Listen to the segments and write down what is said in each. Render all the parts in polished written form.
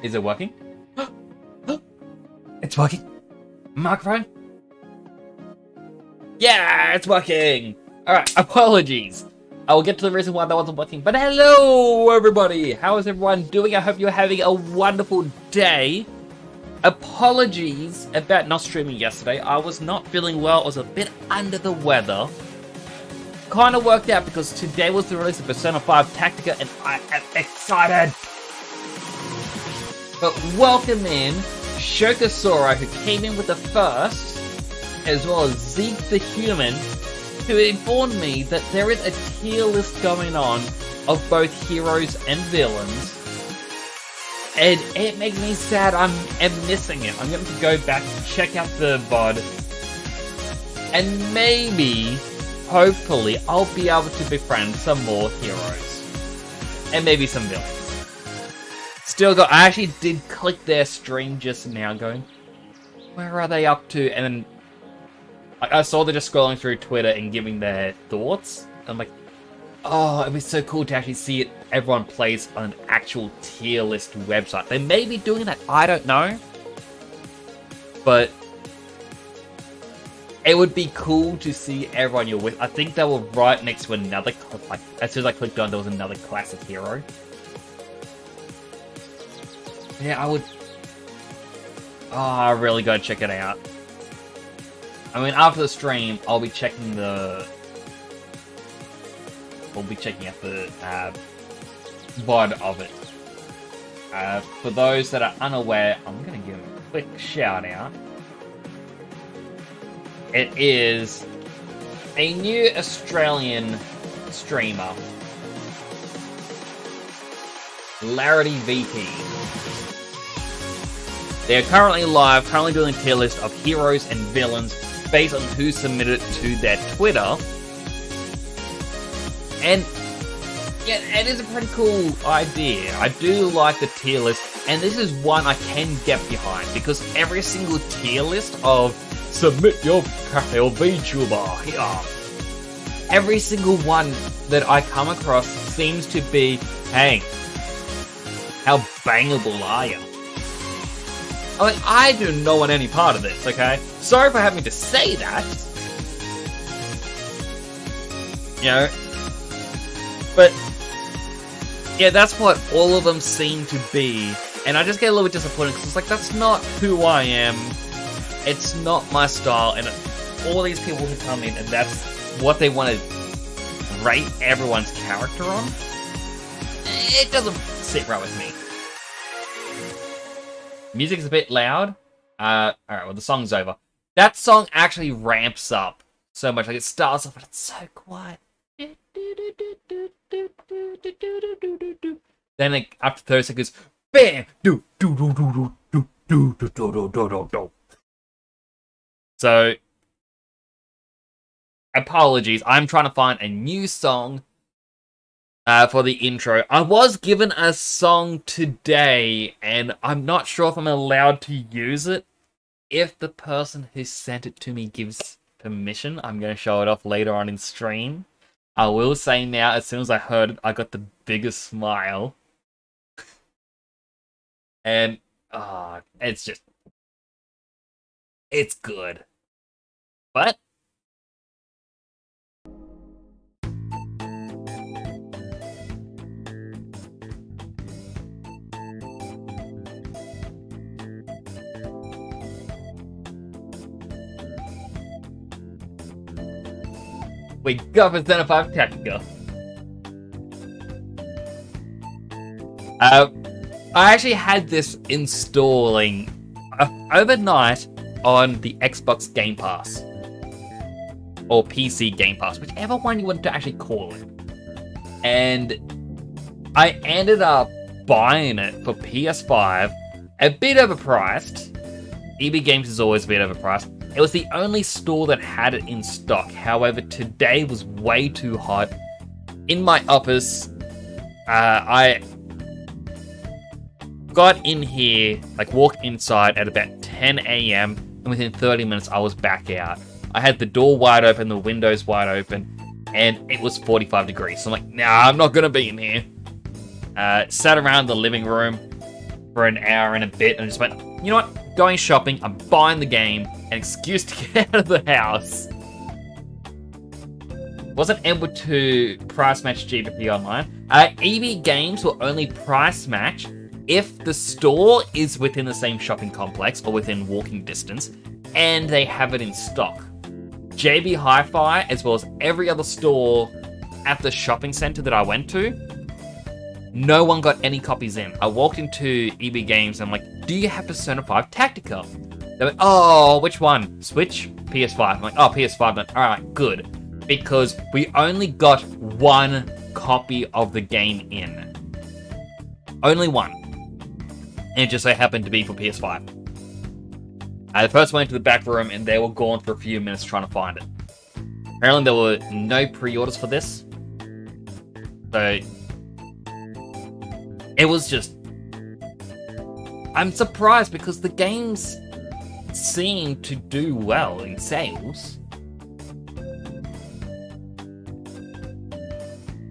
Is it working? It's working. Microphone? Yeah, it's working. Alright, apologies. I will get to the reason why that wasn't working. But hello, everybody. How is everyone doing? I hope you're having a wonderful day. Apologies about not streaming yesterday. I was not feeling well. I was a bit under the weather. Kind of worked out because today was the release of Persona 5 Tactica and I am excited. But welcome in Shokasora, who came in with the first, as well as Zeke the Human, who informed me that there is a tier list going on of both heroes and villains. And it makes me sad I'm missing it. I'm going to go back and check out the VOD. And maybe, hopefully, I'll be able to befriend some more heroes. And maybe some villains. Still got, I actually did click their stream just now going, where are they up to? And then I saw they're just scrolling through Twitter and giving their thoughts. I'm like, oh, it'd be so cool to actually see it. Everyone plays on an actual tier list website. They may be doing that, I don't know. But it would be cool to see everyone you're with. I think they were right next to another, like, as soon as I clicked on, there was another classic hero. Yeah, I would... Oh, I really gotta check it out. I mean, after the stream, I'll be checking the... We'll be checking out the VOD of it. For those that are unaware, I'm gonna give a quick shout out. It is a new Australian streamer, Larity VP. They are currently live, currently doing a tier list of heroes and villains based on who submitted it to their Twitter. And yeah, it is a pretty cool idea. I do like the tier list, and this is one I can get behind because every single tier list of submit your VTuber here, every single one that I come across seems to be, hey, how bangable are you? I mean, I do not want any part of this, okay? Sorry for having to say that. You know? But, yeah, that's what all of them seem to be. And I just get a little bit disappointed because it's like, that's not who I am. It's not my style. And all these people who come in and that's what they want to rate everyone's character on, it doesn't sit right with me. Music's a bit loud. Alright, well, the song's over. That song actually ramps up so much. Like, it starts off and it's so quiet. Then, like, after 30 seconds, bam! So, apologies. I'm trying to find a new song for the intro. I was given a song today, and I'm not sure if I'm allowed to use it. If the person who sent it to me gives permission, I'm going to show it off later on in stream. I will say now, as soon as I heard it, I got the biggest smile. And, it's just... It's good. But... we got Persona 5 Tactica. I actually had this installing overnight on the Xbox Game Pass. Or PC Game Pass, whichever one you want to actually call it. And I ended up buying it for PS5, a bit overpriced. EB Games is always a bit overpriced. It was the only store that had it in stock. However, today was way too hot. In my office, I got in here, like walked inside at about 10 AM, and within 30 minutes I was back out. I had the door wide open, the windows wide open, and it was 45 degrees. So I'm like, nah, I'm not gonna be in here. Sat around the living room, for an hour and a bit and just went, you know what? Going shopping, I'm buying the game, an excuse to get out of the house. Wasn't able to price match GBP online. EB Games will only price match if the store is within the same shopping complex or within walking distance and they have it in stock. JB Hi-Fi, as well as every other store at the shopping center that I went to, no one got any copies in. I walked into EB Games and I'm like, do you have Persona 5 Tactica? They went, oh, which one? Switch? PS5. I'm like, oh, PS5. Then, alright, good. Because we only got one copy of the game in. Only one. And it just so happened to be for PS5. The person went to the back room and they were gone for a few minutes trying to find it. Apparently there were no pre-orders for this. So it was just... I'm surprised because the games seem to do well in sales.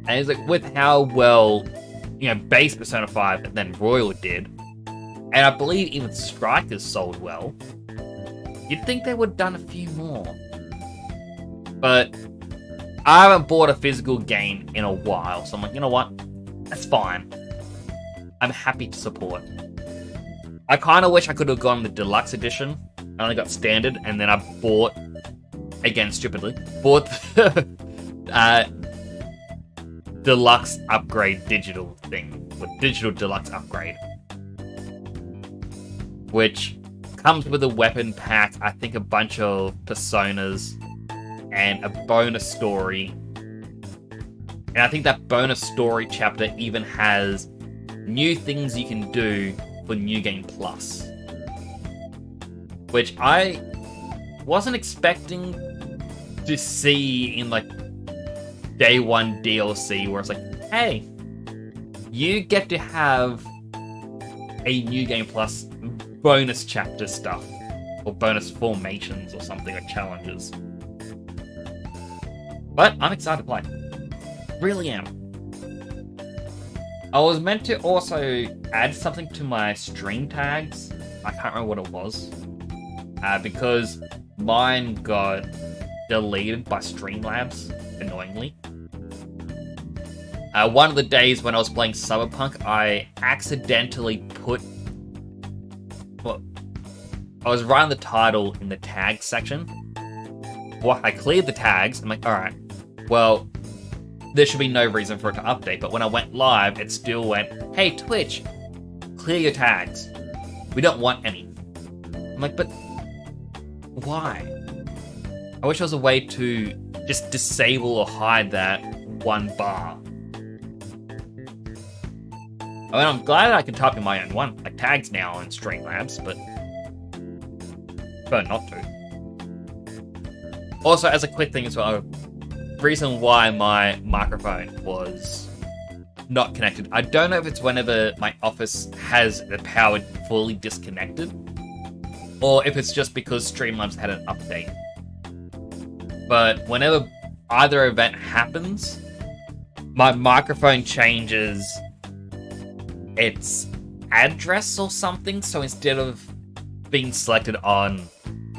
And it's like, with how well, base Persona 5 and then Royal did, and I believe even Strikers sold well, you'd think they would have done a few more. But I haven't bought a physical game in a while, so I'm like, you know what? That's fine. I'm happy to support. I kind of wish I could have gone the deluxe edition. I only got standard, and then I bought, again stupidly, bought the deluxe upgrade digital thing, with digital deluxe upgrade, which comes with a weapon pack, I think a bunch of personas, and a bonus story. And I think that bonus story chapter even has new things you can do for New Game Plus, which I wasn't expecting to see in like day one DLC, where it's like, hey, you get to have a New Game Plus bonus chapter stuff, or bonus formations or something, or challenges. But I'm excited to play. Really am. I was meant to also add something to my stream tags. I can't remember what it was. Because mine got deleted by Streamlabs, annoyingly. One of the days when I was playing Cyberpunk, I accidentally put... Well, I was writing the title in the tag section. Well, I cleared the tags. I'm like, alright, well, there should be no reason for it to update. But when I went live, it still went, hey, Twitch, clear your tags. We don't want any. I'm like, but why? I wish there was a way to just disable or hide that one bar. I mean, I'm glad I can type in my own one, like tags now in Streamlabs, but prefer not to. Also, as a quick thing as well, reason why my microphone was not connected. I don't know if it's whenever my office has the power fully disconnected, or if it's just because Streamlabs had an update. But whenever either event happens, my microphone changes its address or something, so instead of being selected on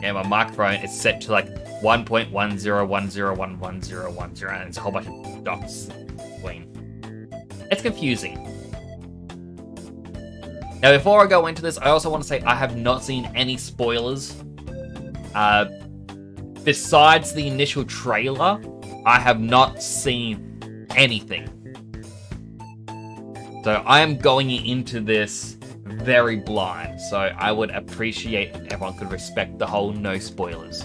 my microphone, it's set to like 1.1010111010, and it's a whole bunch of dots between. It's confusing. Now, before I go into this, I also want to say I have not seen any spoilers. Besides the initial trailer, I have not seen anything. So I am going into this very blind, so I would appreciate if everyone could respect the whole no spoilers.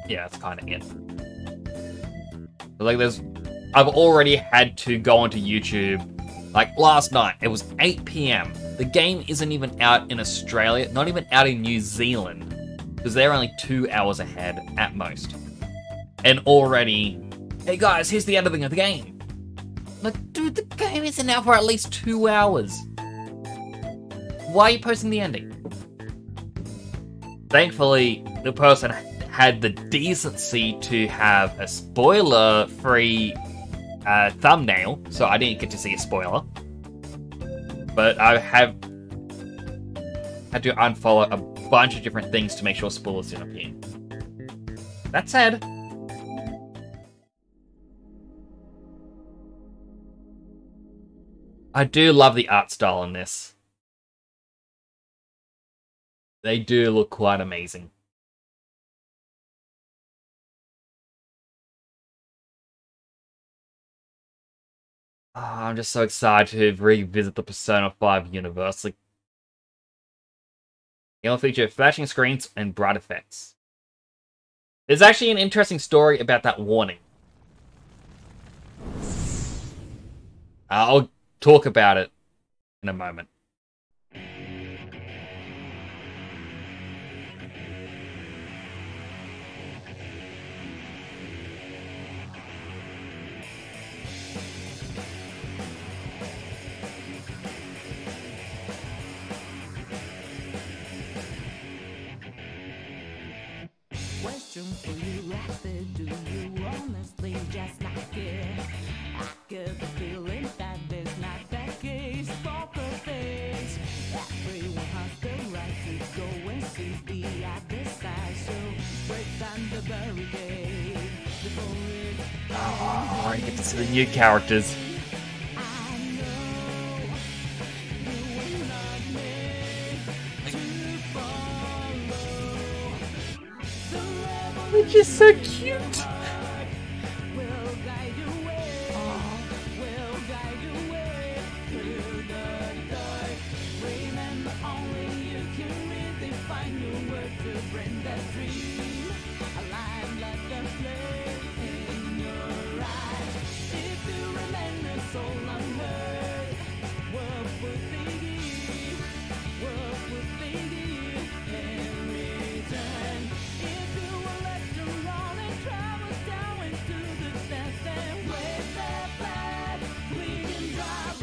Yeah, that's kind of it. Like, I've already had to go onto YouTube. Like, last night, it was 8 PM. The game isn't even out in Australia, not even out in New Zealand, because they're only 2 hours ahead at most. And already, hey guys, here's the ending of the game. Like, dude, the game isn't out for at least 2 hours. Why are you posting the ending? Thankfully, the person had the decency to have a spoiler-free thumbnail, so I didn't get to see a spoiler. But I have had to unfollow a bunch of different things to make sure spoilers didn't appear. That said, I do love the art style in this. They do look quite amazing. Oh, I'm just so excited to revisit the Persona 5 universe. Like, it'll feature flashing screens and bright effects. There's actually an interesting story about that warning. I'll talk about it in a moment. Question for you, Raptor, do you honestly just like it? I get the feeling that there's not that case for the face. Everyone has the right to go and see the other side, so break down the barricade before it. Oh, I get to see the new characters. Which is so cute.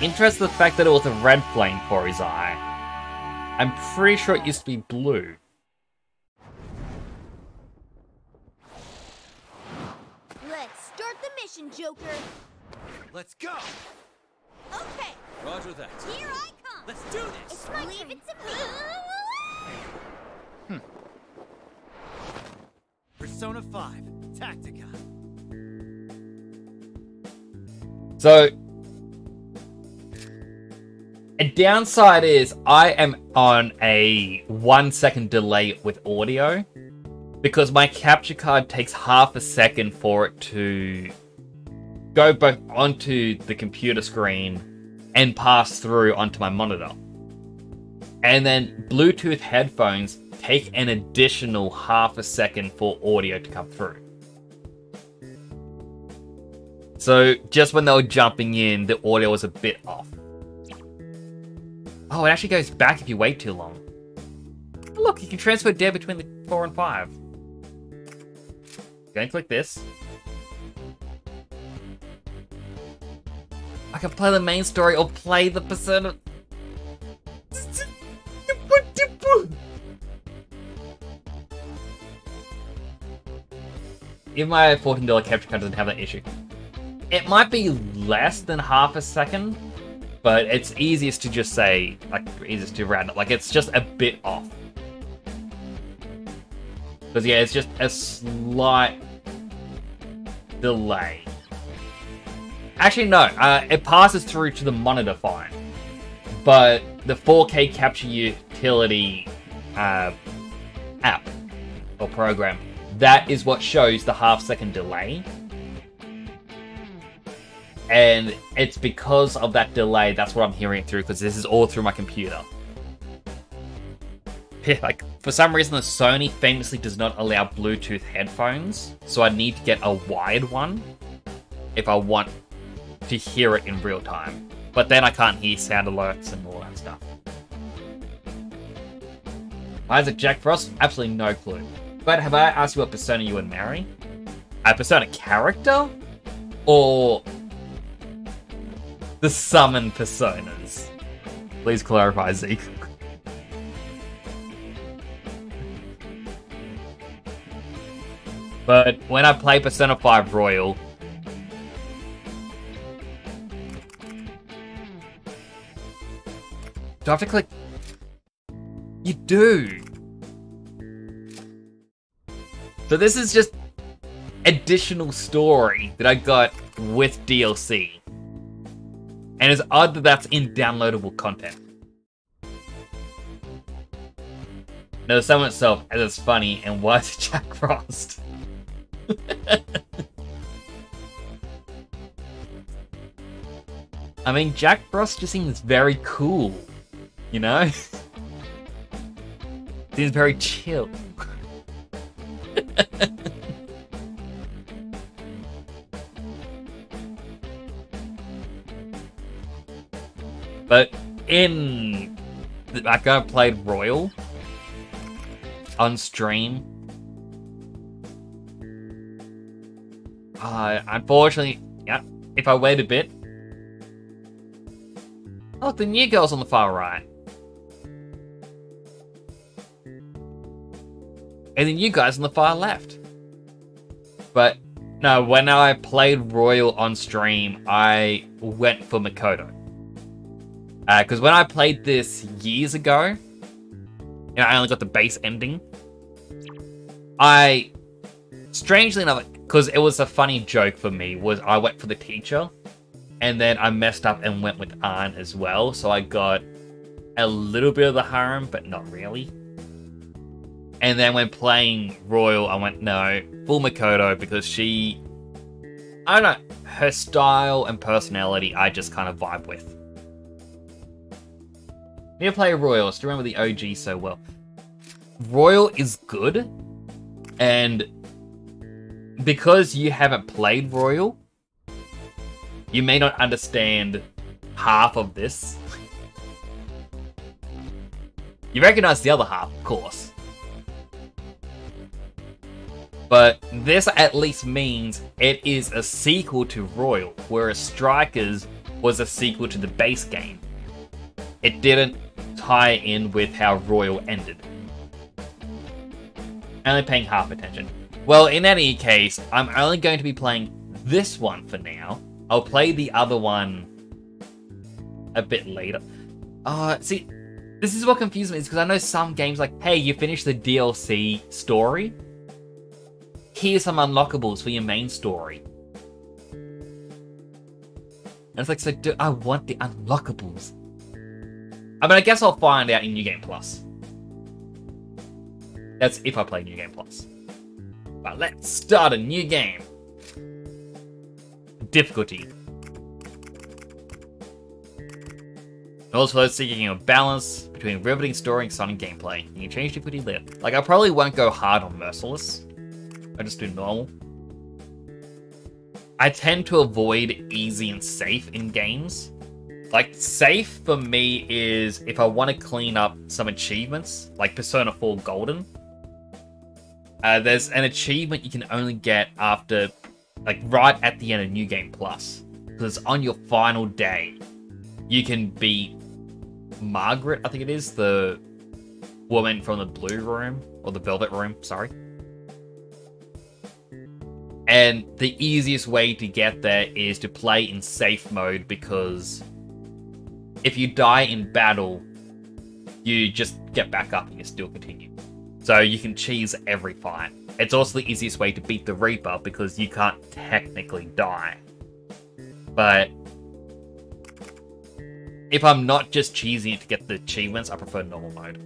Interesting the fact that it was a red flame for his eye. I'm pretty sure it used to be blue. Let's start the mission, Joker. Let's go! Okay, Roger that. here I come. Let's do this! It's my Leave it to me. Persona 5, Tactica. So, a downside is I am on a 1 second delay with audio because my capture card takes half a second for it to go both onto the computer screen and pass through onto my monitor. And then Bluetooth headphones take an additional half a second for audio to come through. So just when they were jumping in, the audio was a bit off. Oh, it actually goes back if you wait too long. Look, you can transfer data between the 4 and 5. Go and click this. I can play the main story or play the Persona. Even my $14 capture card doesn't have that issue. It might be less than half a second, but it's easiest to just say, like, easiest to round it. Like, it's just a bit off. Because, yeah, it's just a slight delay. Actually, no. It passes through to the monitor fine. But the 4K capture utility app or program, that is what shows the half-second delay. And it's because of that delay, that's what I'm hearing it through, because this is all through my computer. Like, for some reason, the Sony famously does not allow Bluetooth headphones, so I need to get a wired one if I want to hear it in real time. But then I can't hear sound alerts and all that stuff. Why is it Jack Frost? Absolutely no clue. But have I asked you what Persona you would marry? A Persona character? Or the summon personas? Please clarify, Zeke. But when I play Persona 5 Royal, Do I have to click? You do. So this is just additional story that I got with DLC. And it's odd that that's in downloadable content. No, the summon itself, as it's funny, and why is it Jack Frost? I mean, Jack Frost just seems very cool, you know? Seems very chill. But in... Like, I played Royal on stream. Unfortunately, yeah, if I wait a bit... Oh, the new girl's on the far right. And the new guy's on the far left. But, no, when I played Royal on stream, I went for Makoto. Because when I played this years ago, and I only got the base ending, strangely enough, because it was a funny joke for me, was I went for the teacher, and then I messed up and went with Ann as well, so I got a little bit of the harem, but not really. And then when playing Royal, I went, no, full Makoto, because she, I don't know, her style and personality I just kind of vibe with. Need to play Royal, I still remember the OG so well. Royal is good, and because you haven't played Royal, you may not understand half of this. You recognize the other half, of course. But this at least means it is a sequel to Royal, whereas Strikers was a sequel to the base game. It didn't tie in with how Royal ended. Only paying half attention. Well, in any case, I'm only going to be playing this one for now. I'll play the other one a bit later. See, this is what confuses me, is because I know some games like, hey, you finished the DLC story. Here's some unlockables for your main story. And it's like, so do I want the unlockables? I mean, I guess I'll find out in New Game Plus. That's if I play New Game Plus. But let's start a new game. Difficulty. Also seeking a balance between riveting story and exciting gameplay. You can change difficulty later. Like, I probably won't go hard on Merciless. I just do normal. I tend to avoid easy and safe in games. Like, safe for me is if I want to clean up some achievements, like Persona 4 Golden. There's an achievement you can only get after, like, right at the end of New Game Plus. Because on your final day, you can beat Margaret, I think it is, the woman from the Blue Room, or the Velvet Room, sorry. And the easiest way to get there is to play in safe mode, because if you die in battle, you just get back up and you still continue. So you can cheese every fight. It's also the easiest way to beat the Reaper, because you can't technically die. But if I'm not just cheesing it to get the achievements, I prefer normal mode.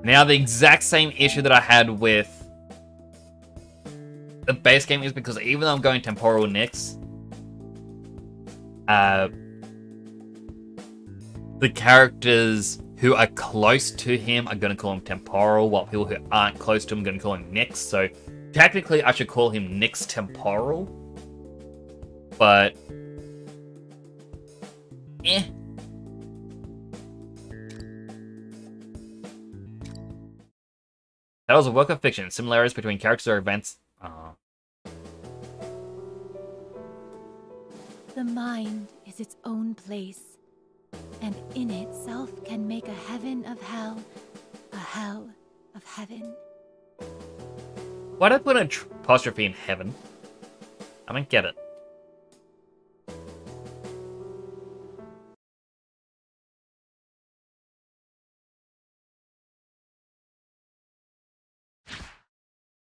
Now, the exact same issue that I had with the base game is because even though I'm going temporal Nyx, the characters who are close to him are going to call him temporal, while people who aren't close to him are going to call him Nyx. So technically, I should call him Nyx temporal, but eh. That was a work of fiction. Similarities between characters or events. The mind is its own place. and in itself can make a heaven of hell, a hell of heaven. Why'd I put an apostrophe in heaven? I don't get it.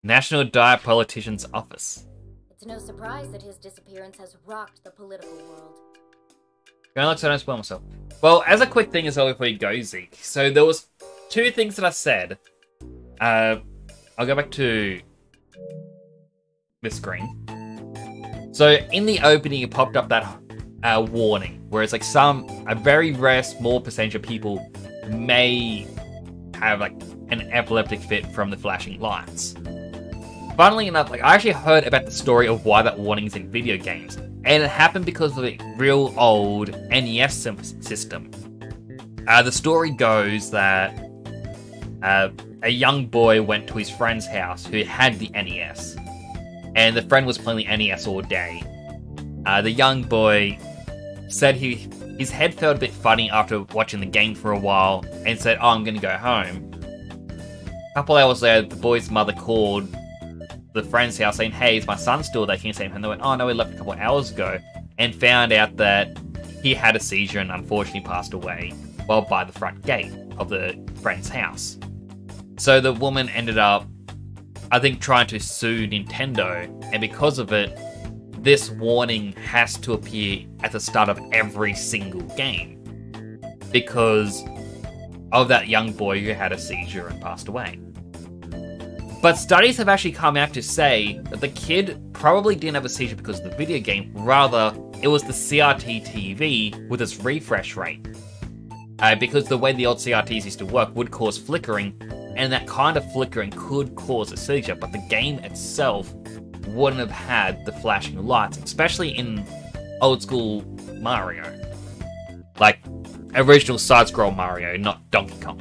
National Diet Politician's Office. It's no surprise that his disappearance has rocked the political world. Gonna look so I don't spoil myself. Well, as a quick thing as well before you go, Zeke. So there was 2 things that I said. I'll go back to the screen. So in the opening, it popped up that warning, where it's like a very rare small percentage of people may have like an epileptic fit from the flashing lights. Funnily enough, like I actually heard about the story of why that warning is in video games, and it happened because of a real old NES system. The story goes that a young boy went to his friend's house who had the NES, and the friend was playing the NES all day. The young boy said his head felt a bit funny after watching the game for a while, and said, "Oh, I'm gonna go home." A couple hours later, the boy's mother called the friend's house saying, "Hey, is my son still there? Can you see him?" And they went, "Oh no, he left a couple of hours ago," and found out that he had a seizure and unfortunately passed away while by the front gate of the friend's house. So the woman ended up, I think, trying to sue Nintendo, and because of it, this warning has to appear at the start of every single game because of that young boy who had a seizure and passed away. But studies have actually come out to say that the kid probably didn't have a seizure because of the video game, rather it was the CRT TV with its refresh rate. Because the way the old CRTs used to work would cause flickering, and that kind of flickering could cause a seizure, but the game itself wouldn't have had the flashing lights, especially in old school Mario. Like, original side-scroll Mario, not Donkey Kong.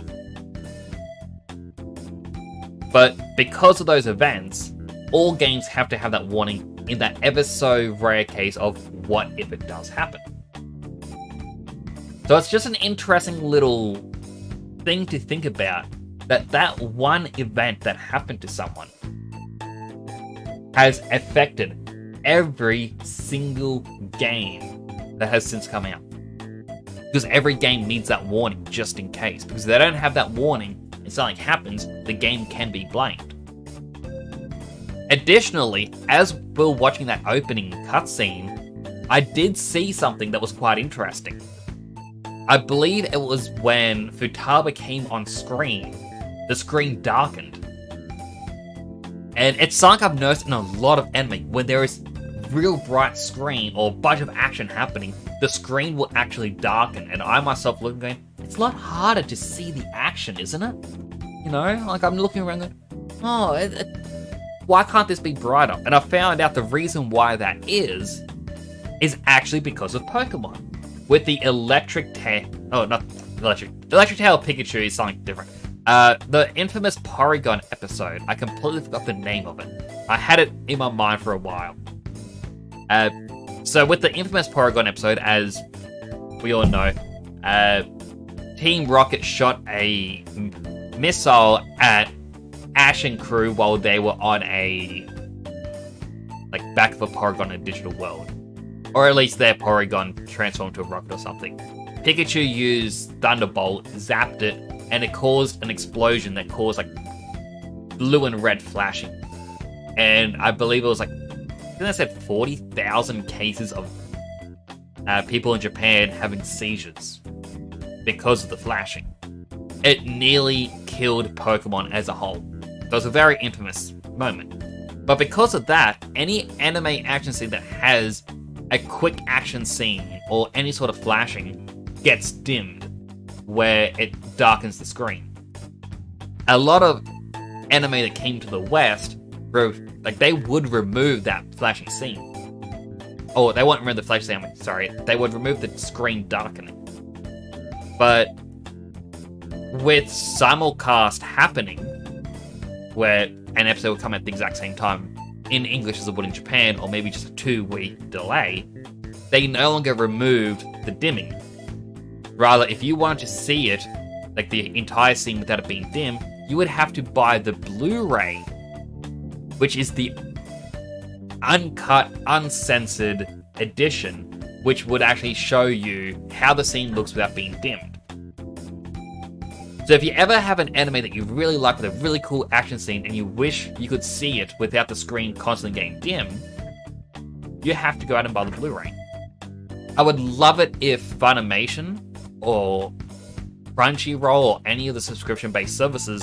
But because of those events, all games have to have that warning in that ever so rare case of what if it does happen. So it's just an interesting little thing to think about, that one event that happened to someone has affected every single game that has since come out. Because every game needs that warning just in case. Because if they don't have that warning and something happens, the game can be blamed. Additionally, as we were watching that opening cutscene, I did see something that was quite interesting. I believe it was when Futaba came on screen, the screen darkened. And it's something I've noticed in a lot of anime, when there is real bright screen or a bunch of action happening, the screen will actually darken, and I myself looking going, it's a lot harder to see the action, isn't it? You know, like I'm looking around going, oh, why can't this be brighter? And I found out the reason why that is actually because of Pokemon. With the Electric Tail, oh, not Electric Tail Pikachu is something different. The infamous Porygon episode, I completely forgot the name of it. I had it in my mind for a while. So with the infamous Porygon episode, as we all know, Team Rocket shot a missile at Ash and crew while they were on a back of a Porygon in a digital world. Or at least their Porygon transformed to a rocket or something. Pikachu used Thunderbolt, zapped it, and it caused an explosion that caused blue and red flashing. And I believe it was I think I said 40,000 cases of people in Japan having seizures because of the flashing. It nearly killed Pokemon as a whole. It was a very infamous moment. But because of that, any anime action scene that has a quick action scene or any sort of flashing gets dimmed, where it darkens the screen. A lot of anime that came to the West, they would remove that flashing scene. Oh, they won't remove the flashing scene, sorry. They would remove the screen darkening. But with simulcast happening, where an episode will come at the exact same time in English as it would in Japan, or maybe just a 2-week delay, they no longer removed the dimming. Rather, if you wanted to see it, like the entire scene without it being dim, you would have to buy the Blu-ray, which is the uncut, uncensored edition, which would actually show you how the scene looks without being dimmed. So if you ever have an anime that you really like with a really cool action scene and you wish you could see it without the screen constantly getting dim, you have to go out and buy the Blu-ray. I would love it if Funimation or Crunchyroll or any of the subscription-based services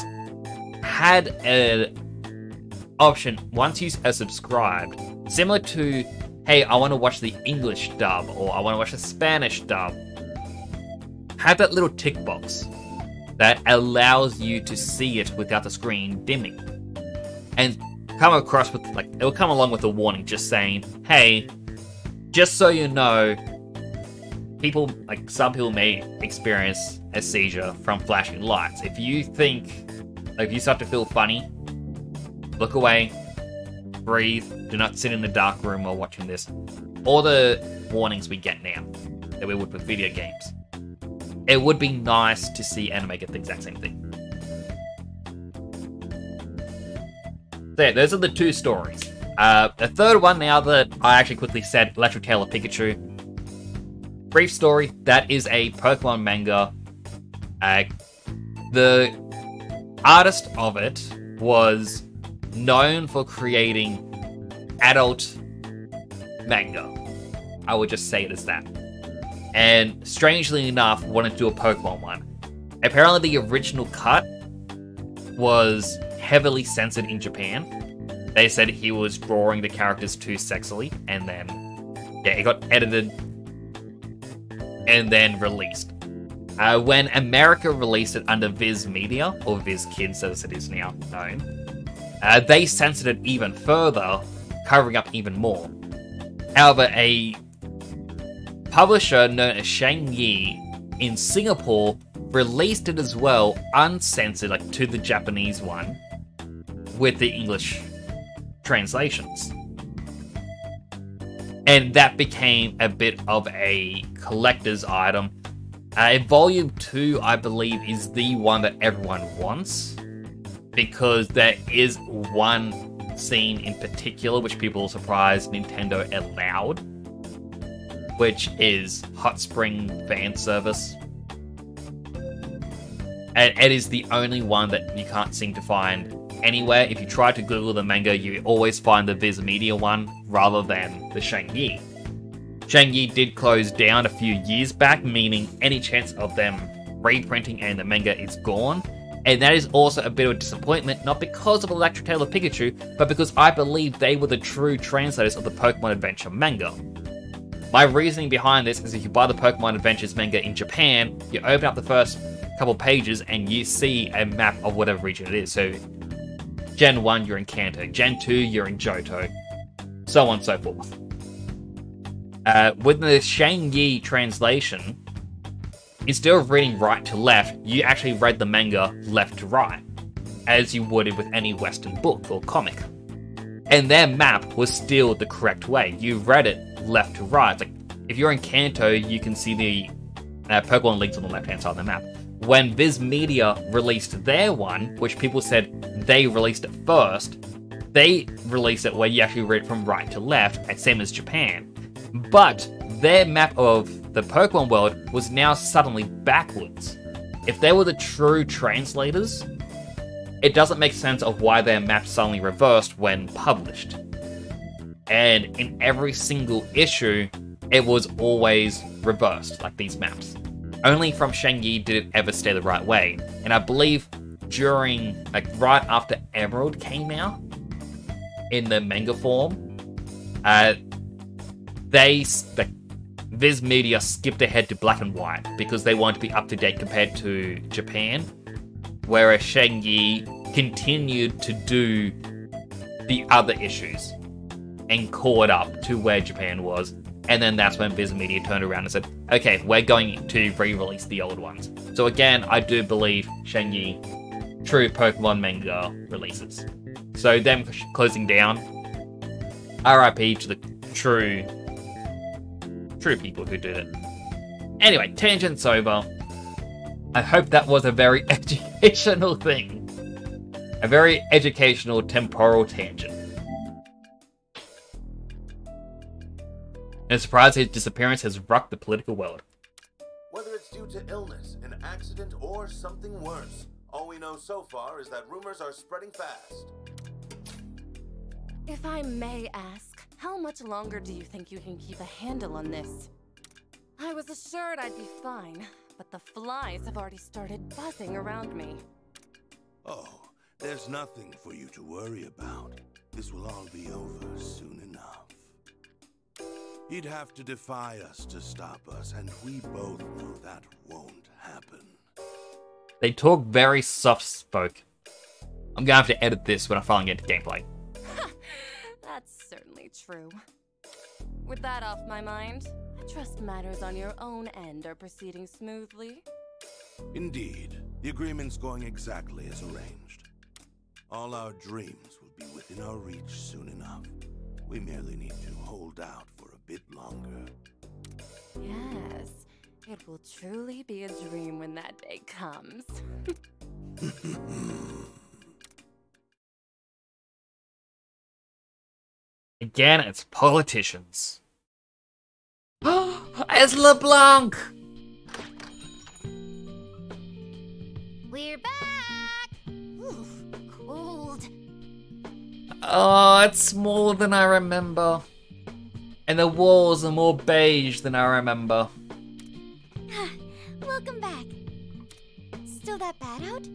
had an option once you are subscribed, similar to, hey, I want to watch the English dub or I want to watch the Spanish dub. Have that little tick box that allows you to see it without the screen dimming. And come across with, like, it'll come along with a warning just saying, hey, just so you know, people, like, some people may experience a seizure from flashing lights. If you think, like, if you start to feel funny, look away, breathe, do not sit in the dark room while watching this. All the warnings we get now that we would with video games. It would be nice to see anime get the exact same thing. So yeah, those are the two stories. The third one, now that I actually quickly said Electric Tail of Pikachu. Brief story, that is a Pokemon manga. The artist of it was known for creating adult manga. I would just say it as that. And strangely enough, wanted to do a Pokemon one. Apparently the original cut was heavily censored in Japan. They said he was drawing the characters too sexily, and then, yeah, it got edited and then released. When America released it under Viz Media, or Viz Kids as it is now known, they censored it even further, covering up even more. However, a publisher known as Shang Yi in Singapore released it as well, uncensored, like to the Japanese one, with the English translations. And that became a bit of a collector's item. Volume 2, I believe, is the one that everyone wants, because there is one scene in particular which people are surprised Nintendo allowed, which is Hot Spring fan service. And it is the only one that you can't seem to find anywhere. If you try to Google the manga, you always find the Viz Media one rather than the Shang Yi. Shang Yi did close down a few years back, meaning any chance of them reprinting and the manga is gone. And that is also a bit of a disappointment, not because of Electric Tail of Pikachu, but because I believe they were the true translators of the Pokemon Adventure manga. My reasoning behind this is if you buy the Pokemon Adventures manga in Japan, you open up the first couple pages and you see a map of whatever region it is. So, Gen 1, you're in Kanto. Gen 2, you're in Johto. So on and so forth. With the Shang Yi translation, instead of reading right to left, you actually read the manga left to right, as you would with any Western book or comic. And their map was still the correct way. You read it left to right. Like, if you're in Kanto, you can see the Pokemon Leagues on the left-hand side of the map. When Viz Media released their one, which people said they released it first, they released it where you actually read it from right to left, same as Japan. But their map of the Pokemon world was now suddenly backwards. If they were the true translators, it doesn't make sense of why their map suddenly reversed when published. And in every single issue, it was always reversed, like these maps. Only from Shang Yi did it ever stay the right way. And I believe during, like right after Emerald came out, in the manga form, Viz Media skipped ahead to black and white because they wanted to be up to date compared to Japan, whereas Shang Yi continued to do the other issues and caught up to where Japan was. And then that's when Viz Media turned around and said, okay, we're going to re-release the old ones. So again, I do believe Shang Yi, true Pokemon manga releases. So them closing down, RIP to the true people who did it. Anyway, tangent's over. I hope that was a very educational thing. A very educational temporal tangent. And surprise, his disappearance has rocked the political world. Whether it's due to illness, an accident, or something worse, all we know so far is that rumors are spreading fast. If I may ask, how much longer do you think you can keep a handle on this? I was assured I'd be fine, but the flies have already started buzzing around me. Oh, there's nothing for you to worry about. This will all be over soon enough. He'd have to defy us to stop us, and we both know that won't happen. They talk very soft-spoken. I'm gonna have to edit this when I finally get to gameplay. That's certainly true. With that off my mind, I trust matters on your own end are proceeding smoothly. Indeed, the agreement's going exactly as arranged. All our dreams will be within our reach soon enough. We merely need to hold out for a bit longer. Yes, it will truly be a dream when that day comes. Again, it's politicians. It's LeBlanc! We're back! Oof, cold. Oh, it's smaller than I remember. And the walls are more beige than I remember. Welcome back. Still that bad out?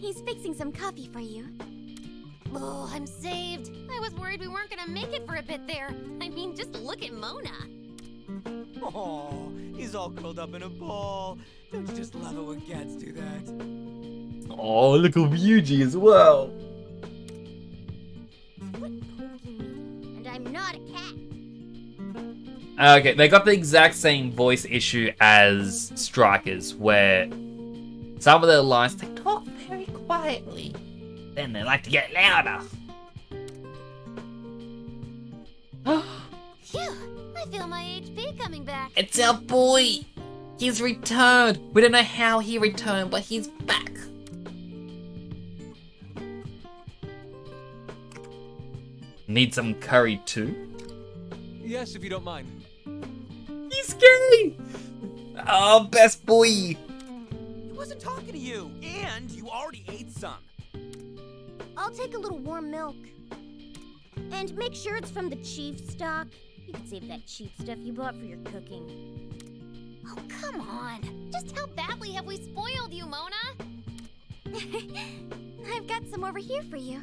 He's fixing some coffee for you. Oh, I'm saved. I was worried we weren't gonna make it for a bit there. I mean, just look at Mona. Oh, he's all curled up in a ball. Don't you just love it when cats do that? Oh, look at Ryuji as well. Quit poking me. And I'm not a cat. Okay, they got the exact same voice issue as Strikers, where some of their lines, they talk very quietly. Then they like to get louder. Phew, I feel my HP coming back. It's our boy! He's returned! We don't know how he returned, but he's back. Need some curry too? Yes, if you don't mind. He's gay! Oh, best boy! He wasn't talking to you, and you already ate some. I'll take a little warm milk. And make sure it's from the chief stock. You can save that cheap stuff you bought for your cooking. Oh, come on. Just how badly have we spoiled you, Mona? I've got some over here for you.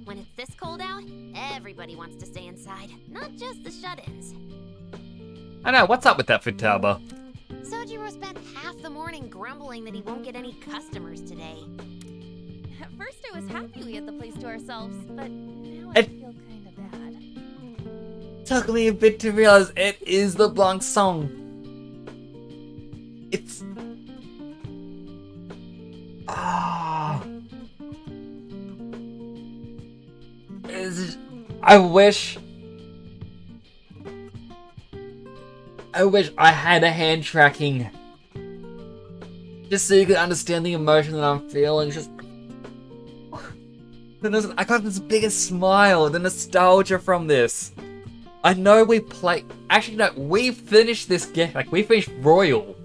When it's this cold out, everybody wants to stay inside, not just the shut-ins. I know, what's up with that Futaba? Sojiro spent half the morning grumbling that he won't get any customers today. At first I was happy we had the place to ourselves, but now I feel kind of bad. Took me a bit to realize it is the Blanc song. It's... Ah... I wish I had a hand tracking. Just so you could understand the emotion that I'm feeling. Just I got this biggest smile, the nostalgia from this. I know we play. Actually, no, we finished this game. Like, we finished Royal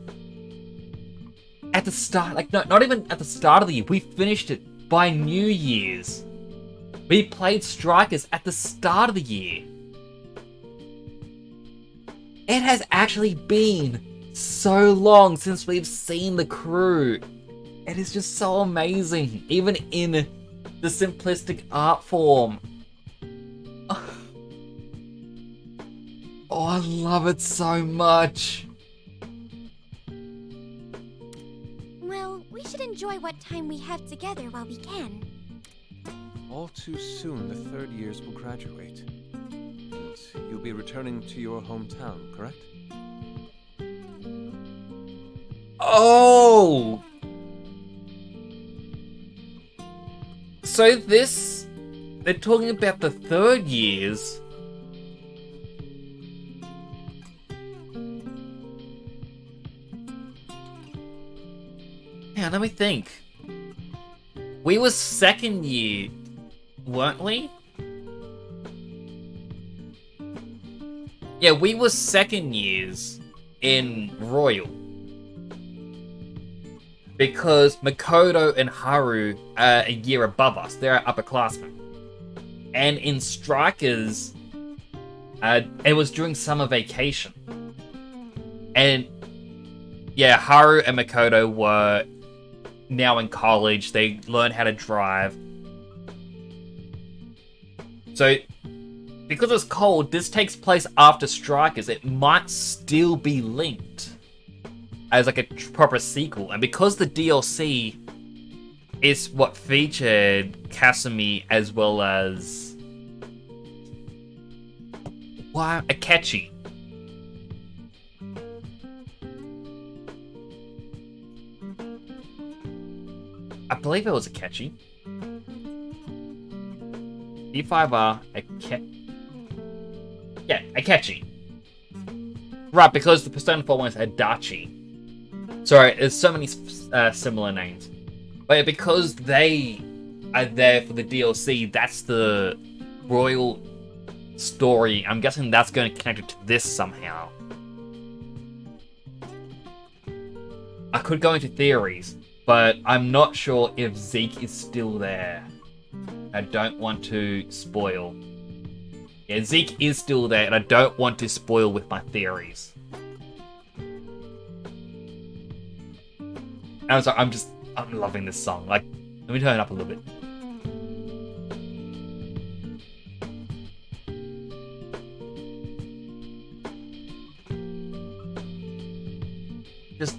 at the start. Like, no, not even at the start of the year. We finished it by New Year's. We played Strikers at the start of the year. It has actually been so long since we've seen the crew. It is just so amazing, even in the simplistic art form. Oh, I love it so much. Well, we should enjoy what time we have together while we can. All too soon, the third years will graduate. And you'll be returning to your hometown, correct? Oh! So this... They're talking about the third years. Yeah, let me think. We were second year, weren't we? Yeah, we were second years in Royal. Because Makoto and Haru are a year above us. They're upperclassmen. And in Strikers, it was during summer vacation. And yeah, Haru and Makoto were now in college. They learned how to drive. So, because it's cold, this takes place after Strikers. It might still be linked as like a proper sequel. And because the DLC is what featured Kasumi as well as Akechi. I believe it was Akechi. E5R, yeah, Akechi. Right, because the Persona 4 one is Adachi. Sorry, there's so many similar names. But yeah, because they are there for the DLC, that's the Royal story. I'm guessing that's going to connect it to this somehow. I could go into theories, but I'm not sure if Zeke is still there. I don't want to spoil. Yeah, Zeke is still there, and I don't want to spoil with my theories. I'm sorry, I'm loving this song. Like, let me turn it up a little bit. Just,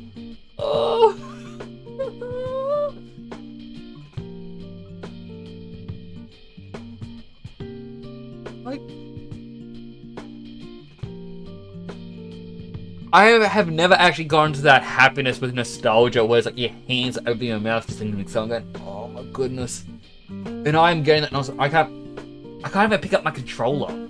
oh. Like, I have never actually gone to that happiness with nostalgia where it's like your hands over your mouth just singing the song going, oh my goodness. And I'm getting that nostalgia. I can't even pick up my controller.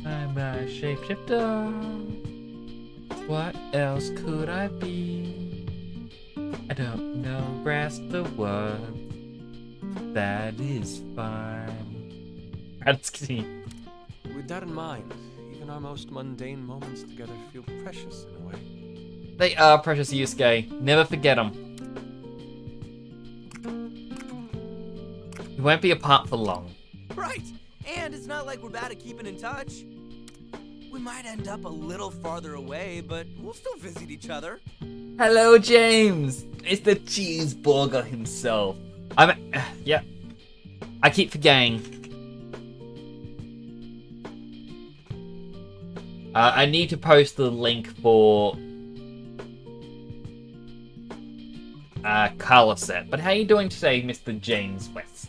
I'm a shapeshifter. What else could I be? I don't know, rest the word. That is fine. With that in mind, even our most mundane moments together feel precious in a way. They are precious, Yusuke. Never forget them. We won't be apart for long. Right! And it's not like we're bad at keeping in touch. We might end up a little farther away, but we'll still visit each other. Hello, James! It's the cheeseburger himself. Yeah. I keep forgetting. I need to post the link for color set. But how are you doing today, Mr. James West?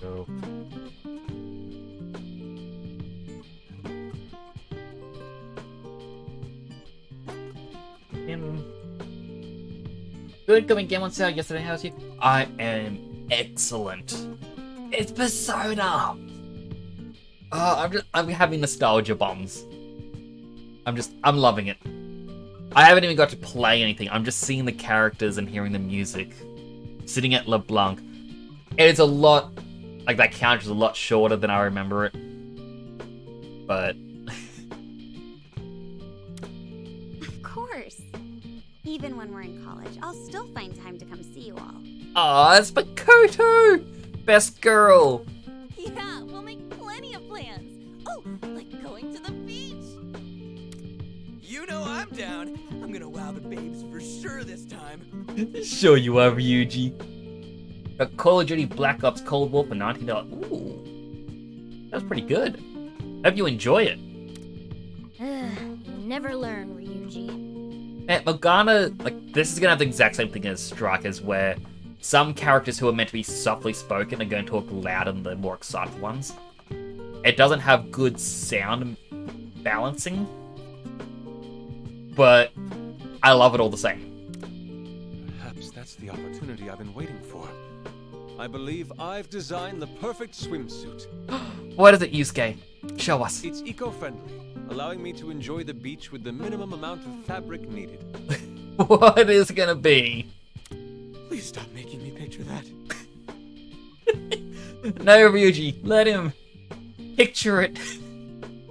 Go. Good going game on sale yesterday. How's you? I am excellent. It's Persona. Oh, I'm having nostalgia bombs. I'm loving it. I haven't even got to play anything. I'm just seeing the characters and hearing the music. Sitting at LeBlanc. It's a lot, like that counter's a lot shorter than I remember it. But Of course. Even when we're in college, I'll still find time to come see you all. Aw, it's Makoto! Best girl! Yeah, we'll make plenty of plans. Oh, like going to the beach. You know I'm down. I'm gonna wow the babes for sure this time. Sure you are, Ryuji. A Call of Duty Black Ops Cold War for $19. Ooh. That's pretty good. Hope you enjoy it. You never learn, Ryuji. Man, Morgana, like, this is gonna have the exact same thing as Strikers, where some characters who are meant to be softly spoken are going to talk louder than the more excited ones. It doesn't have good sound balancing, but I love it all the same. Perhaps that's the opportunity I've been waiting for. I believe I've designed the perfect swimsuit. What is it, Yusuke? Show us. It's eco-friendly, allowing me to enjoy the beach with the minimum amount of fabric needed. What is it gonna be? Please stop making me picture that. No, Ryuji, let him picture it.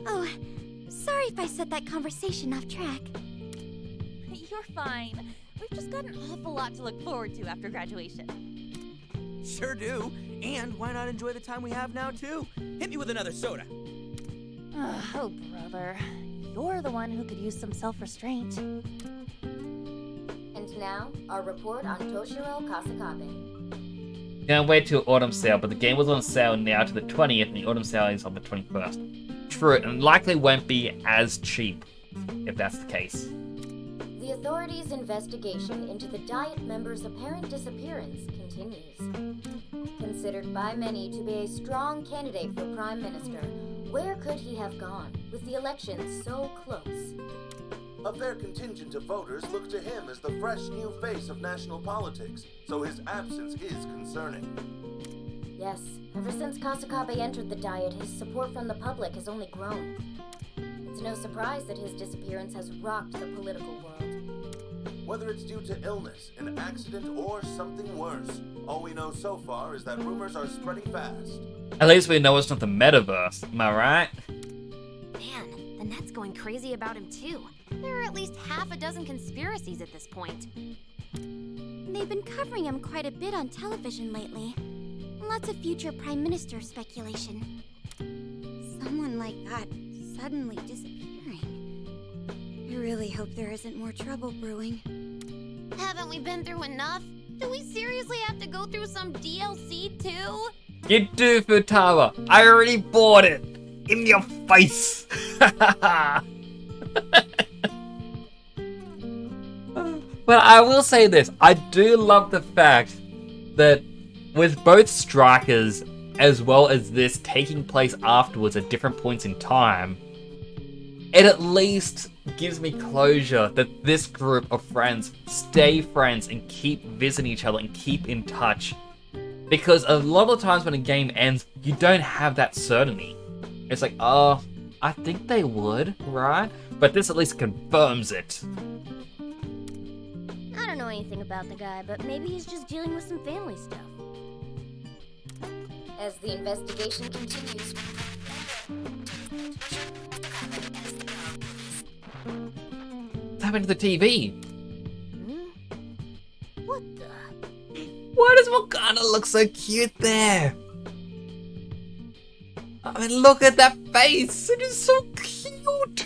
Oh, sorry if I set that conversation off track. You're fine. We've just got an awful lot to look forward to after graduation. Sure do. And why not enjoy the time we have now, too? Hit me with another soda. Oh, brother. You're the one who could use some self-restraint. And now, our report on Toshiro Kasakabe. Gonna wait till autumn sale, but the game was on sale now to the 20th, and the autumn sale is on the 21st. True, and likely won't be as cheap, if that's the case. The authorities' investigation into the Diet member's apparent disappearance continues. Considered by many to be a strong candidate for Prime Minister, where could he have gone with the election so close? A fair contingent of voters look to him as the fresh new face of national politics, so his absence is concerning. Yes, ever since Kasakabe entered the Diet, his support from the public has only grown. It's no surprise that his disappearance has rocked the political world. Whether it's due to illness, an accident, or something worse, all we know so far is that rumors are spreading fast. At least we know it's not the metaverse, am I right? Man, the net's going crazy about him too. There are at least half a dozen conspiracies at this point. They've been covering him quite a bit on television lately. Lots of future prime minister speculation. Someone like that suddenly disappearing. I really hope there isn't more trouble brewing. Haven't we been through enough? Do we seriously have to go through some DLC too? You do, Futaba. I already bought it. In your face. But I will say this. I do love the fact that with both Strikers as well as this taking place afterwards at different points in time, it at least gives me closure that this group of friends stay friends and keep visiting each other and keep in touch. Because a lot of the times when a game ends, you don't have that certainty. It's like, oh, I think they would, right? But this at least confirms it. I don't know anything about the guy, but maybe he's just dealing with some family stuff. As the investigation continues, What's happened to the TV? What the? Why does Morgana look so cute there? I mean, look at that face! It is so cute!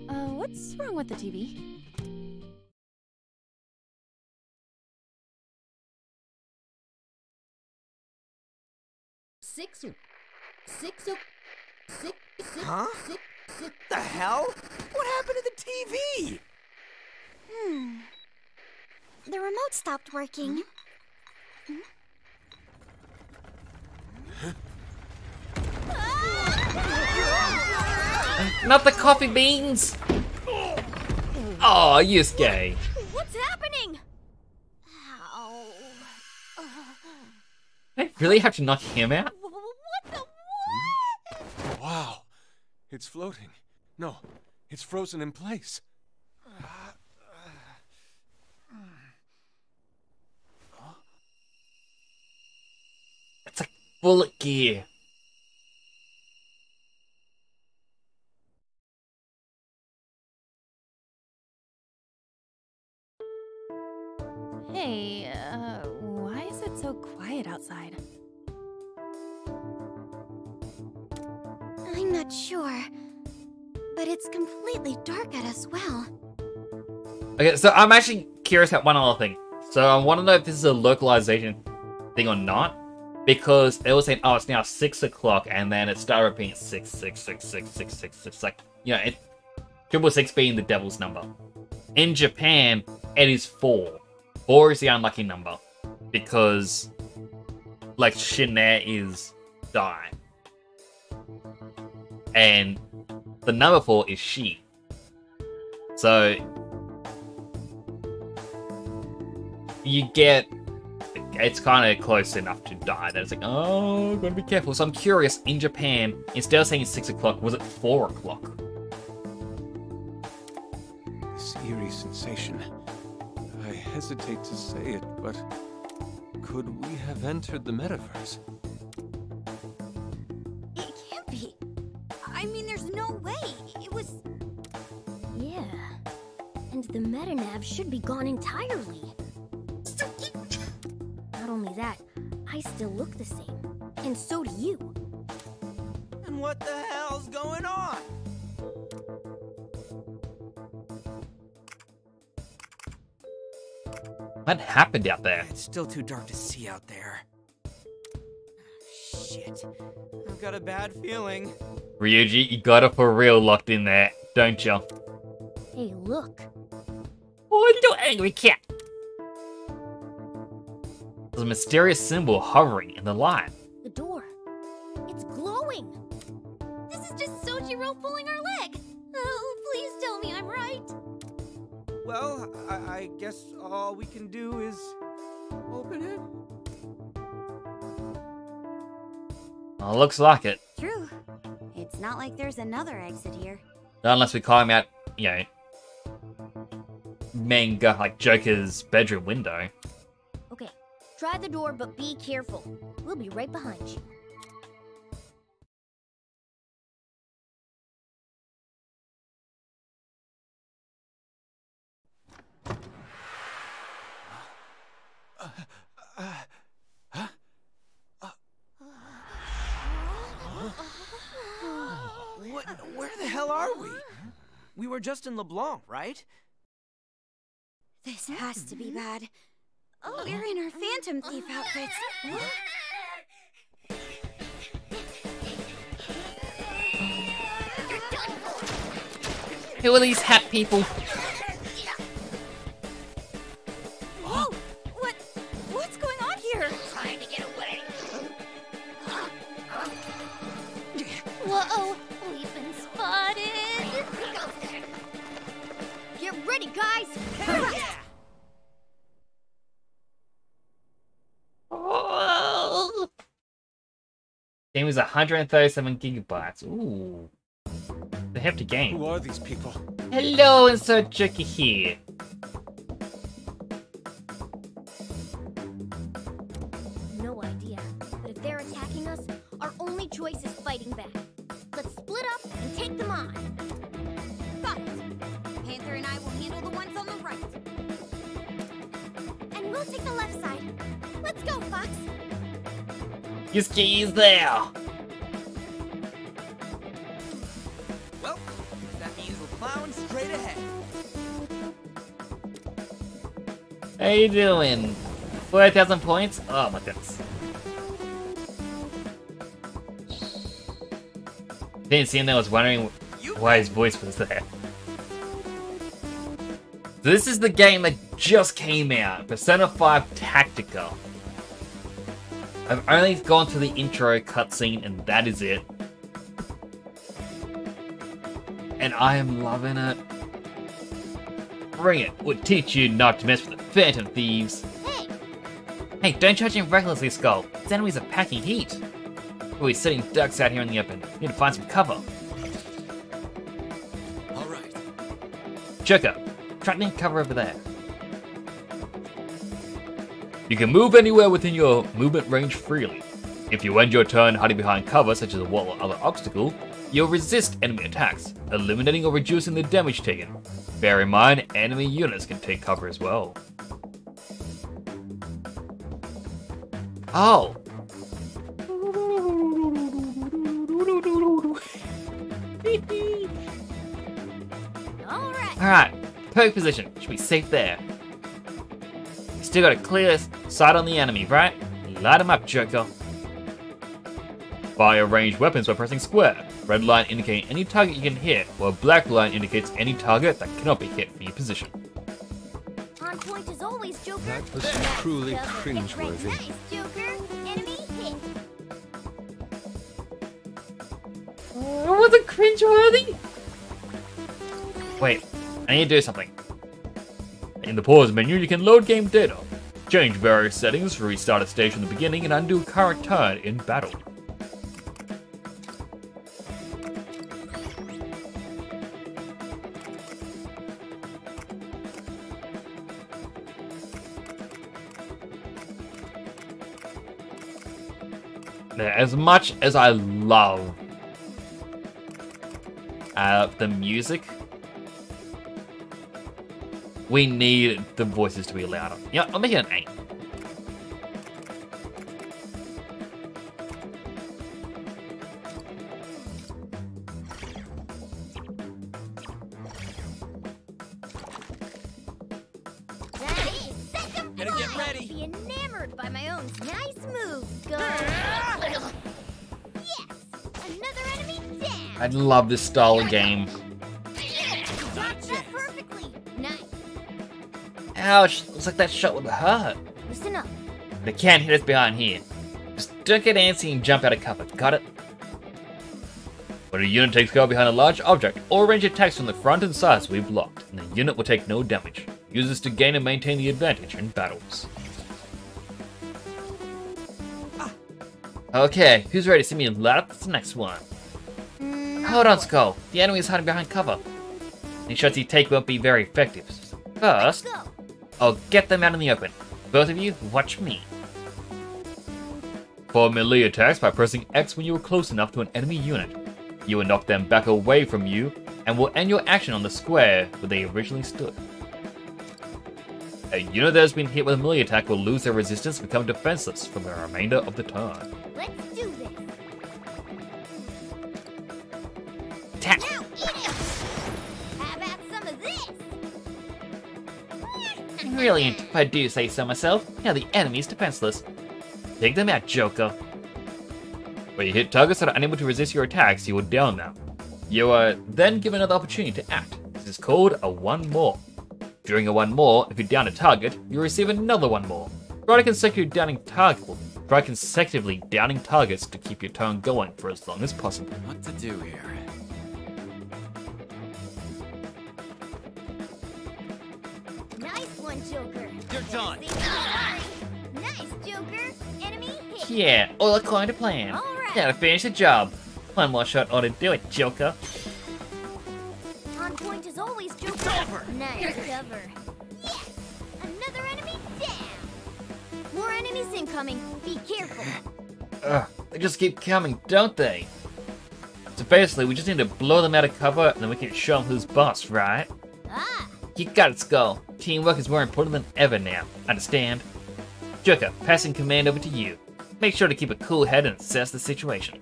What's wrong with the TV? Huh? The hell? What happened to the TV? The remote stopped working. Not the coffee beans! Oh, Yusuke. What's happening? Ow. I really have to knock him out? What the what? Wow. It's floating. No, it's frozen in place. It's like bullet gear. Hey, why is it so quiet outside? I'm not sure, but it's completely dark out as well. Okay, so I'm actually curious about one other thing. So I want to know if this is a localization thing or not. Because it was saying, oh, it's now 6 o'clock, and then it started repeating 6, 6, 6, 6, 6, 6, 6. Like, you know, 666 being the devil's number. In Japan, it is 4. 4 is the unlucky number. Because, like, Shine is die. And the number 4 is she. So, you get... It's kind of close enough to die that it's like, oh, gotta be careful. So I'm curious, in Japan, instead of saying 6 o'clock, was it 4 o'clock? This eerie sensation. I hesitate to say it, but could we have entered the metaverse? It can't be. I mean, there's no way. It was... Yeah. And the metanav should be gone entirely. Not only that, I still look the same. And so do you. And what the hell's going on? What happened out there? It's still too dark to see out there. Shit. I've got a bad feeling. Ryuji, you got it for real locked in there, don't you? Hey, look. Oh, little angry cat! There's a mysterious symbol hovering in the light. The door. It's glowing. This is just Sojiro pulling our leg. Oh, please tell me I'm right. Well, I guess all we can do is open it. Oh, looks like it. True. It's not like there's another exit here. Not unless we climb out, you know, manga, like Joker's bedroom window. Okay, try the door, but be careful. We'll be right behind you. Where the hell are we? We were just in LeBlanc, right? This has to be bad. Oh, we're in our Phantom Thief outfits. Who are these hat people? Whoa! What's going on here? Trying to get away. Whoa! We've been spotted! Get ready, guys! Oh. Game is 137 gigabytes. Ooh. The hefty game. Who are these people? Hello, Insert Joker here. No idea. But if they're attacking us, our only choice is fighting back. Let's split up and take them on. Got it. Panther and I will handle the ones on the right. And we'll take the left side. Let's go, Fox. Yusuke is there. Well, that means we're plowing straight ahead. How you doing? 4,000 points? Oh my goodness. Didn't see him there, I was wondering why his voice was there. So this is the game that just came out, Persona 5 Tactica. I've only gone through the intro cutscene and that is it. And I am loving it. Bring it, would teach you not to mess with the Phantom Thieves. Hey! Hey, don't charge him recklessly, Skull. His enemies are packing heat. We're sitting ducks out here in the open. Need to find some cover. Alright. Joker, try to cover over there. You can move anywhere within your movement range freely. If you end your turn hiding behind cover, such as a wall or other obstacle, you'll resist enemy attacks, eliminating or reducing the damage taken. Bear in mind, enemy units can take cover as well. Oh. Alright, perfect position. Should be safe there. Still got a clear sight on the enemy, right? Light him up, Joker. Fire ranged weapons by pressing square. Red line indicating any target you can hit, while black line indicates any target that cannot be hit from your position. On point as always, Joker. That was truly cringeworthy. Nice, Joker. Enemy hit. Was it cringeworthy? Wait, I need to do something. In the pause menu, you can load game data, change various settings, restart a stage from the beginning, and undo a current turn in battle. As much as I love the music, we need the voices to be louder. Yeah, I'll make it an 8. Gotta get ready. Be enamored by my own nice moves, Skull. Yes, another enemy down. I love this style of game. Dodged that perfectly. Nice. Ouch, looks like that shot would hurt. Listen up. They can't hit us behind here. Just don't get antsy and jump out of cover, got it? When a unit takes cover behind a large object, all range attacks from the front and sides will be blocked, and the unit will take no damage. Use this to gain and maintain the advantage in battles. Okay, who's ready to see me light up this next one? Hold on, Skull. The enemy is hiding behind cover. Any shots you take won't be very effective. First, Go. I'll get them out in the open. Both of you, watch me. For melee attacks by pressing X when you are close enough to an enemy unit. You will knock them back away from you, and will end your action on the square where they originally stood. A unit that has been hit with a melee attack will lose their resistance and become defenseless for the remainder of the turn. Let's do this. Attack! Now eat it. How about some of this? Brilliant, if I do say so myself. Now the enemy is defenseless. Take them out, Joker. When you hit targets that are unable to resist your attacks, you will down them. You are then given another opportunity to act. This is called a one more. During a one more, if you down a target, you receive another one more. Try consecutively downing targets to keep your turn going for as long as possible. What to do here? Nice one, Joker. You're done. Nice, Joker. Enemy hit. Yeah, all according to plan. All right. Now to finish the job. One more shot ought to do it, Joker. On point as always, Joker. It's over. Nice cover. Yes! Another enemy down. More enemies incoming. Be careful. Ugh, they just keep coming, don't they? So basically, we just need to blow them out of cover, and then we can show them who's boss, right? Ah! You got it, Skull. Teamwork is more important than ever now. Understand? Joker, passing command over to you. Make sure to keep a cool head and assess the situation.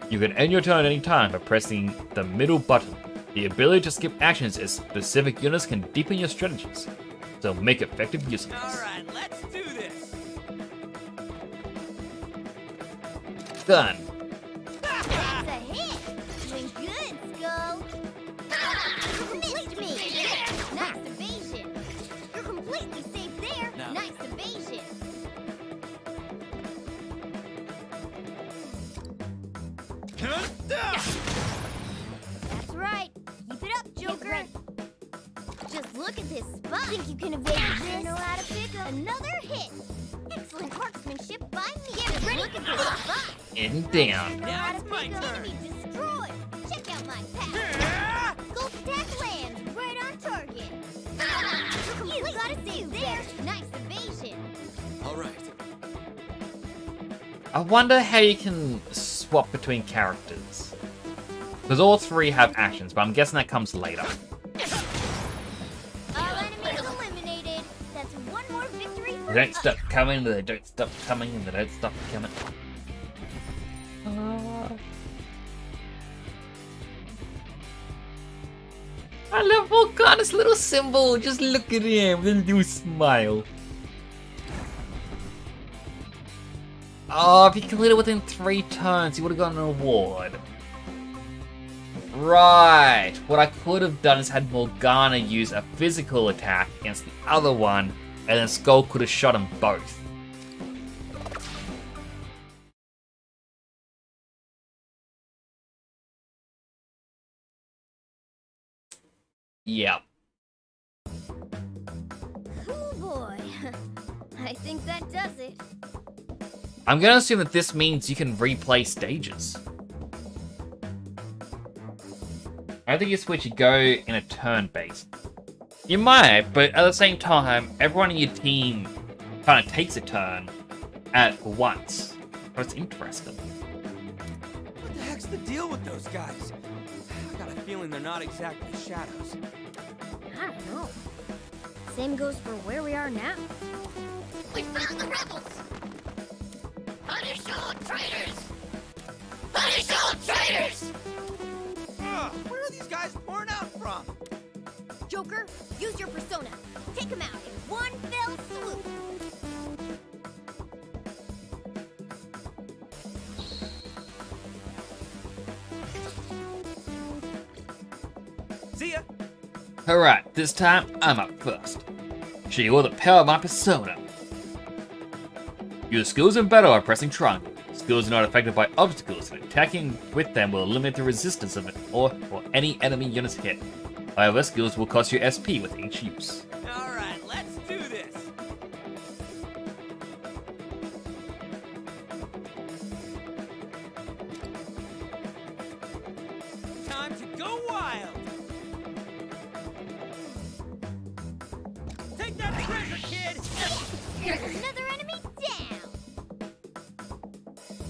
You can end your turn at any time by pressing the middle button. The ability to skip actions as specific units can deepen your strategies, so make effective use of this. Alright, let's do this. Done. That's a hit! Doing good, Skull! Missed me! Nice evasion! You're completely safe there! No. Nice evasion! That's right! Keep it up, Joker! Just look at this spot! Think you can evade this? I know how to pick 'em. Another hit! Excellent marksmanship by me! Get ready! Look at this spot! And down. I know Now how to it's my pick 'em. turn. Enemy destroyed! Check out my path! Gulp attack lands right on target! You gotta save there! Nice evasion! Alright. I wonder how you can swap between characters. Because all three have actions, but I'm guessing that comes later. All enemies eliminated! That's one more victory They don't stop coming, they don't stop coming, and they don't stop coming. I love Volcana's little symbol. Just look at him with a little smile. Oh, if he completed it within 3 turns, he would have gotten an award. Right. What I could have done is had Morgana use a physical attack against the other one, and then Skull could have shot them both. Yep. Oh boy. I think that does it. I'm gonna assume that this means you can replay stages. I don't think you switch, you go in a turn-based. You might, but at the same time, everyone in your team kind of takes a turn at once. So it's interesting. What the heck's the deal with those guys? I got a feeling they're not exactly shadows. I don't know. Same goes for where we are now. We found the rebels! Punish all traitors! Punish all traitors! Where are these guys pouring out from? Joker, use your persona. Take him out in one fell swoop. See ya! Alright, this time I'm up first. Show you all the power of my persona. Use skills in battle by pressing triangle. Skills are not affected by obstacles, and attacking with them will eliminate the resistance of it or any enemy units hit. However, skills will cost you SP with each use. Alright, let's do this! Time to go wild! Take that treasure, kid! Here's another enemy down.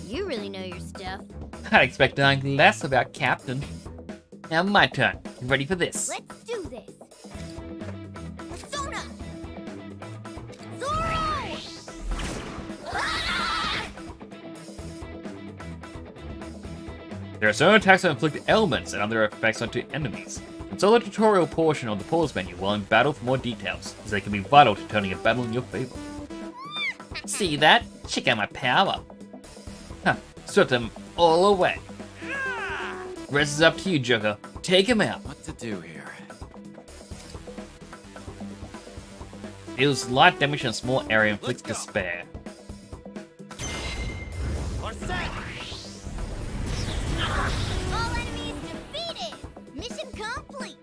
You really know your stuff. I'd expect nothing less about Captain. Now my turn. You ready for this? Let's do this. Persona! Zoro! There are certain attacks that inflict elements and other effects onto enemies. Consult the tutorial portion of the pause menu while in battle for more details, as they can be vital to turning a battle in your favor. See that? Check out my power. Huh, swept them all away. Rest is up to you, Joker. Take him out. What to do here? Deals light damage in a small area and inflicts despair. All enemies defeated! Mission complete!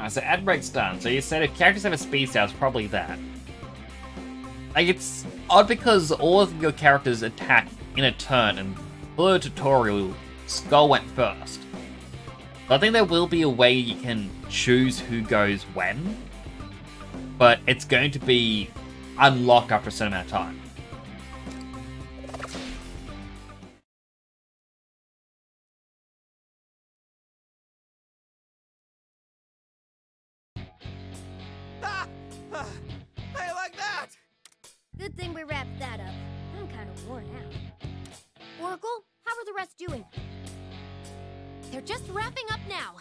So ad break's done. So you said if characters have a speed stat, it's probably that. Like, it's odd because all of your characters attack in a turn, and for the tutorial, Skull went first. So I think there will be a way you can choose who goes when, but it's going to be unlocked after a certain amount of time. Hey, like that! Good thing we wrapped that up. I'm kind of worn out. Oracle, how are the rest doing? They're just wrapping up now.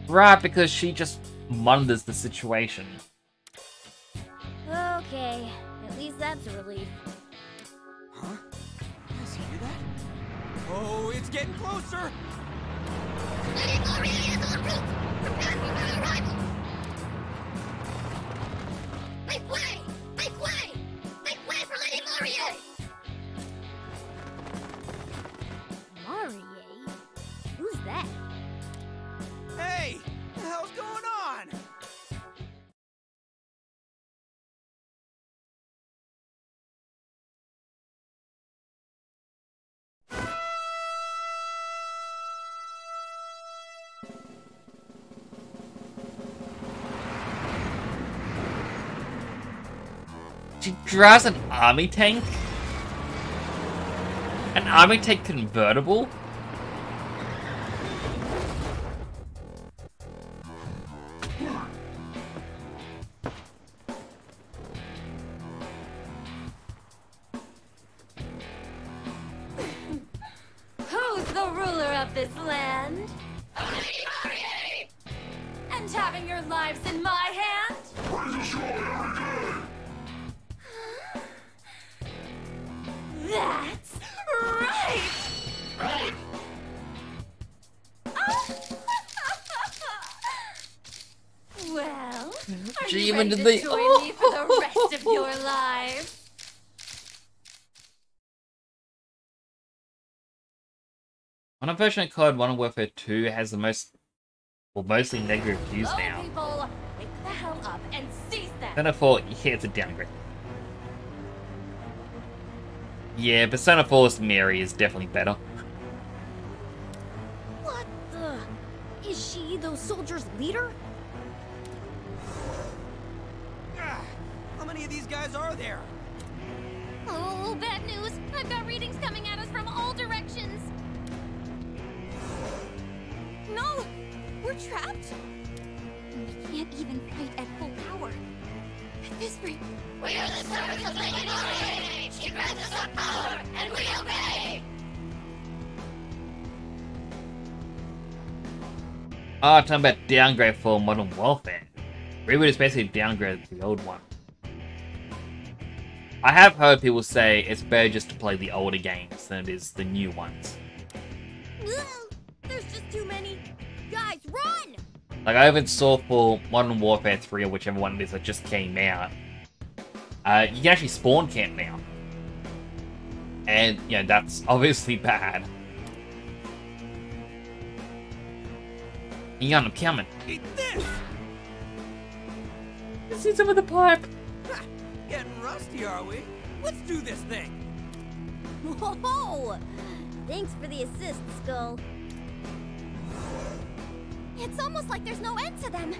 Right, because she just monitors the situation. Okay, at least that's a relief. Huh? Guys, hear that? Oh, it's getting closer! Lady Laurier is en route! Prepare for my arrival! Make way! Make way! Make way for Lady Laurier! Laurier? Who's that? Hey! What the hell's going on? She drives an army tank? An army tank convertible? Who's the ruler of this land? And having your lives in my hand? That's right! Well, are She you even ready did to the- join me for the rest of your lives? Unfortunately, Code Modern Warfare 2 has the most, well, mostly negative reviews Hello, now. people! Wake the hell up and seize them! Persona 4, yeah, it's a downgrade. Yeah, Persona 4's Mary is definitely better. What the? Is she those soldiers' leader? How many of these guys are there? Oh, bad news. I've got readings coming at us from all directions. No! We're trapped? We can't even fight at full power. At this rate... We are the servants of Lady Glory! She grants us our power, and we obey! Ah, talking about downgrade for Modern Warfare. Reboot is basically a downgrade to the old one. I have heard people say it's better just to play the older games than it is the new ones. There's just too many. Guys, run! Like, I even saw for Modern Warfare 3 or whichever one it is that just came out, you can actually spawn camp now. And, yeah, that's obviously bad. Hang on, I'm coming. Eat this! This is with the pipe. Ha! Getting rusty, are we? Let's do this thing! Whoa! Thanks for the assist, Skull. It's almost like there's no end to them.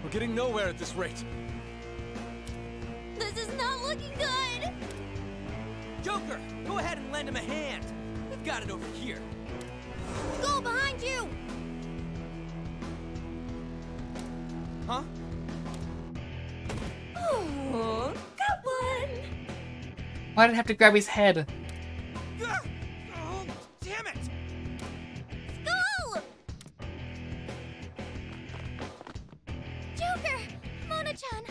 We're getting nowhere at this rate. This is not looking good. Joker, go ahead and lend him a hand. We've got it over here. Skull, behind you! Huh? Oh, got one! Why did I have to grab his head? Gah! Oh, damn it! Skull! Joker! Mona-chan!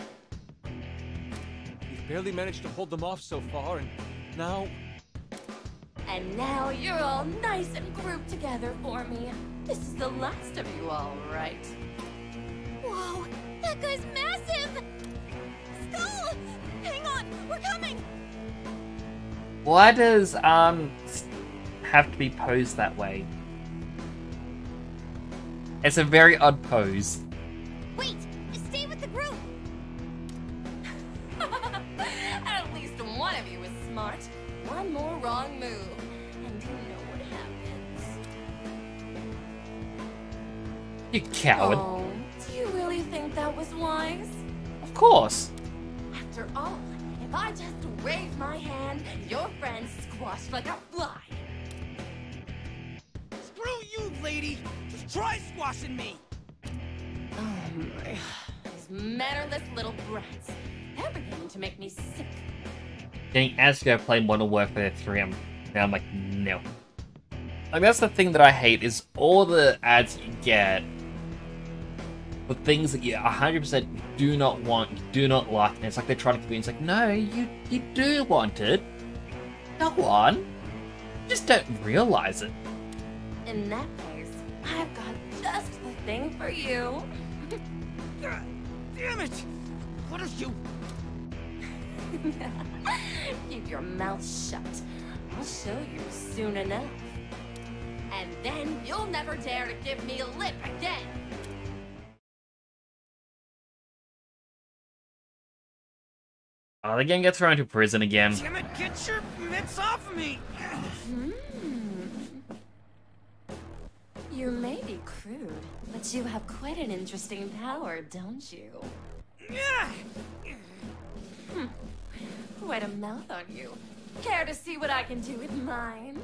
We've barely managed to hold them off so far, and now... And now you're all nice and grouped together for me. This is the last of you all, right? Whoa! That guy's massive! Skull! Hang on! We're coming! Why does have to be posed that way? It's a very odd pose. Wait! Stay with the group! At least one of you is smart. One more wrong move, and you know what happens. You coward. Oh, do you really think that was wise? Of course. After all, if I just wave my hand, your friend's squashed like a fly. Screw you, lady! Just try squashing me! These mannerless little brats. They're beginning to make me sick. Getting asked to go play Modern Warfare 3, I'm like, no. Like, that's the thing that I hate, is all the ads you get for things that you 100% do not want, do not like, and it's like they're trying to convince, like, no, you do want it. Go on. You just don't realize it. In that case, I've got just the thing for you. Gah! Damn it! What are you... Keep your mouth shut. I'll show you soon enough. And then you'll never dare to give me a lip again. Oh, they're gonna get thrown to prison again. Damn it, get your mitts off of me! You may be crude, but you have quite an interesting power, don't you? Quite a mouth on you. Care to see what I can do with mine?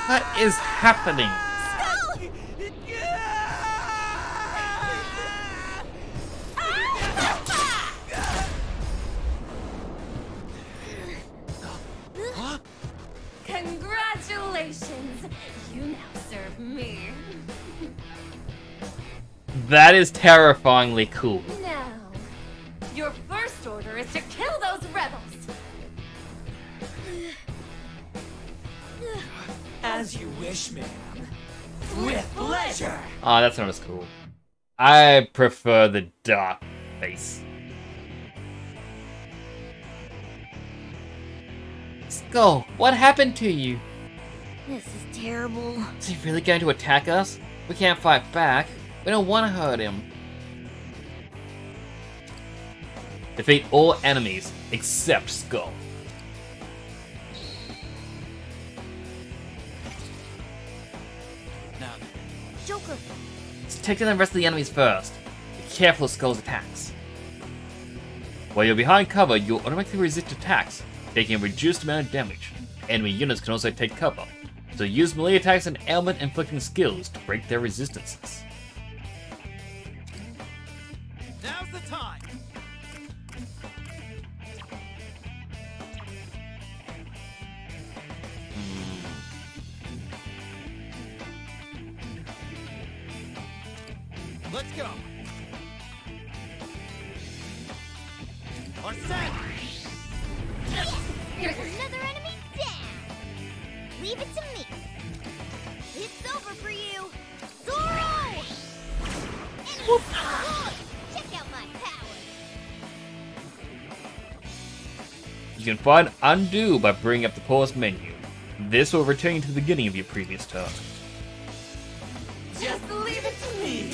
What is happening? Congratulations! You now serve me. That is terrifyingly cool. Now, your first order is to kill those rebels. As you wish, ma'am. With pleasure. Oh, that's not as cool. I prefer the dark face. Skull, what happened to you? This is terrible. Is he really going to attack us? We can't fight back. We don't want to hurt him. Defeat all enemies except Skull. Now, Joker, Let's take down the rest of the enemies first. Be careful of Skull's attacks. While you're behind cover, you'll automatically resist attacks, taking a reduced amount of damage. Enemy units can also take cover, so use melee attacks and ailment-inflicting skills to break their resistances. now's the time. Let's go. Or set. there's another enemy down. Leave it to me. It's over for you. Zorro! Enemy destroyed. Check out my power. You can find Undo by bringing up the pause menu. This will return you to the beginning of your previous turn. Just leave it to me.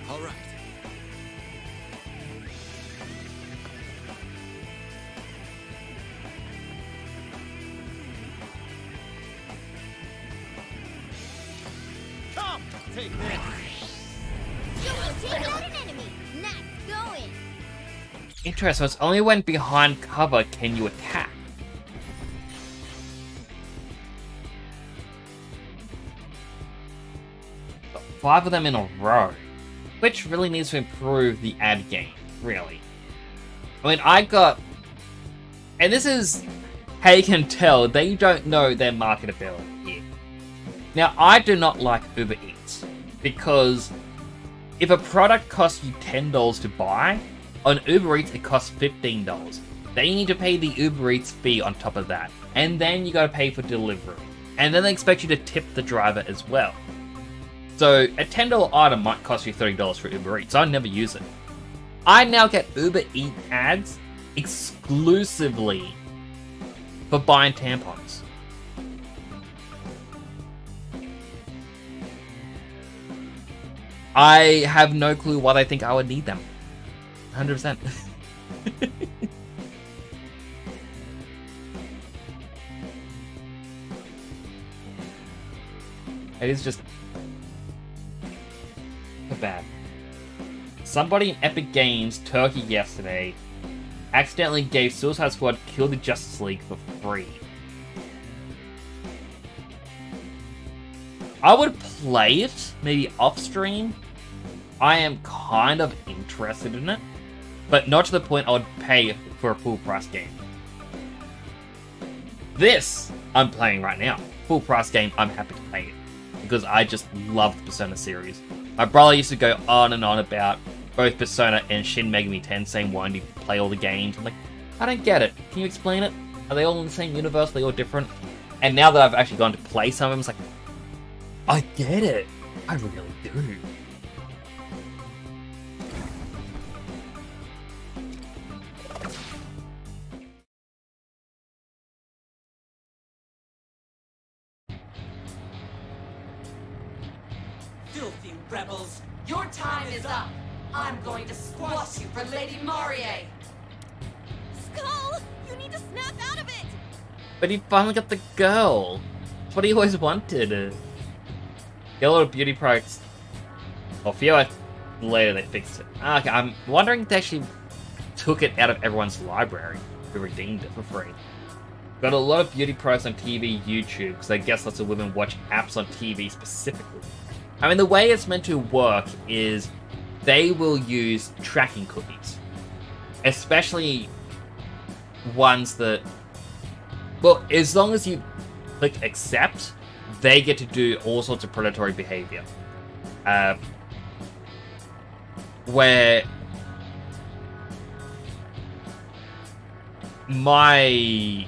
All right. Come, take this. Joker, take out an enemy. Nice going. Interesting, it's only when behind cover can you attack. But 5 of them in a row, which really needs to improve the ad game, really. I mean, I got... And this is how you can tell they don't know their marketability here. Now, I do not like Uber Eats, because if a product costs you $10 to buy, on Uber Eats it costs $15. Then you need to pay the Uber Eats fee on top of that, and then you gotta pay for delivery. And then they expect you to tip the driver as well. So a $10 item might cost you $30 for Uber Eats, so I never use it. I now get Uber Eats ads exclusively for buying tampons. I have no clue why they think I would need them. 100%. It is just bad. Somebody in Epic Games Turkey yesterday accidentally gave Suicide Squad Kill the Justice League for free. I would play it, maybe off stream. I am kind of interested in it, but not to the point I would pay for a full price game. This I'm playing right now. Full price game, I'm happy to play it, because I just love the Persona series. My brother used to go on and on about both Persona and Shin Megami Tensei, wanting to play all the games. I'm like, I don't get it. Can you explain it? Are they all in the same universe? Are they all different? And now that I've actually gone to play some of them, it's like, I get it. I really do. Filthy rebels, your time is up. I'm going to squash you for Lady Marie. Skull, you need to snap out of it. But he finally got the girl. That's what he always wanted. Get a lot of beauty products. Or few later they fixed it. Okay, I'm wondering if they actually took it out of everyone's library. Who redeemed it for free. Got a lot of beauty products on TV, YouTube, because I guess lots of women watch apps on TV specifically. I mean, the way it's meant to work is they will use tracking cookies. Especially ones that... Well, as long as you click accept, they get to do all sorts of predatory behavior. Where... My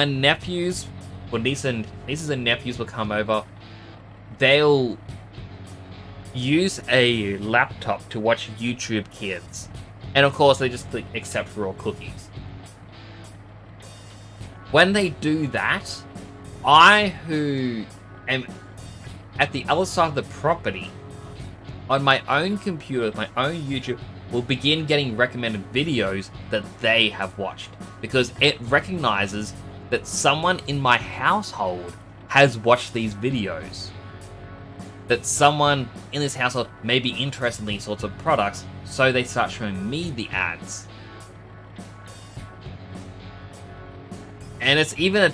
nephews, or nieces and nephews will come over. They'll use a laptop to watch YouTube Kids. And of course, they just click accept for all cookies. When they do that, I, who am at the other side of the property, on my own computer, my own YouTube, will begin getting recommended videos that they have watched. Because it recognizes that someone in my household has watched these videos. That someone in this household may be interested in these sorts of products, so they start showing me the ads. And it's even at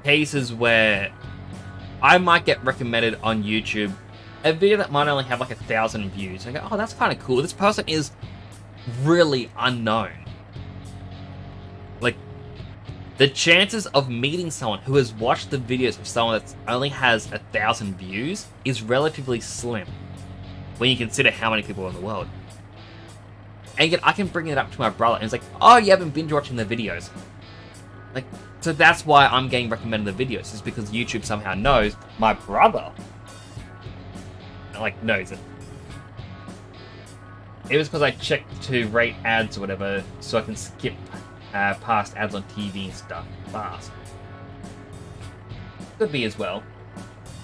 cases where I might get recommended on YouTube a video that might only have like 1,000 views. I go, oh, that's kind of cool. This person is really unknown. Like, the chances of meeting someone who has watched the videos of someone that only has 1,000 views is relatively slim when you consider how many people are in the world. And again, I can bring it up to my brother and it's like, oh, you haven't binge watching the videos. Like, so that's why I'm getting recommended the videos, is because YouTube somehow knows my brother like knows it. It was because I checked to rate ads or whatever, so I can skip past ads on TV and stuff fast. Could be as well.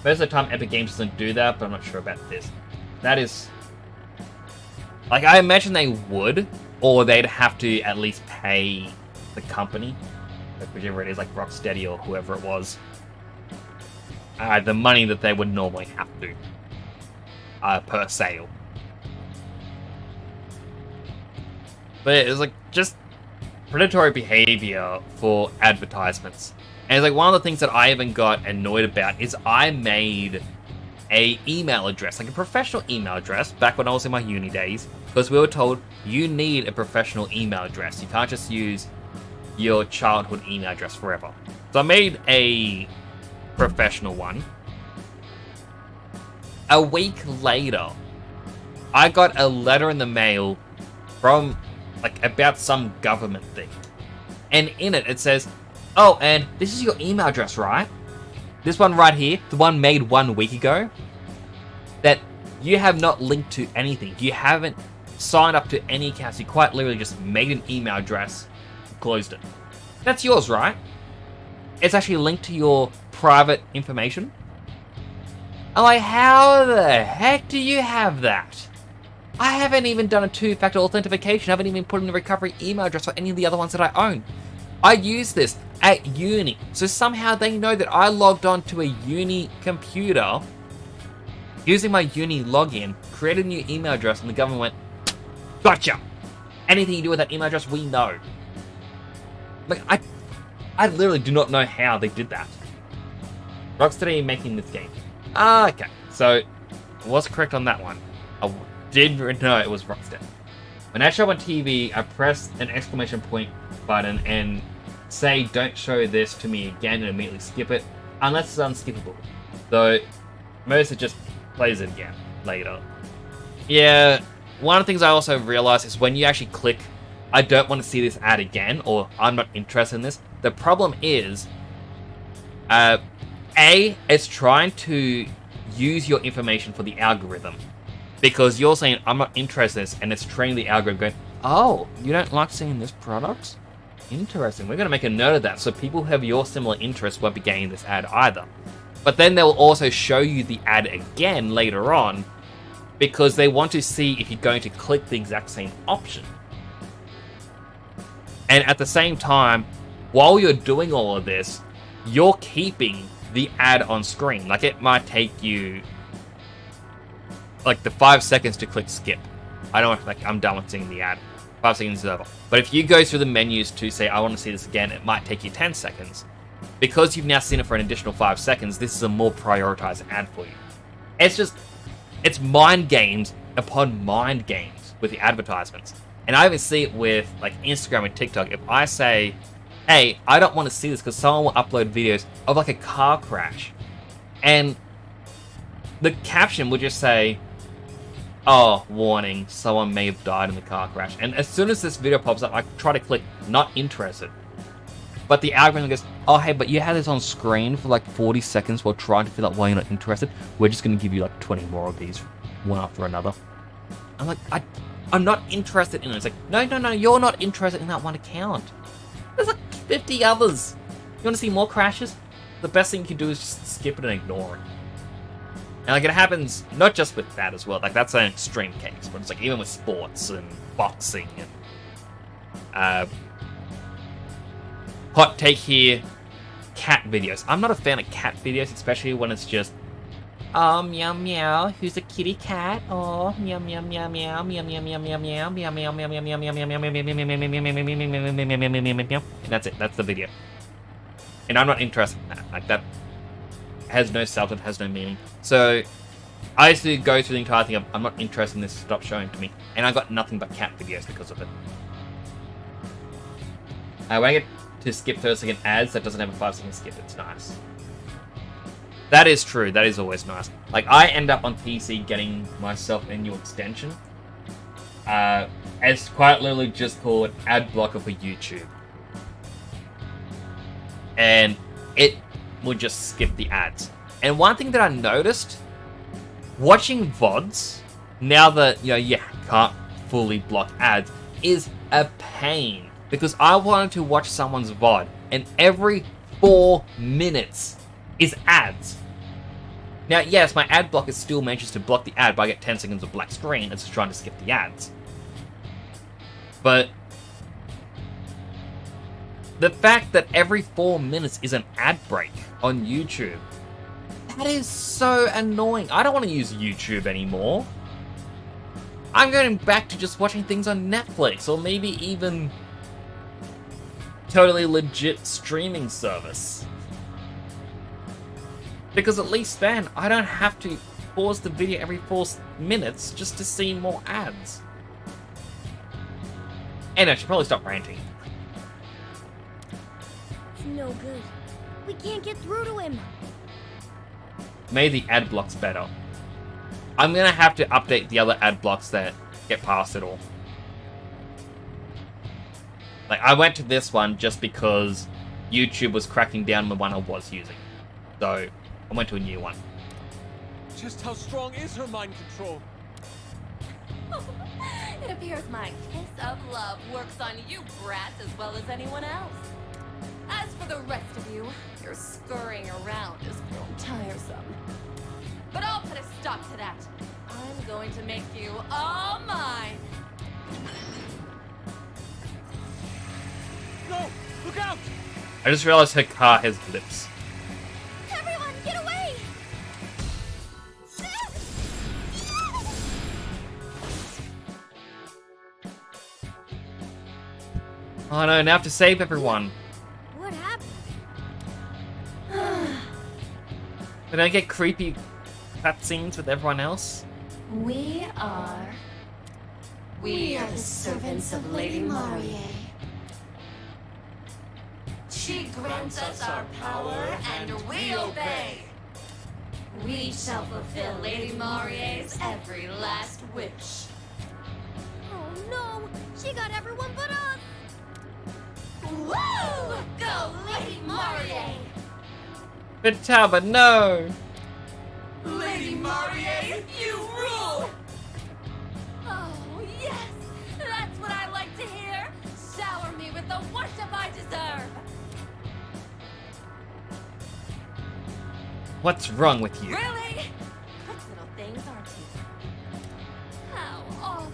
Most of the time Epic Games doesn't do that, but I'm not sure about this. That is... Like, I imagine they would, or they'd have to at least pay the company, like whichever it is, like Rocksteady or whoever it was, the money that they would normally have to. Per sale. But it was like just predatory behavior for advertisements. And it's like one of the things that I even got annoyed about is I made a email address, like a professional email address, back when I was in my uni days, because we were told you need a professional email address. You can't just use your childhood email address forever. So I made a professional one. A week later, I got a letter in the mail from, like, about some government thing. And in it, it says, oh, and this is your email address, right? This one right here, the one made 1 week ago, that you have not linked to anything. You haven't signed up to any accounts. You quite literally just made an email address, closed it. That's yours, right? It's actually linked to your private information. I'm like, how the heck do you have that? I haven't even done a 2-factor authentication. I haven't even put in a recovery email address for any of the other ones that I own. I use this at uni, so somehow they know that I logged on to a uni computer using my uni login, created a new email address, and the government went, gotcha! Anything you do with that email address, we know. Like, I literally do not know how they did that. Rocksteady making this game. Okay, so I was correct on that one. I did know it was Rocksteady. When I show up on TV, I press an exclamation point button and say don't show this to me again and immediately skip it, unless it's unskippable. Though, most it just plays it again later. Yeah, one of the things I also realized is when you actually click, I don't want to see this ad again, or I'm not interested in this, the problem is, A, it's trying to use your information for the algorithm. Because you're saying, I'm not interested in this, and it's training the algorithm going, oh, you don't like seeing this product? Interesting. We're going to make a note of that, so people who have your similar interests won't be getting this ad either. But then they'll also show you the ad again later on, because they want to see if you're going to click the exact same option. And at the same time, while you're doing all of this, you're keeping the ad on screen. Like, it might take you like the 5 seconds to click skip. I don't like, I'm done with seeing the ad. 5 seconds is over. But if you go through the menus to say, I want to see this again, it might take you 10 seconds. Because you've now seen it for an additional 5 seconds, this is a more prioritized ad for you. It's just, it's mind games upon mind games with the advertisements. And I even see it with like Instagram and TikTok. If I say, hey, I don't want to see this because someone will upload videos of like a car crash. And the caption would just say, oh, warning, someone may have died in the car crash. And as soon as this video pops up, I try to click not interested. But the algorithm goes, oh, hey, but you had this on screen for like 40 seconds while trying to figure out why you're not interested. We're just going to give you like 20 more of these, one after another. I'm like, I'm not interested in it. It's like, no, you're not interested in that one account. There's like 50 others. You want to see more crashes? The best thing you can do is just skip it and ignore it. And like, it happens not just with that as well. Like, that's an extreme case, but it's like even with sports and boxing and hot take here, cat videos. I'm not a fan of cat videos, especially when it's just, oh, meow meow, who's a kitty cat? Oh, meow meow meow meow meow meow meow meow meow meow meow meow meow meow meow meow meow meow. And that's it. That's the video. And I'm not interested in that. Like, that has no substance, has no meaning. So I used to go through the entire thing of, I'm not interested in this, stop showing it to me. And I got nothing but cat videos because of it. When I get to skip 30-second ads that doesn't have a 5-second skip, it's nice. That is true, that is always nice. Like, I end up on PC getting myself a new extension. It's quite literally just called Ad Blocker for YouTube. And it will just skip the ads. And one thing that I noticed, watching VODs, now that, you can't fully block ads, is a pain. Because I wanted to watch someone's VOD, and every 4 minutes is ads. Now, yes, my ad blocker still manages to block the ad, but I get 10 seconds of black screen. It's just trying to skip the ads. But the fact that every 4 minutes is an ad break on YouTube, that is so annoying. I don't want to use YouTube anymore. I'm going back to just watching things on Netflix, or maybe even totally legit streaming service. Because at least then, I don't have to pause the video every 4 minutes just to see more ads. And I should probably stop ranting. It's no good. We can't get through to him. Maybe the ad block's better. I'm gonna have to update the other ad blocks that get past it all. Like, I went to this one just because YouTube was cracking down on the one I was using. So, I went to a new one. Just how strong is her mind control? It appears my kiss of love works on you brats as well as anyone else. As for the rest of you, your scurrying around has grown tiresome. But I'll put a stop to that. I'm going to make you all mine. No! Look out! I just realized her car has lips. Everyone, get away! Oh no, now I have to save everyone. What happened? Did I get creepy cutscenes with everyone else? We are the servants of Lady Marie. She grants us our power and we obey. We shall fulfill Lady Marie's every last wish. Oh no! She got everyone but us! Woo! Go, Lady Marie! Vitaba, no! Lady Marie, you rule! Oh, yes! That's what I like to hear! Shower me with the worship I deserve! What's wrong with you? Really? Quick little things, aren't you? How awful!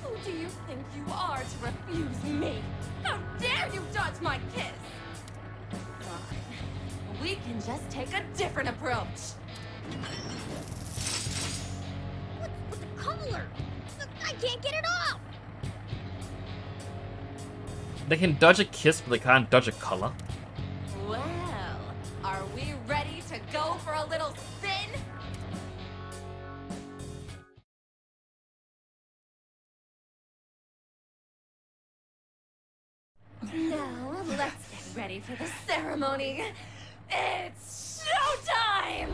Who do you think you are to refuse me? How dare you dodge my kiss? Fine. We can just take a different approach. What's with the collar? I can't get it off! They can dodge a kiss, but they can't dodge a collar. Well, are we ready to go for a little spin? Now, let's get ready for the ceremony. It's showtime!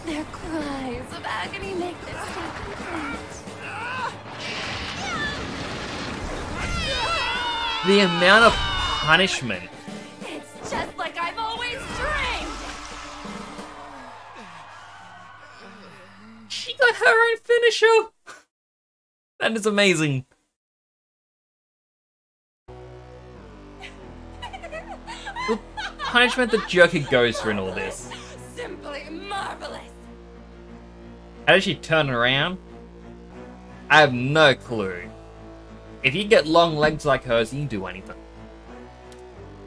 Their cries of agony make this step complete. The amount of punishment. It's just like I've always dreamed! She got her own finisher. That is amazing. The punishment the Joker goes through in all this. Simply marvelous! How does she turn around? I have no clue. If you get long legs like hers, you can do anything.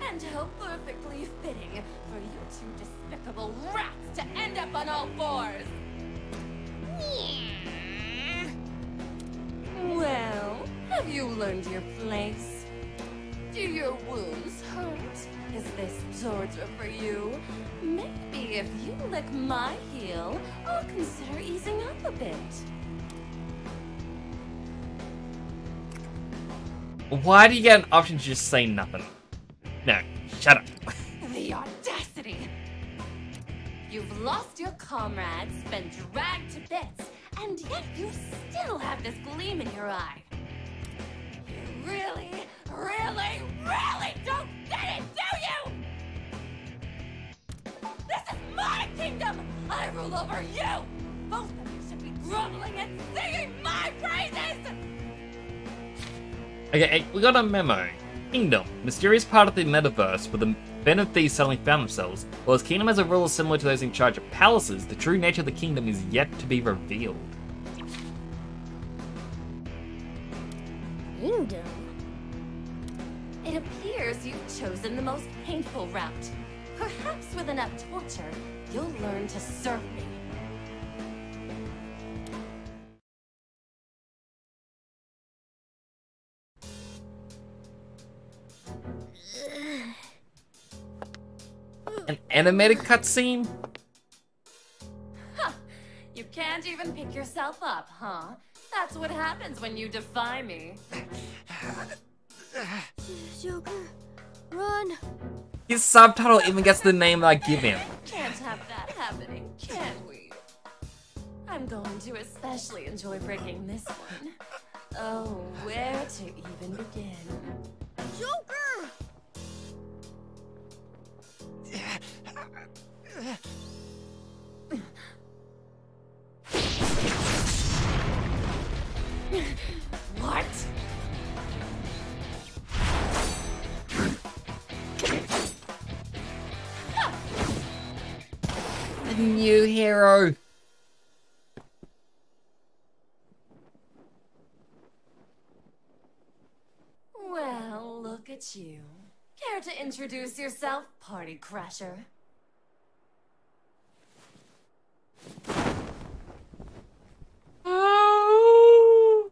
And how perfectly fitting for you two despicable rats to end up on all fours! Well, have you learned your place? Do your wounds hurt? Is this torture for you? Maybe if you lick my heel, I'll consider easing up a bit. Why do you get an option to just say nothing? No, shut up. The audacity! You've lost your comrades, been dragged to bits, and yet you still have this gleam in your eye. You really, really, really don't get it, do you? This is my kingdom! I rule over you! Both of you should be groveling and singing my praises! Okay, we got a memo. Kingdom, mysterious part of the metaverse where the men of thieves suddenly found themselves. While his kingdom has a ruler similar to those in charge of palaces, the true nature of the kingdom is yet to be revealed. Kingdom? It appears you've chosen the most painful route. Perhaps with enough torture, you'll learn to serve me. An animated cutscene? Huh. You can't even pick yourself up, huh? That's what happens when you defy me. Joker, run! His subtitle even gets the name I give him. Can't have that happening, can we? I'm going to especially enjoy breaking this one. Oh, where to even begin? Joker! What? The new hero. Well, look at you. Care to introduce yourself, party crasher? Oh.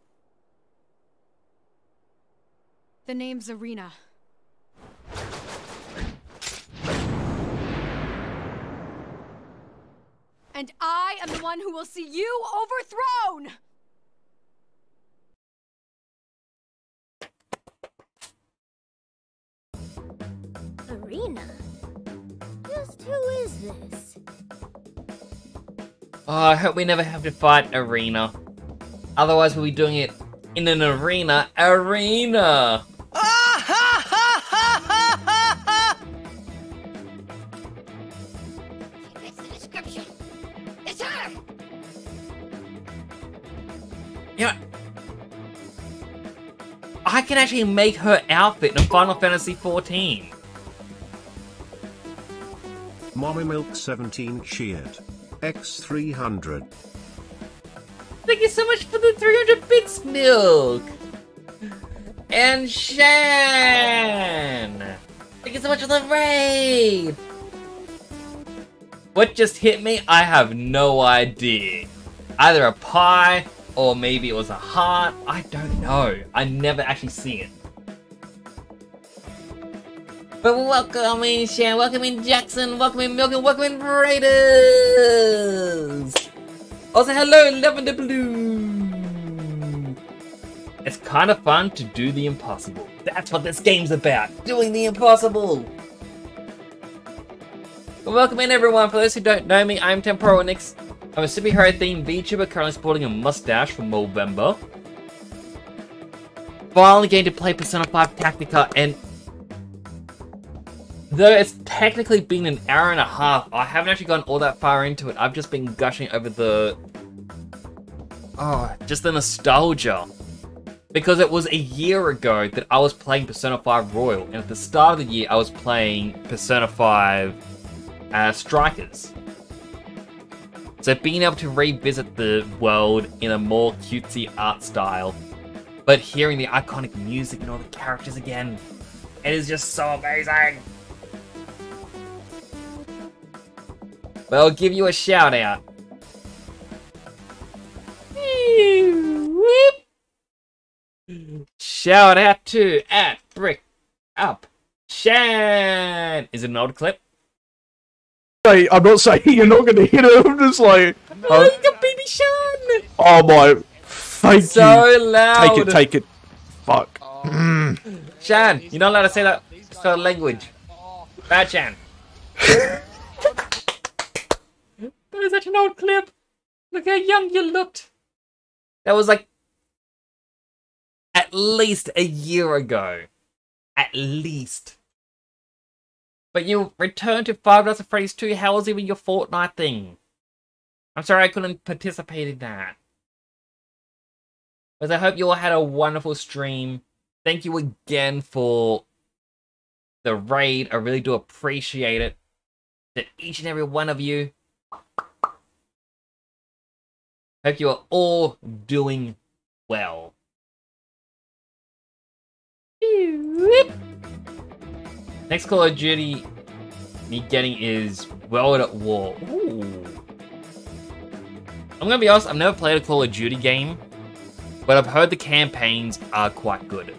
The name's Arena. And I am the one who will see you overthrown! Arena? Just who is this? Oh, I hope we never have to fight Arena. Otherwise, we'll be doing it in an arena. She fits the description. It's her! You know, I can actually make her outfit in Final Fantasy XIV. Mommy Milk 17 cheered. X300. Thank you so much for the 300 bits, Milk! And Shan! Thank you so much for the raid! What just hit me? I have no idea. Either a pie, or maybe it was a heart. I don't know. I never actually see it. But welcome in Shan, welcome in Jackson, welcome in Milk, and welcome in Raiders! Also, hello, Lavender Blue! It's kind of fun to do the impossible. That's what this game's about, doing the impossible! Welcome in, everyone. For those who don't know me, I'm Temporonix. I'm a superhero-themed VTuber currently sporting a mustache from Movember. Finally getting to play Persona 5 Tactica, and though it's technically been an hour and a half, I haven't actually gone all that far into it. I've just been gushing over the... just the nostalgia. Because it was a year ago that I was playing Persona 5 Royal, and at the start of the year I was playing Persona 5 Strikers. So being able to revisit the world in a more cutesy art style, but hearing the iconic music and all the characters again, it is just so amazing! But I'll give you a shout out. Shout out to @BrickUpShan! Is it an old clip? I'm not saying you're not going to hit it, I'm just like... Oh, you got Baby Sean! Oh my... Thank you. So loud! Take it. Fuck. Shan, you're not allowed to say that sort of language. Bad Shan. That is such an old clip. Look how young you looked. That was like... at least a year ago. At least. But you returned to Five Nights at Freddy's 2. How was even your Fortnite thing? I'm sorry I couldn't participate in that. But I hope you all had a wonderful stream. Thank you again for the raid. I really do appreciate it. To each and every one of you. Hope you are all doing well. Next Call of Duty me getting is World at War. Ooh. I'm gonna be honest, I've never played a Call of Duty game, but I've heard the campaigns are quite good.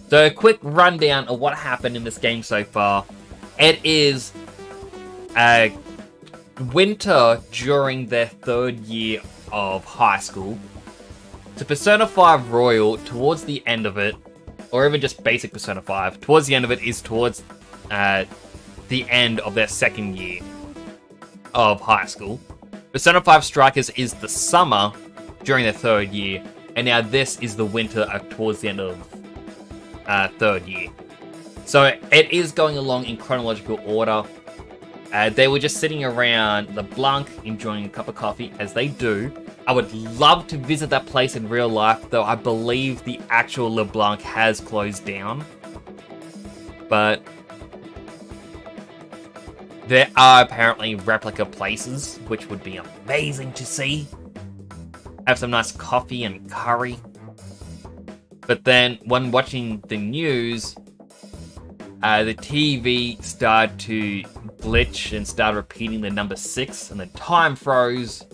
So a quick rundown of what happened in this game so far. It is winter during their 3rd year of high school. So Persona 5 Royal, towards the end of it, or even just basic Persona 5, towards the end of it is towards the end of their 2nd year of high school. Persona 5 Strikers is the summer during their 3rd year, and now this is the winter towards the end of 3rd year. So it is going along in chronological order. They were just sitting around LeBlanc, enjoying a cup of coffee, as they do. I would love to visit that place in real life, though I believe the actual LeBlanc has closed down. But there are apparently replica places, which would be amazing to see. Have some nice coffee and curry. But then, when watching the news, the TV started to glitch and started repeating the number 6, and the time froze.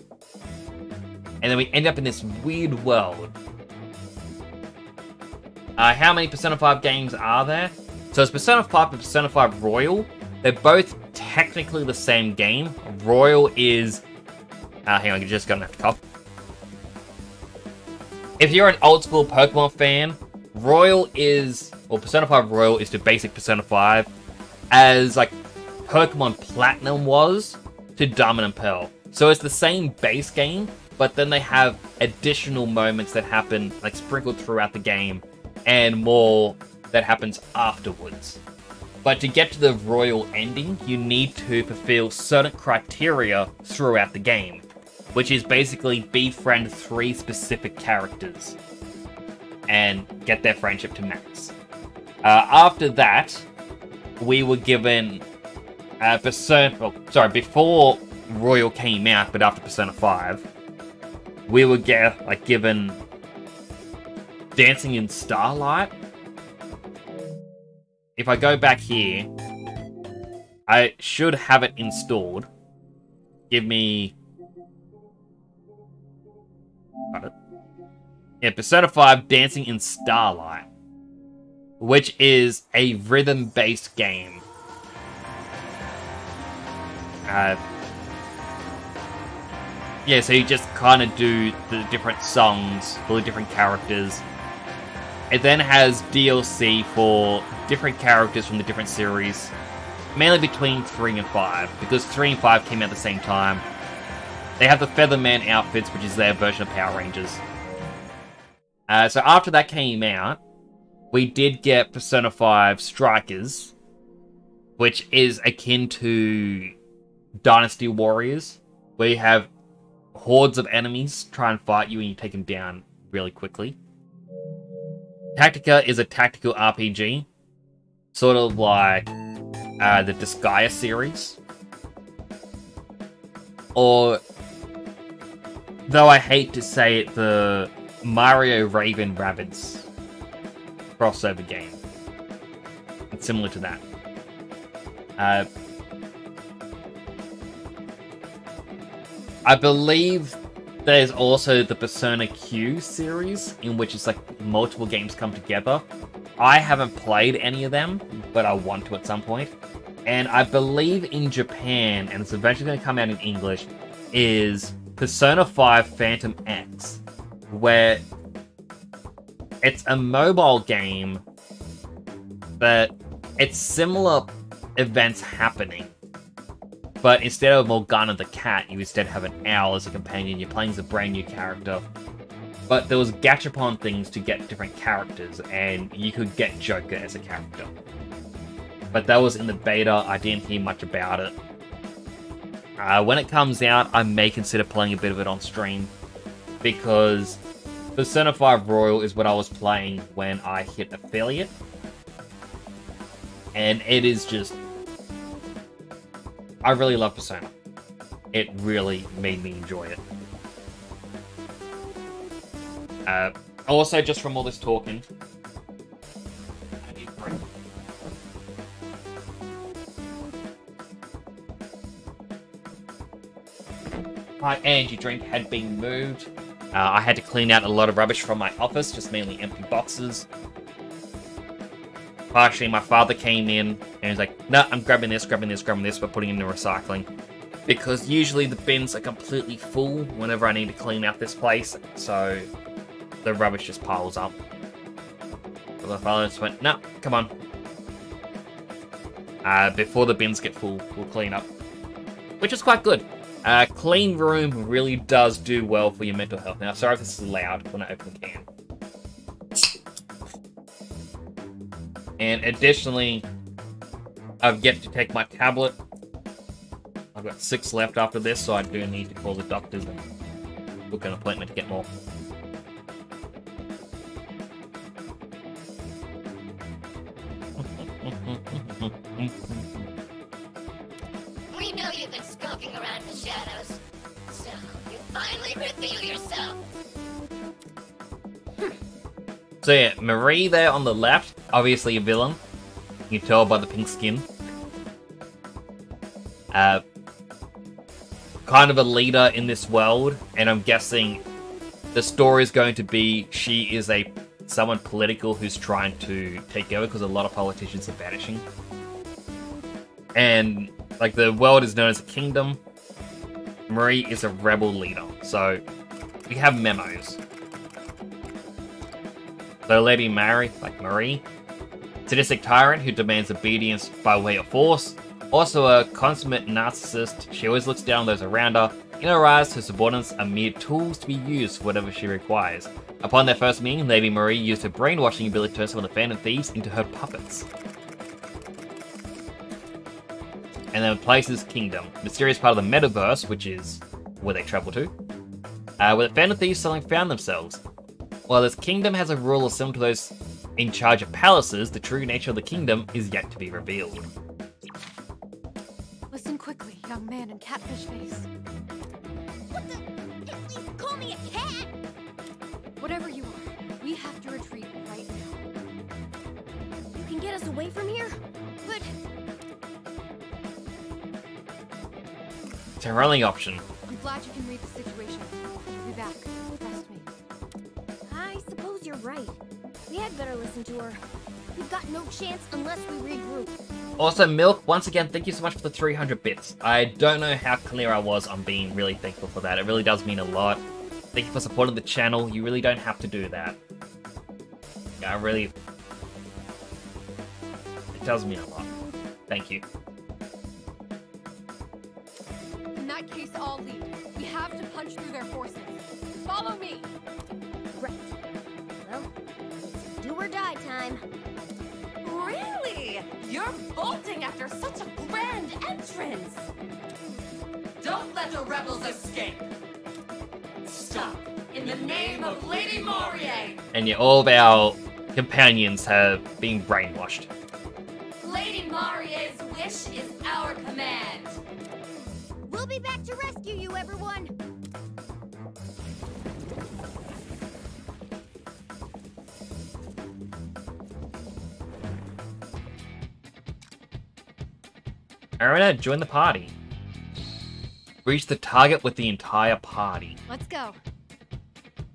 And then we end up in this weird world. How many Persona 5 games are there? So it's Persona 5 and Persona 5 Royal. They're both technically the same game. Royal is... hang on, you just got enough cough. If you're an old school Pokemon fan, Royal is... well, Persona 5 Royal is to basic Persona 5, as like Pokemon Platinum was to Diamond and Pearl. So it's the same base game, but then they have additional moments that happen, like sprinkled throughout the game, and more that happens afterwards. But to get to the Royal ending, you need to fulfill certain criteria throughout the game, which is basically befriend 3 specific characters. and get their friendship to max. After that, we were given before Royal came out, but after Persona 5, we were given Dancing in Starlight. If I go back here, I should have it installed. Give me... Got it. Yeah, Persona 5 Dancing in Starlight, which is a rhythm-based game. Yeah, so you just kind of do the different songs for the different characters. It then has DLC for different characters from the different series, mainly between 3 and 5, because 3 and 5 came out at the same time. They have the Featherman outfits, which is their version of Power Rangers. So after that came out, we did get Persona 5 Strikers, which is akin to Dynasty Warriors, where you have hordes of enemies try and fight you and you take them down really quickly. Tactica is a tactical RPG, sort of like the Disgaea series. Or, though I hate to say it, the Mario Raven Rabbids crossover game. It's similar to that. I believe there's also the Persona Q series, in which it's like multiple games come together. I haven't played any of them, but I want to at some point. And I believe in Japan, and it's eventually going to come out in English, is Persona 5 Phantom X, where it's a mobile game, but it's similar events happening. But instead of Morgana the cat, you instead have an owl as a companion. You're playing as a brand new character. But there was gachapon things to get different characters, and you could get Joker as a character. But that was in the beta. I didn't hear much about it. When it comes out, I may consider playing a bit of it on stream, because Persona 5 Royal is what I was playing when I hit affiliate. And it is just... I really love Persona. It really made me enjoy it. Also, just from all this talking... My energy drink had been moved. I had to clean out a lot of rubbish from my office, just mainly empty boxes. Partially, my father came in and was like, "No, I'm grabbing this, grabbing this, grabbing this, but putting it into recycling." Because usually the bins are completely full whenever I need to clean out this place, so the rubbish just piles up. But my father just went, "No, come on. Before the bins get full, we'll clean up." Which is quite good. Clean room really does do well for your mental health. Now, sorry if this is loud when I open the can. And additionally, I've yet to take my tablet. I've got 6 left after this, so I do need to call the doctors and book an appointment to get more. We know you've been skulking around in the shadows, so you finally reveal yourself. So yeah, Marie there on the left, obviously a villain. You can tell by the pink skin. Kind of a leader in this world, and I'm guessing the story is going to be she is someone political who's trying to take over because a lot of politicians are vanishing. And like the world is known as a kingdom. Marie is a rebel leader, so we have memos. So Lady Mary, like Marie, sadistic tyrant who demands obedience by way of force. Also a consummate narcissist, she always looks down on those around her. In her eyes, her subordinates are mere tools to be used for whatever she requires. Upon their first meeting, Lady Marie used her brainwashing ability to turn some of the Phantom Thieves into her puppets. And then places Kingdom, mysterious part of the metaverse, which is where they travel to, where the Phantom Thieves suddenly found themselves. While this kingdom has a rule similar to those in charge of palaces, the true nature of the kingdom is yet to be revealed. Listen quickly, young man in catfish face. What the? Please call me a cat! Whatever you are, we have to retreat right now. You can get us away from here, but... It's our only option. I'm glad you can read the situation. I'll be back. Trust me. I suppose you're right. We had better listen to her. We've got no chance unless we regroup. Also, Milk, once again, thank you so much for the 300 bits. I don't know how clear I was on being really thankful for that. It really does mean a lot. Thank you for supporting the channel. You really don't have to do that. Yeah, it does mean a lot. Thank you. In that case, I'll lead. We have to punch through their forces. Follow me! Right. Well, it's do or die time. Really? You're bolting after such a grand entrance! Don't let the rebels escape! Stop! In the name of Lady Morier! And yet all of our companions have been brainwashed. Lady Marier's wish is our command! We'll be back to rescue you, everyone! Arena, join the party. Reach the target with the entire party. Let's go.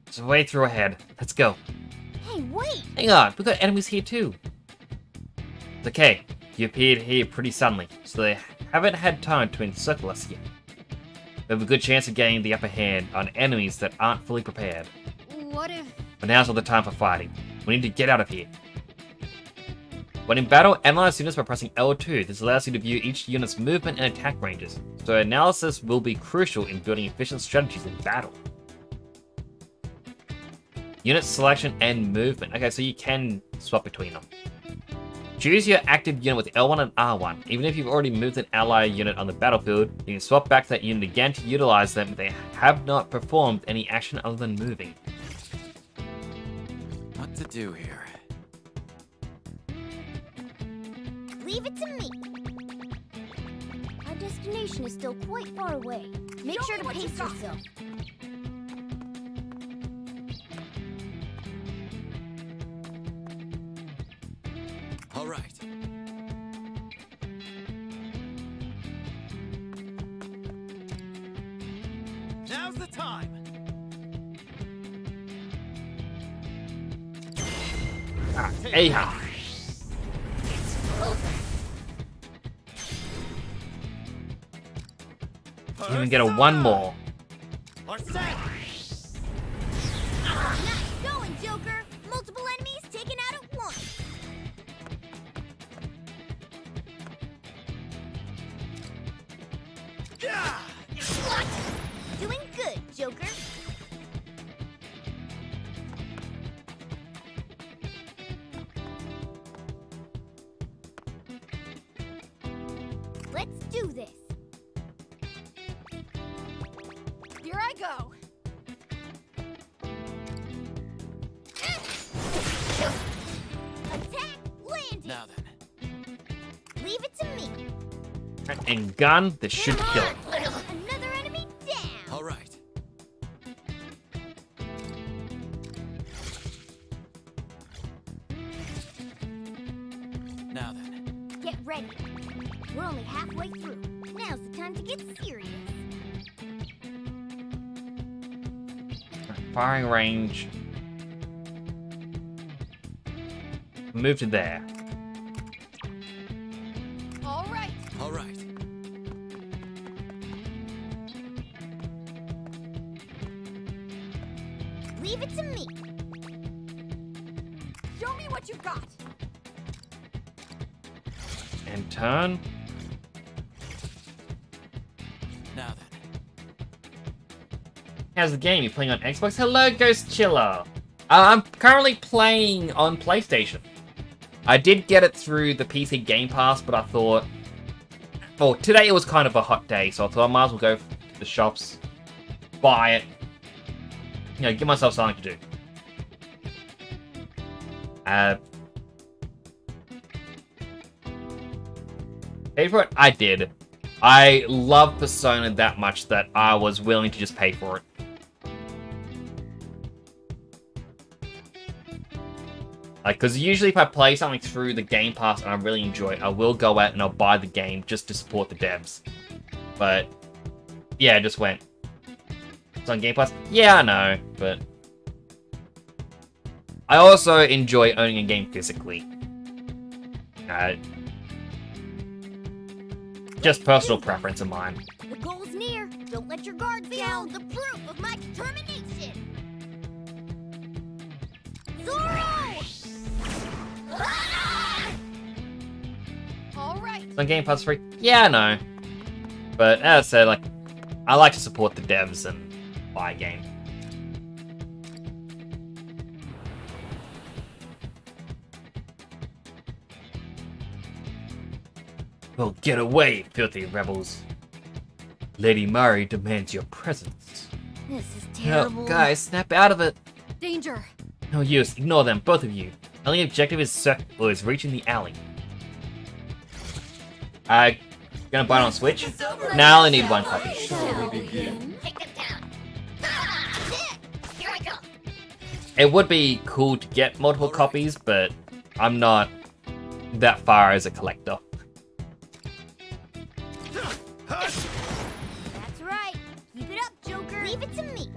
There's a way through ahead. Let's go. Hey, wait! Hang on, we've got enemies here too. It's okay. You appeared here pretty suddenly, so they haven't had time to encircle us yet. We have a good chance of getting the upper hand on enemies that aren't fully prepared. What if... But now's not the time for fighting. We need to get out of here. When in battle, analyze units by pressing L2. This allows you to view each unit's movement and attack ranges, so analysis will be crucial in building efficient strategies in battle. Unit selection and movement. Okay, so you can swap between them. Choose your active unit with L1 and R1. Even if you've already moved an ally unit on the battlefield, you can swap back to that unit again to utilize them if they have not performed any action other than moving. What to do here? Leave it to me. Our destination is still quite far away. Make sure to pace yourself. All right. Now's the time. Aha. You can get a one more. Nice going, Joker! Multiple enemies taken out at once. Doing good, Joker. Let's do this. Here I go. Attack landed. Now then. Leave it to me. And gun, this should kill it. Another enemy down. All right. Now then. Get ready. We're only halfway through. Now's the time to get serious. Firing range. Move to there. All right. All right. Leave it to me. Show me what you've got. And turn. Now then. How's the game? You playing on Xbox? Hello, Ghost Chiller. I'm currently playing on PlayStation. I did get it through the PC Game Pass, but I thought... Well, today it was kind of a hot day, so I thought I might as well go to the shops, buy it. You know, give myself something to do. Pay for it? I did. I love Persona that much that I was willing to just pay for it. Like, because usually if I play something through the Game Pass and I really enjoy it, I will go out and I'll buy the game just to support the devs. But, yeah, I just went. It's on Game Pass? Yeah, I know, but... I also enjoy owning a game physically. Just personal preference of mine. The goal's near. Don't let your guard down. The proof of my determination. Zoro! All right. It's on Game Pass free? Yeah, I know. But as I said, like, I like to support the devs and buy a game. Well, get away, filthy rebels. Lady Mari demands your presence. This is Oh, terrible. guys, snap out of it. Danger. No use, ignore them, both of you. Only objective is reaching the alley. Gonna buy it on Switch? Now I only need one copy. Take them down. Here I go. It would be cool to get multiple copies, but I'm not that far as a collector. That's right. Keep it up, Joker. Leave it to me.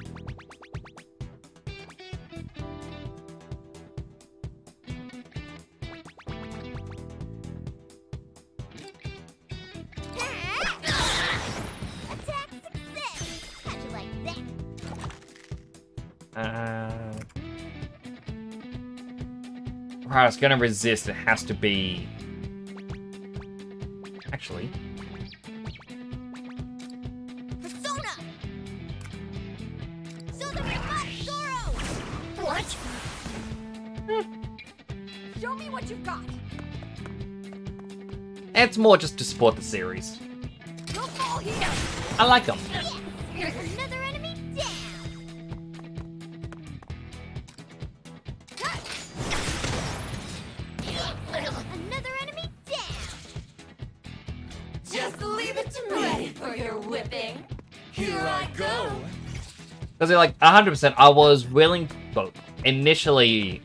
Attack success. How'd you like that? Right, I was gonna resist. It has to be. Actually. Persona! So the remote Zoro! What? Show me what you've got. It's more just to support the series. You'll fall here. I like them. Here's another enemy down! Another enemy down! Just leave it to me. Ready for your whipping. Here I go. Because like 100%, I was willing. Well, initially,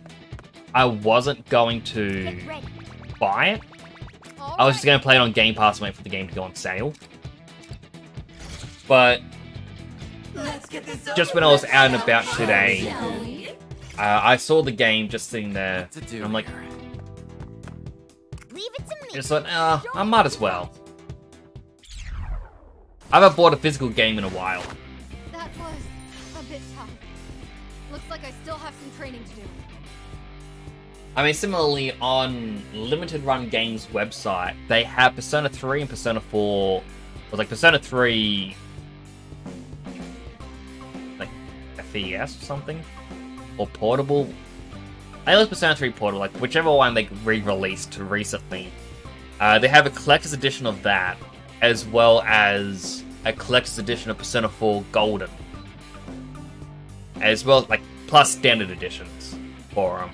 I wasn't going to Get ready. buy it. I was just going to play it on Game Pass and wait for the game to go on sale. But Let's get this just over when I was with, out and shall about we? today, Shall we? I saw the game just sitting there. To do And I'm like, here. Leave it to me. just thought, I might as well. I haven't bought a physical game in a while. That was a bit tough. Looks like I still have some training to do. I mean, similarly, on Limited Run Games website, they have Persona 3 and Persona 4. Was like Persona 3, like FES or something, or Portable. I think it was Persona 3 Portable, like whichever one they re-released recently. They have a collector's edition of that, as well as a collector's edition of Persona 4 Golden, as well like plus standard editions for them.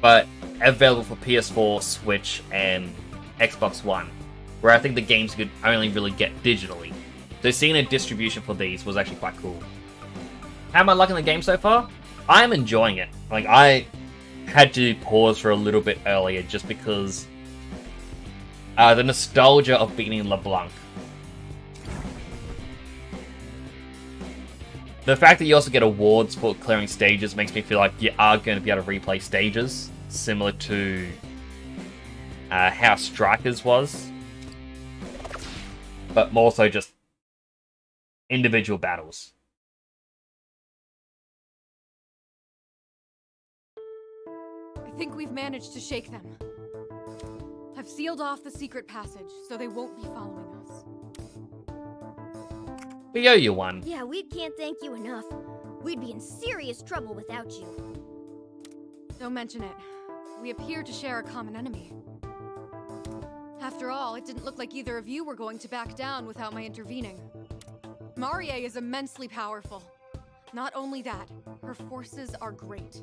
But available for PS4, Switch, and Xbox One, where I think the games could only really get digitally. So seeing a distribution for these was actually quite cool. How am I liking the game so far? I'm enjoying it. Like, I had to pause for a little bit earlier just because the nostalgia of beating LeBlanc. The fact that you also get awards for clearing stages makes me feel like you are going to be able to replay stages, similar to how Strikers was, but more so just individual battles. I think we've managed to shake them. I've sealed off the secret passage, so they won't be following us. We owe you one. Yeah, we can't thank you enough. We'd be in serious trouble without you. Don't mention it. We appear to share a common enemy. After all, it didn't look like either of you were going to back down without my intervening. Marie is immensely powerful. Not only that, her forces are great.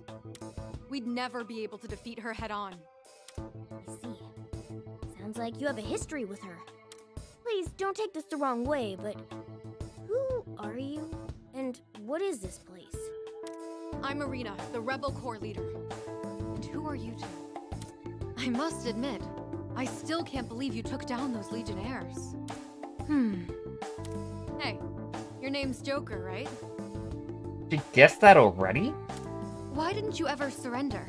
we'd never be able to defeat her head-on. I see. Sounds like you have a history with her. Please, don't take this the wrong way, but who are you? And what is this place? I'm Irina, the Rebel Corps leader. And who are you two? I must admit, I still can't believe you took down those Legionnaires. Hey, your name's Joker, right? Did you guess that already? Why didn't you ever surrender?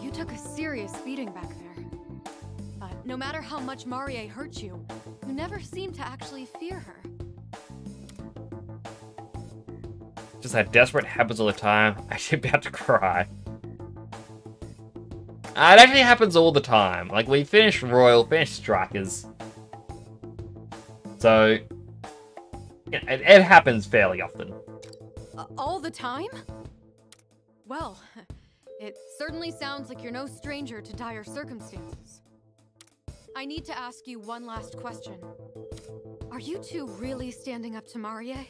You took a serious beating back there. But no matter how much Marie hurt you, you never seemed to actually fear her. Just how desperate happens all the time. I'm actually about to cry. It actually happens all the time. Like, we finish Royal, finish Strikers. So, yeah, it happens fairly often. All the time? Well, it certainly sounds like you're no stranger to dire circumstances. I need to ask you one last question. Are you two really standing up to Marie?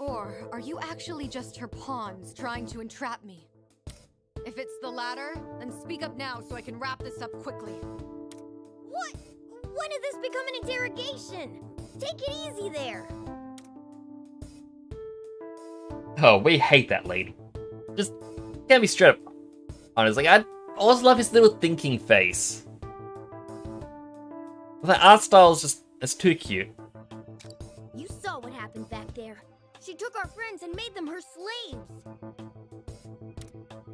Or are you actually just her pawns trying to entrap me? If it's the latter, then speak up now so I can wrap this up quickly. What? When did this become an interrogation? Take it easy there. Oh, we hate that lady. Just can't be straight up honest. Like, I also love his little thinking face. The art style is just, it's too cute. You saw what happened back there. She took our friends and made them her slaves.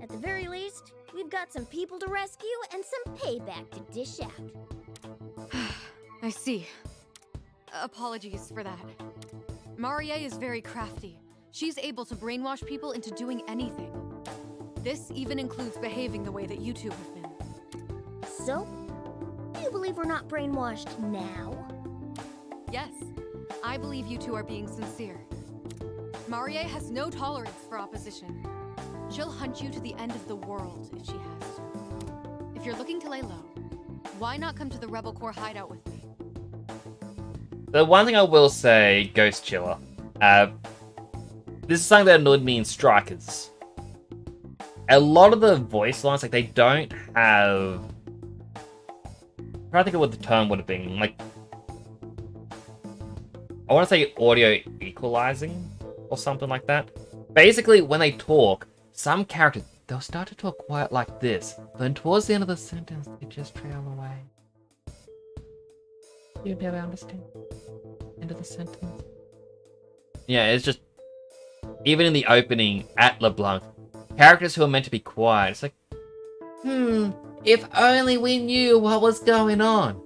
At the very least, we've got some people to rescue and some payback to dish out. I see. Apologies for that. Marie is very crafty. She's able to brainwash people into doing anything. This even includes behaving the way that you two have been. So, do you believe we're not brainwashed now? Yes, I believe you two are being sincere. Marie has no tolerance for opposition. She'll hunt you to the end of the world if she has to. If you're looking to lay low, why not come to the Rebel Corps hideout with me? The one thing I will say, Ghost Chiller, this is something that annoyed me in Strikers. A lot of the voice lines, like, they don't have... I'm trying to think of what the term would have been. Like, I want to say audio equalizing or something like that. Basically, when they talk, some characters, they'll start to talk quiet like this. Then towards the end of the sentence, they just trail away. You never understand. End of the sentence. Yeah, it's just... Even in the opening at LeBlanc, characters who are meant to be quiet, it's like, if only we knew what was going on.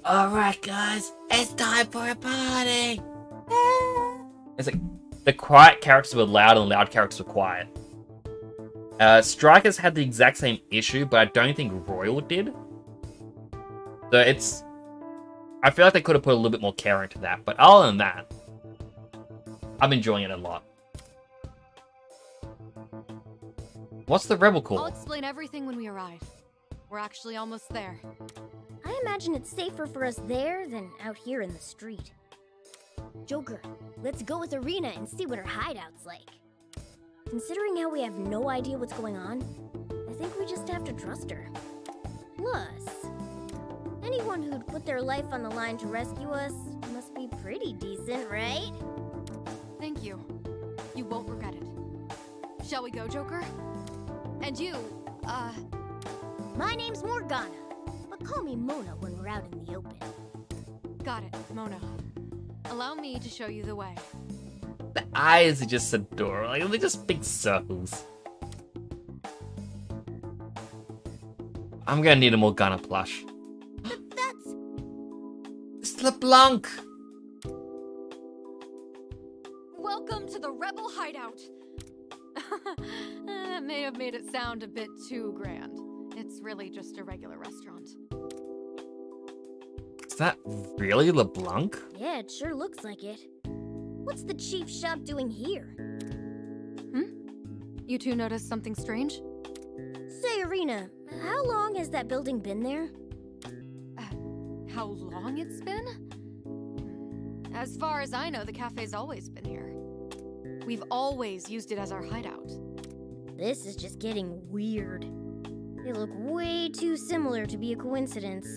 Alright guys, it's time for a party! It's like, the quiet characters were loud and loud characters were quiet. Strikers had the exact same issue, but I don't think Royal did. So it's... I feel like they could have put a little bit more care into that, but other than that, I'm enjoying it a lot. What's the Rebel Corps? I'll explain everything when we arrive. We're actually almost there. I imagine it's safer for us there than out here in the street. Joker, let's go with Irina and see what her hideout's like. Considering how we have no idea what's going on, I think we just have to trust her. Plus, anyone who'd put their life on the line to rescue us must be pretty decent, right? Thank you. You won't regret it. Shall we go, Joker? And you, My name's Morgana, but call me Mona when we're out in the open. Got it, Mona. Allow me to show you the way. The eyes are just adorable. Like, they're just big circles. I'm gonna need a Morgana plush. That's... It's LeBlanc! Welcome to the Rebel Hideout! That may have made it sound a bit too grand. It's really just a regular restaurant. Is that really LeBlanc? Yeah, it sure looks like it. What's the chief shop doing here? You two noticed something strange? Say, Irina, how long has that building been there? How long it's been? As far as I know, the cafe's always been here. We've always used it as our hideout. This is just getting weird. They look way too similar to be a coincidence.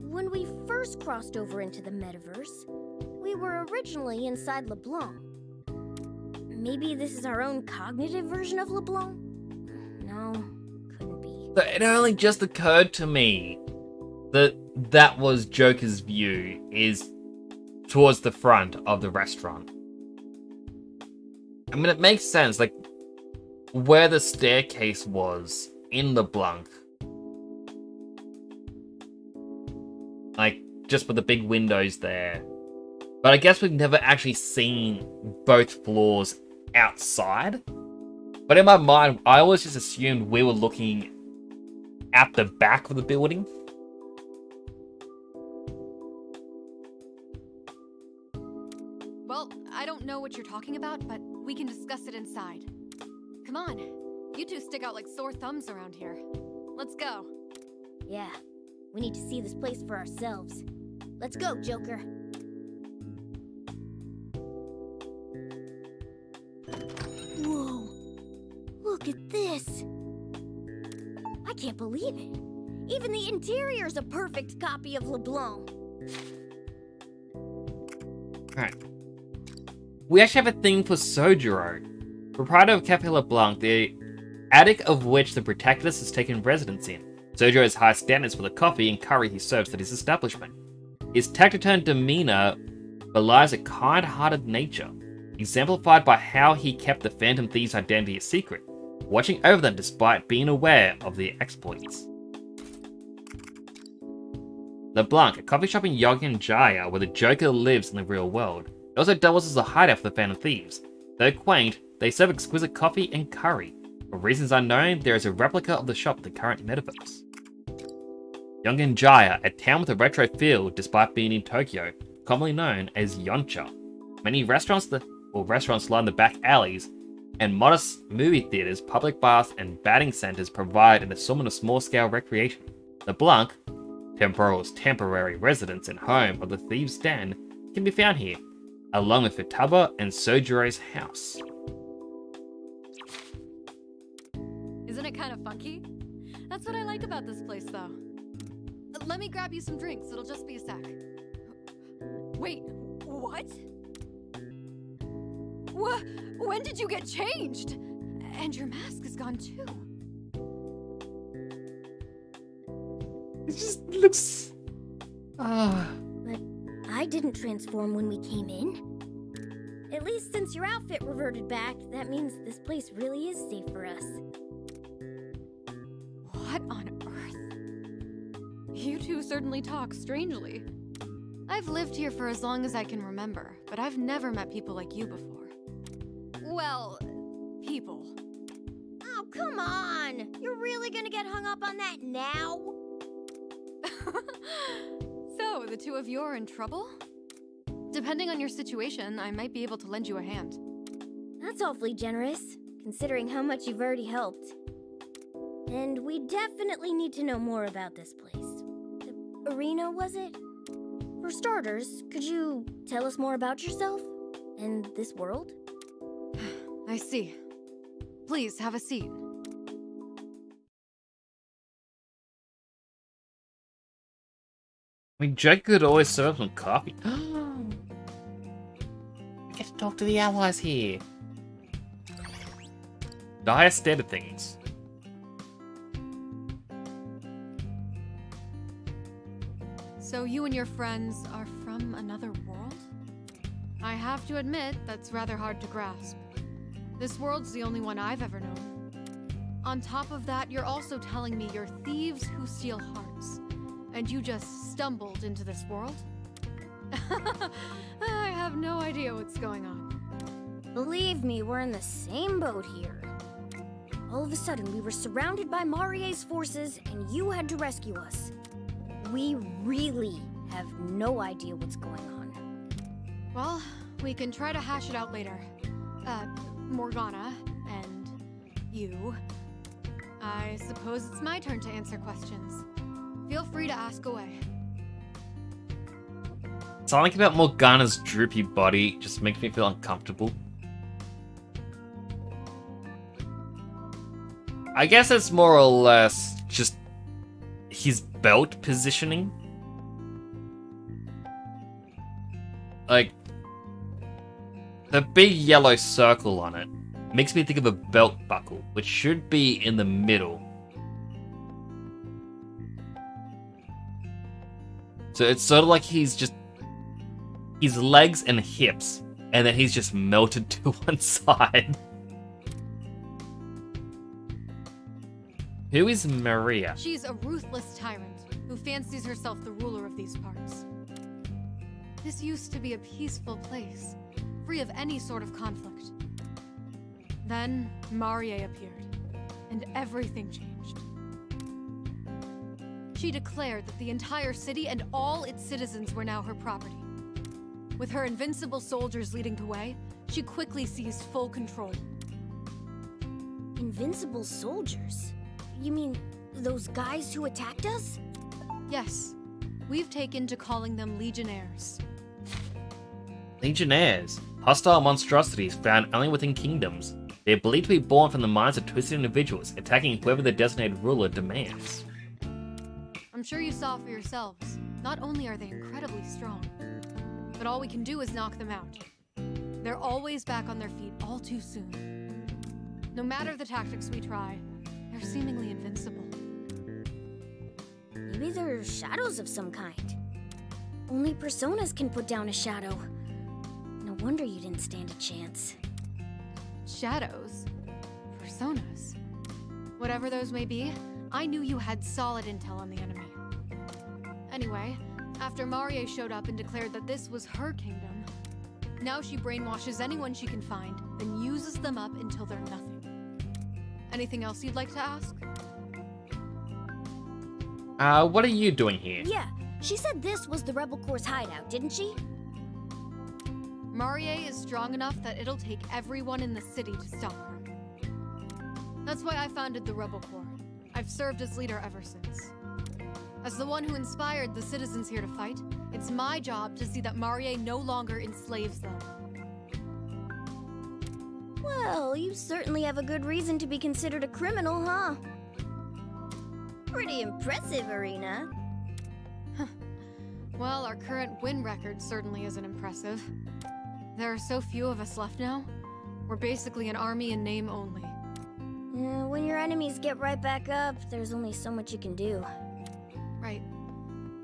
When we first crossed over into the metaverse, we were originally inside LeBlanc. Maybe this is our own cognitive version of LeBlanc? No, couldn't be. So it only just occurred to me that that was Joker's view, is towards the front of the restaurant. I mean, it makes sense, like, where the staircase was in LeBlanc. Like, just with the big windows there. But I guess we've never actually seen both floors outside. But in my mind, I always just assumed we were looking at the back of the building. Well, I don't know what you're talking about, but we can discuss it inside. Come on. You two stick out like sore thumbs around here. Let's go. Yeah, we need to see this place for ourselves. Let's go, Joker. Whoa, look at this. I can't believe it. Even the interior's a perfect copy of LeBlanc. Alright. We actually have a thing for Sojiro, proprietor of Cafe LeBlanc, the attic of which the protagonist has taken residence in. Sojiro has high standards for the coffee and curry he serves at his establishment. His taciturn demeanor belies a kind-hearted nature, exemplified by how he kept the Phantom Thieves' identity a secret, watching over them despite being aware of their exploits. LeBlanc, a coffee shop in Yogen Jaya where the Joker lives in the real world. It also doubles as a hideout for the Phantom Thieves. Though quaint, they serve exquisite coffee and curry. For reasons unknown, there is a replica of the shop in the current metaverse. Yogen Jaya, a town with a retro feel despite being in Tokyo, commonly known as Yoncha. Many restaurants line the back alleys, and modest movie theaters, public baths, and batting centers provide an assortment of small-scale recreation. LeBlanc, Temporal's temporary residence and home of the Thieves' Den, can be found here, along with Futaba and Sojiro's house. Isn't it kind of funky? That's what I like about this place, though. Let me grab you some drinks. It'll just be a sec. Wait, what? When did you get changed? And your mask is gone too. It just looks... But I didn't transform when we came in. At least since your outfit reverted back, that means this place really is safe for us. What on earth? You two certainly talk strangely. I've lived here for as long as I can remember, but I've never met people like you before. Well, people. Oh, come on! You're really gonna get hung up on that now? So, the two of you are in trouble? Depending on your situation, I might be able to lend you a hand. That's awfully generous, considering how much you've already helped. And we definitely need to know more about this place. The arena, was it? For starters, could you tell us more about yourself? And this world? I see. Please, have a seat. I mean, Jake could always serve some coffee. I get to talk to the allies here. Dire state of things. So you and your friends are from another world? I have to admit, that's rather hard to grasp. This world's the only one I've ever known. On top of that, you're also telling me you're thieves who steal hearts. And you just stumbled into this world? I have no idea what's going on. Believe me, we're in the same boat here. All of a sudden, we were surrounded by Marie's forces, and you had to rescue us. We really have no idea what's going on. Well, we can try to hash it out later. Morgana, and you. I suppose it's my turn to answer questions. Feel free to ask away. Something about Morgana's droopy body just makes me feel uncomfortable. I guess it's more or less just his belt positioning. Like, the big yellow circle on it makes me think of a belt buckle, which should be in the middle. So it's sort of like he's just... his legs and hips, and then he's just melted to one side. Who is Maria? She's a ruthless tyrant who fancies herself the ruler of these parts. This used to be a peaceful place, free of any sort of conflict. Then, Maria appeared, and everything changed. She declared that the entire city and all its citizens were now her property. With her invincible soldiers leading the way, she quickly seized full control. Invincible soldiers? You mean those guys who attacked us? Yes. We've taken to calling them Legionnaires. Legionnaires. Hostile monstrosities found only within kingdoms. They are believed to be born from the minds of twisted individuals, attacking whoever the designated ruler demands. I'm sure you saw for yourselves. Not only are they incredibly strong, but all we can do is knock them out. They're always back on their feet all too soon. No matter the tactics we try, they're seemingly invincible. Maybe they're shadows of some kind. Only personas can put down a shadow. No wonder you didn't stand a chance. Shadows? Personas? Whatever those may be, I knew you had solid intel on the enemy. Anyway, after Maria showed up and declared that this was her kingdom, now she brainwashes anyone she can find, then uses them up until they're nothing. Anything else you'd like to ask? What are you doing here? Yeah, she said this was the Rebel Corps' hideout, didn't she? Maria is strong enough that it'll take everyone in the city to stop her. That's why I founded the Rebel Corps. I've served as leader ever since. As the one who inspired the citizens here to fight, it's my job to see that Maria no longer enslaves them. Well, you certainly have a good reason to be considered a criminal, huh? Pretty impressive, Irina. Well, our current win record certainly isn't impressive. There are so few of us left now. We're basically an army in name only. When your enemies get right back up, there's only so much you can do. Right.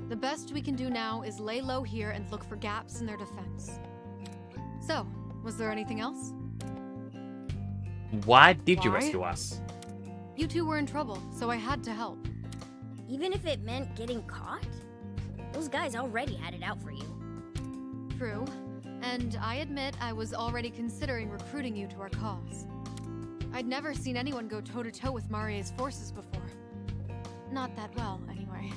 The best we can do now is lay low here and look for gaps in their defense. So, was there anything else? Why did you rescue us? You two were in trouble, so I had to help. Even if it meant getting caught? Those guys already had it out for you. True. And I admit I was already considering recruiting you to our cause. I'd never seen anyone go toe-to-toe with Maria's forces before. Not that well, anyway.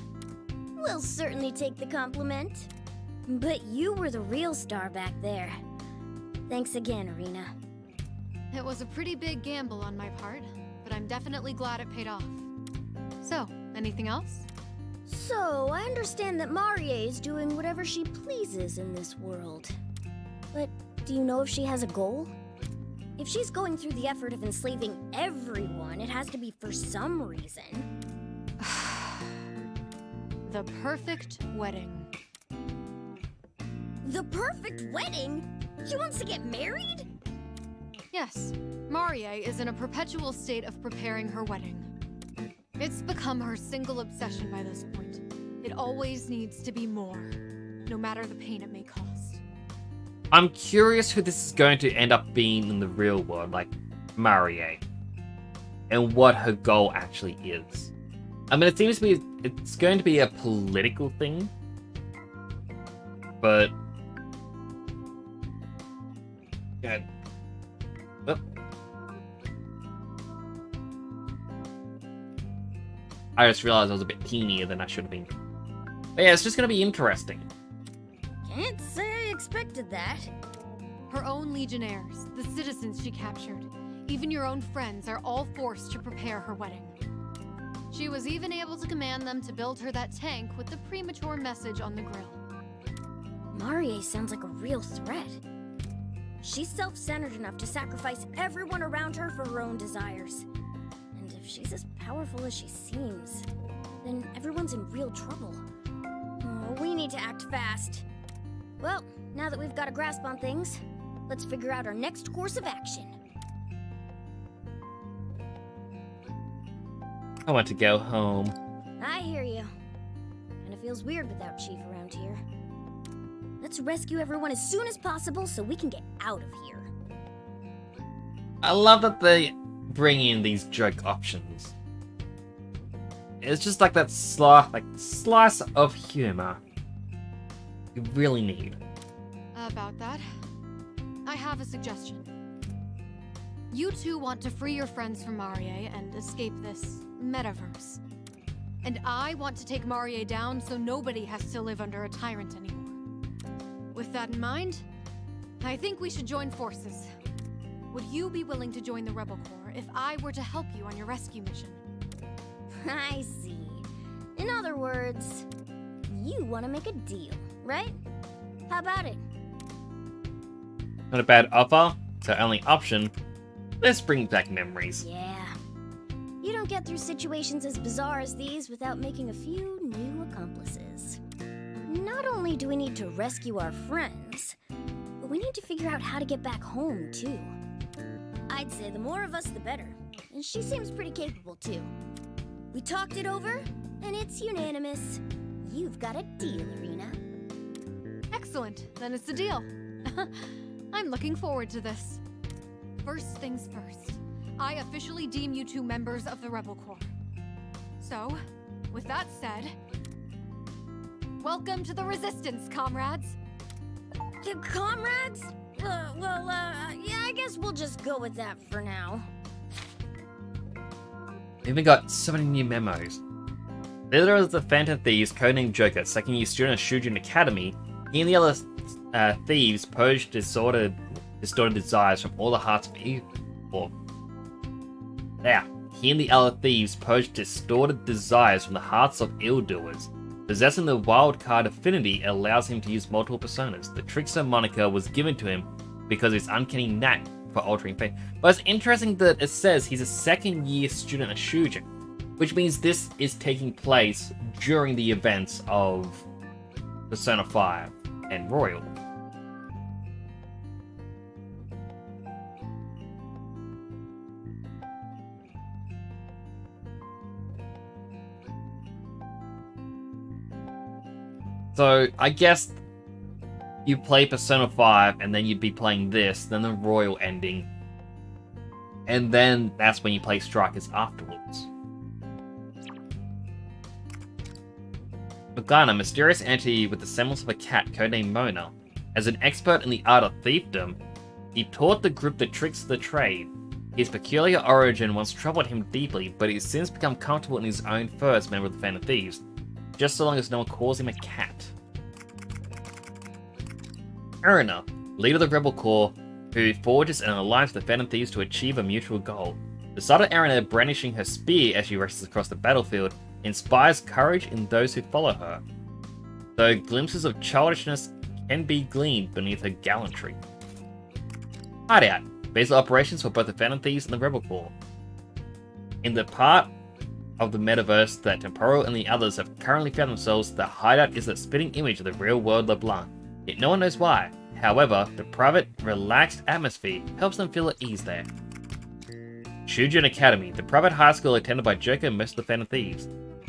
We'll certainly take the compliment. But you were the real star back there. Thanks again, Irina. It was a pretty big gamble on my part, but I'm definitely glad it paid off. So, anything else? So, I understand that Maria is doing whatever she pleases in this world. But do you know if she has a goal? If she's going through the effort of enslaving everyone, it has to be for some reason. The perfect wedding. The perfect wedding? She wants to get married? Yes, Maria is in a perpetual state of preparing her wedding. It's become her single obsession by this point. It always needs to be more, no matter the pain it may cost. I'm curious who this is going to end up being in the real world, like Maria, and what her goal actually is. I mean, it seems to be it's going to be a political thing, but yeah. Oh. I just realized I was a bit teenier than I should have been. But yeah, it's just going to be interesting. Can't say I expected that. Her own legionnaires, the citizens she captured, even your own friends are all forced to prepare her wedding. She was even able to command them to build her that tank with the premature message on the grill. Maria sounds like a real threat. She's self-centered enough to sacrifice everyone around her for her own desires. And if she's as powerful as she seems, then everyone's in real trouble. Oh, we need to act fast. Well, now that we've got a grasp on things, let's figure out our next course of action. I want to go home. I hear you. Kinda feels weird without Chief around here. Let's rescue everyone as soon as possible so we can get out of here. I love that they bring in these joke options. It's just like that slice of humor you really need. About that, I have a suggestion. You two want to free your friends from Marie and escape this metaverse. And I want to take Marie down so nobody has to live under a tyrant anymore. With that in mind, I think we should join forces. Would you be willing to join the Rebel Corps if I were to help you on your rescue mission? I see. In other words, you want to make a deal, right? How about it? Not a bad offer. It's our only option. Let's bring back memories. Yeah. You don't get through situations as bizarre as these without making a few new accomplices. Not only do we need to rescue our friends, but we need to figure out how to get back home, too. I'd say the more of us, the better. And she seems pretty capable, too. We talked it over, and it's unanimous. You've got a deal, Irina. Excellent. Then it's a deal. I'm looking forward to this. First things first, I officially deem you two members of the Rebel Corps. So, with that said, welcome to the Resistance, comrades. Comrades? Yeah, I guess we'll just go with that for now. We even got so many new memos. Leader of the Phantom Thieves, codenamed Joker, second-year student at Shujin Academy, he and the other thieves purged distorted desires from all the hearts of evil. He and the other thieves purged distorted desires from the hearts of ill-doers. Possessing the wildcard affinity allows him to use multiple personas. The Trickster moniker was given to him because of his uncanny knack for altering fate. But it's interesting that it says he's a second-year student at Shujin, which means this is taking place during the events of Persona 5 and Royal. So, I guess you play Persona 5, and then you'd be playing this, then the Royal ending, and then that's when you play Strikers afterwards. Morgana, a mysterious entity with the semblance of a cat codenamed Mona. As an expert in the art of thiefdom, he taught the group the tricks of the trade. His peculiar origin once troubled him deeply, but he's since become comfortable in his own fur as a member of the Phantom Thieves, just so long as no one calls him a cat. Erina, leader of the Rebel Corps, who forges an alliance with the Phantom Thieves to achieve a mutual goal. The sight of Erina brandishing her spear as she races across the battlefield inspires courage in those who follow her, though glimpses of childishness can be gleaned beneath her gallantry. Hideout, base of operations for both the Phantom Thieves and the Rebel Corps. In the part of the metaverse that Temporal and the others have currently found themselves, the hideout is a spitting image of the real-world LeBlanc. Yet no one knows why. However, the private, relaxed atmosphere helps them feel at ease there. Shujin Academy, the private high school attended by Joker and most of the Phantom Thieves.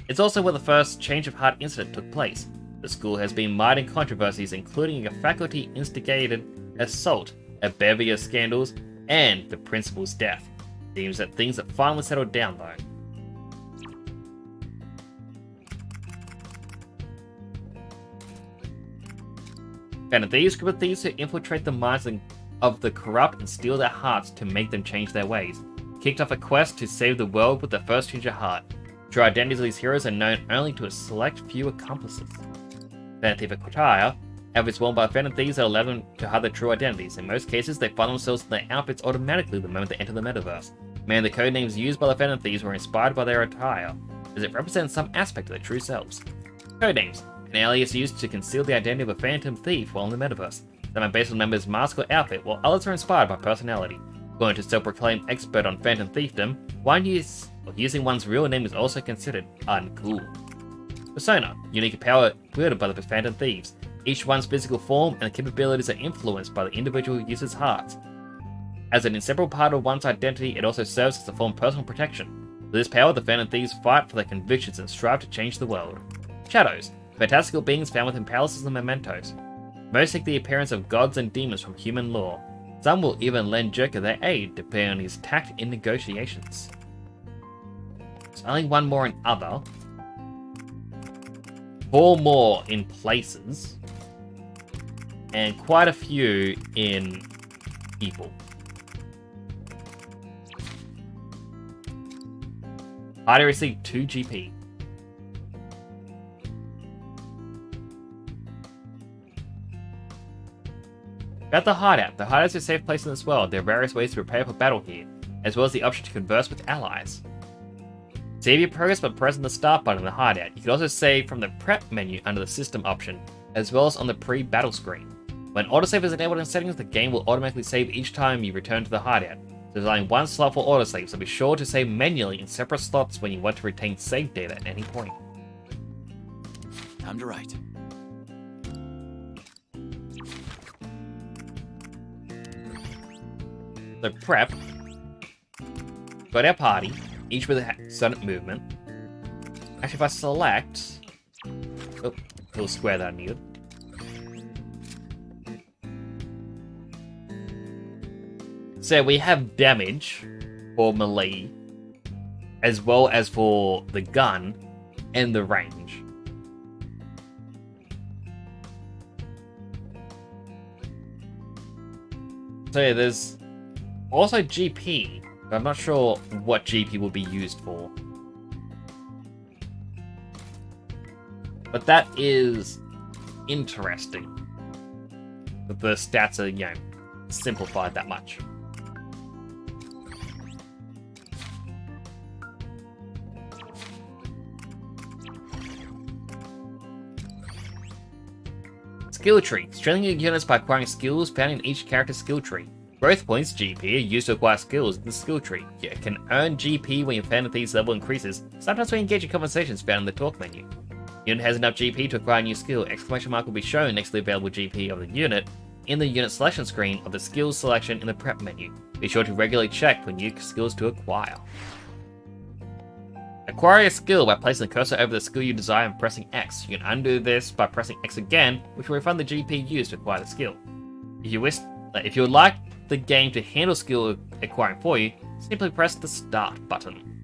It's also where the first change of heart incident took place. The school has been mired in controversies, including a faculty-instigated assault, a bevy of scandals, and the principal's death. Seems that things have finally settled down though. Phantom Thieves, group of thieves who infiltrate the minds of the corrupt and steal their hearts to make them change their ways. Kicked off a quest to save the world with their first change of heart. True identities of these heroes are known only to a select few accomplices. Phantom Thief attire, outfits worn by Phantom Thieves that allow them to hide their true identities. In most cases, they find themselves in their outfits automatically the moment they enter the metaverse. Many of the codenames used by the Phantom Thieves were inspired by their attire, as it represents some aspect of their true selves. Codenames, an alias used to conceal the identity of a Phantom Thief while in the metaverse. Some are based on the member's mask or outfit, while others are inspired by personality. According to self-proclaimed expert on Phantom Thiefdom, one while using one's real name is also considered uncool. Persona, unique power wielded by the Phantom Thieves. Each one's physical form and capabilities are influenced by the individual user's heart. As an inseparable part of one's identity, it also serves as a form of personal protection. With this power, the Phantom Thieves fight for their convictions and strive to change the world. Shadows, fantastical beings found within palaces and mementos. Most seek the appearance of gods and demons from human lore. Some will even lend Joker their aid, depending on his tact in negotiations. There's only one more in other. 4 more in places. And quite a few in people. I received 2 GP. About the hideout. The hideout is a safe place in this world. There are various ways to prepare for battle here, as well as the option to converse with allies. Save your progress by pressing the start button in the hideout. You can also save from the prep menu under the system option, as well as on the pre-battle screen. When autosave is enabled in settings, the game will automatically save each time you return to the hideout. There's only one slot for autosave, so be sure to save manually in separate slots when you want to retain save data at any point. Time to write. So prep. Got our party, each with a certain movement. Actually, if I select... Oh, little square that I needed. So we have damage for melee, as well as for the gun and the range. So yeah, there's also GP, but I'm not sure what GP will be used for. But that is interesting. That the stats are, you know, simplified that much. Skill tree. Strengthening your units by acquiring skills found in each character's skill tree. Growth points, GP, are used to acquire skills in the skill tree. You can earn GP when your Phantom Thieves level increases, sometimes when you engage in conversations found in the talk menu. Unit has enough GP to acquire a new skill, exclamation mark will be shown next to the available GP of the unit in the unit selection screen of the skills selection in the prep menu. Be sure to regularly check for new skills to acquire. Acquire a skill by placing the cursor over the skill you desire and pressing X. You can undo this by pressing X again, which will refund the GP used to acquire the skill. If you would like the game to handle skill acquiring for you, simply press the start button.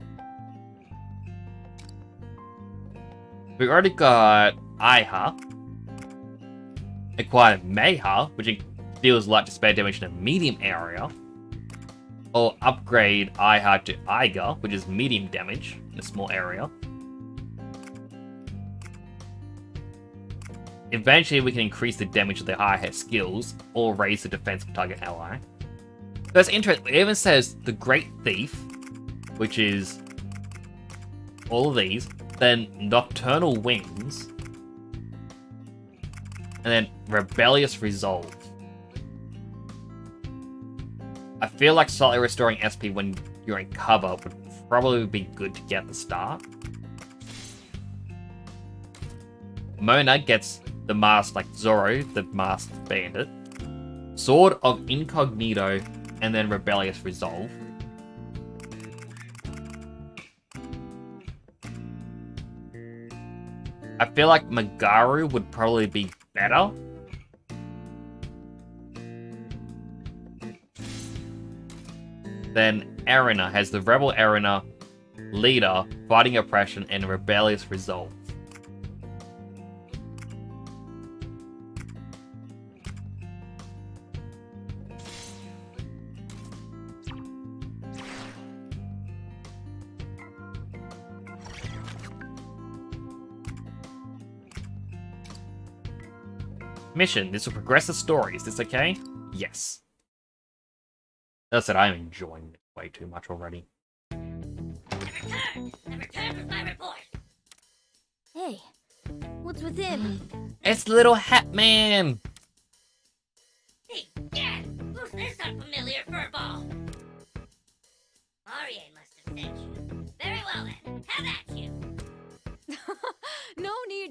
We already got Iha. Acquire Mayha, which deals light to spare damage in a medium area. Or upgrade Iha to Iga, which is medium damage in a small area. Eventually we can increase the damage of the Iha skills, or raise the defense of target ally. That's interesting. It even says the Great Thief, which is all of these, then Nocturnal Wings, and then Rebellious Resolve. I feel like slightly restoring SP when you're in cover would probably be good to get at the start. Mona gets the mask like Zoro, the masked bandit. Sword of Incognito, and then Rebellious Resolve. I feel like Magaru would probably be better. Then Erina has the Rebel Erina, Leader, Fighting Oppression, and Rebellious Resolve. Mission. This will progress the story. Is this okay? Yes. As I said, I'm enjoying it way too much already. Return! The return was my report! Hey, what's with him? It's Little Hat Man! Hey, Dad! Who's this unfamiliar furball? Marie must have sent you. Very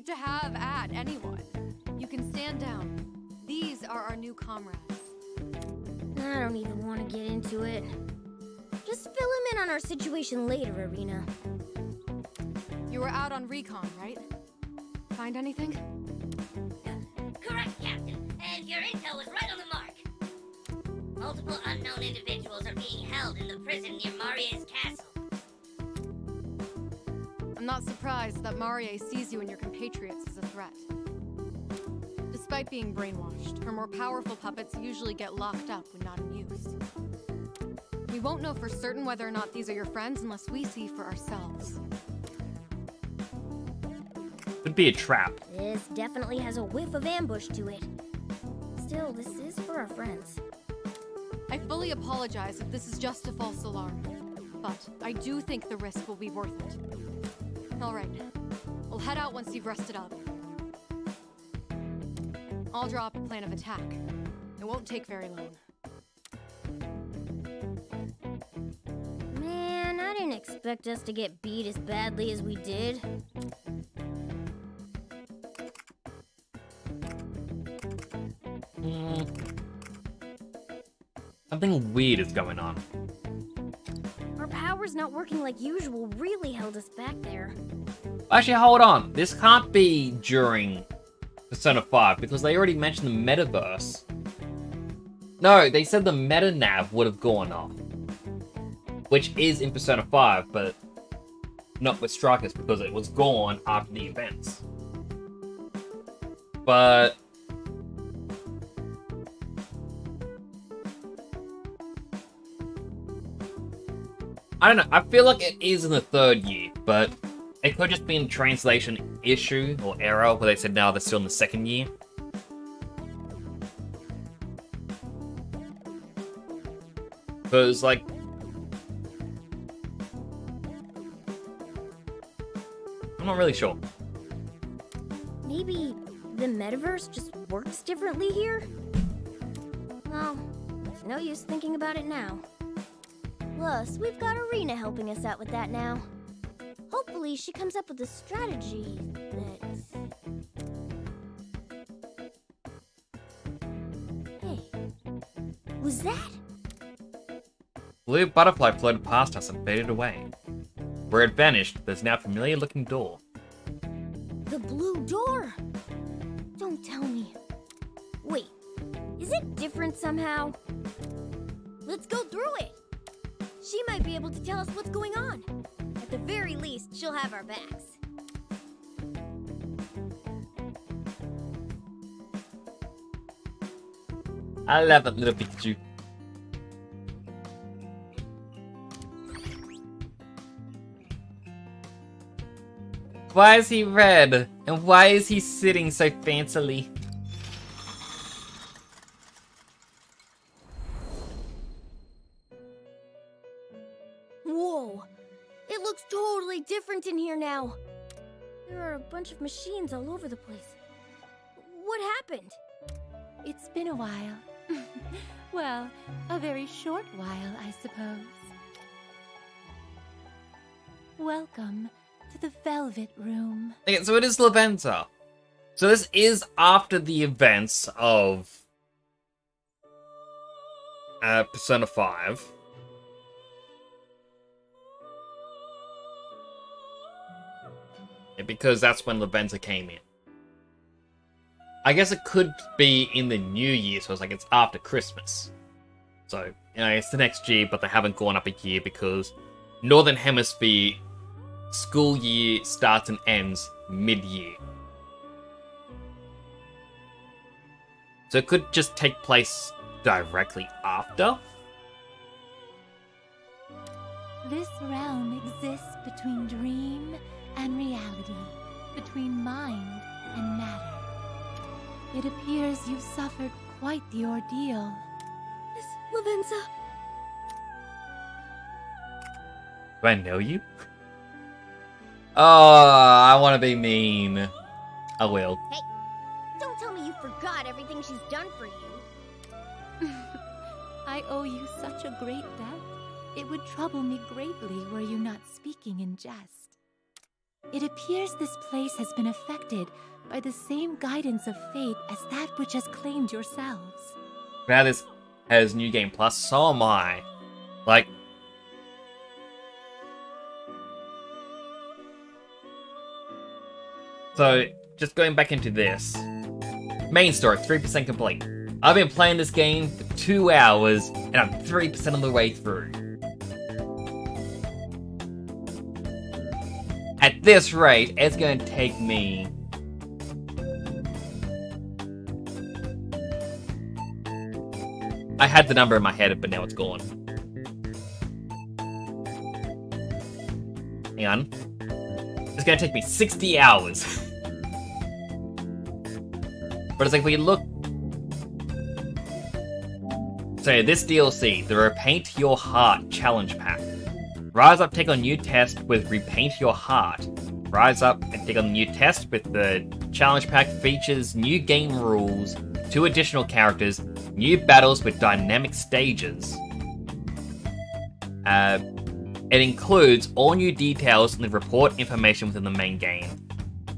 need to have at anyone. You can stand down. These are our new comrades. I don't even want to get into it. Just fill him in on our situation later, Arena. You were out on recon, right? Find anything? Correct, Captain. And your intel was right on the mark. Multiple unknown individuals are being held in the prison near Marie's castle. I'm not surprised that Marie sees you and your compatriots as a threat. Despite being brainwashed, her more powerful puppets usually get locked up when not in use. We won't know for certain whether or not these are your friends unless we see for ourselves. Could be a trap. This definitely has a whiff of ambush to it. Still, this is for our friends. I fully apologize if this is just a false alarm, but I do think the risk will be worth it. Alright, we'll head out once you've rested up. I'll draw up a plan of attack. It won't take very long. Man, I didn't expect us to get beat as badly as we did. Something weird is going on. Our powers not working like usual really held us back there. Actually, hold on. This can't be during Persona 5 because they already mentioned the metaverse. No, they said the meta nav would have gone off. Which is in Persona 5, but not with Strikers because it was gone after the events. But I don't know, I feel like it is in the 3rd year, but it could just be a translation issue or error where they said now they're still in the 2nd year. Because, like, I'm not really sure. Maybe the metaverse just works differently here? Well, there's no use thinking about it now. Plus, we've got Arena helping us out with that now. Hopefully, she comes up with a strategy that... Hey, was that? Blue butterfly floated past us and faded away. Where it vanished, there's now a familiar-looking door. The blue door? Don't tell me. Wait, is it different somehow? Let's go through it! She might be able to tell us what's going on. At the very least, she'll have our backs. I love it, little Pikachu. Why is he red? And why is he sitting so fancily? Whoa! It looks totally different in here now. There are a bunch of machines all over the place. What happened? It's been a while. Well, a very short while, I suppose. Welcome to the Velvet Room. Okay, so it is Lavenza. So this is after the events of Persona 5. Yeah, because that's when Lavenza came in. I guess it could be in the new year, so it's like it's after Christmas. So, you know, it's the next year, but they haven't gone up a year because Northern Hemisphere school year starts and ends mid-year. So it could just take place directly after. This realm exists between dream and reality, between mind and matter. It appears you've suffered quite the ordeal. Miss Lavenza. Do I know you? Oh, I want to be mean. I will. Hey, don't tell me you forgot everything she's done for you. I owe you such a great debt. It would trouble me greatly were you not speaking in jest. It appears this place has been affected by the same guidance of fate as that which has claimed yourselves. Now this has New Game Plus, so am I. Like... So, just going back into this. Main story, 3% complete. I've been playing this game for 2 hours, and I'm 3% of the way through. At this rate, it's going to take me... I had the number in my head, but now it's gone. Hang on. It's going to take me 60 hours. But it's like, we look... So, this DLC, the Repaint Your Heart Challenge Pack. Rise up, take on new test with Repaint Your Heart. Rise up and take on the new test with the challenge pack features new game rules, 2 additional characters, new battles with dynamic stages. It includes all new details and the report information within the main game.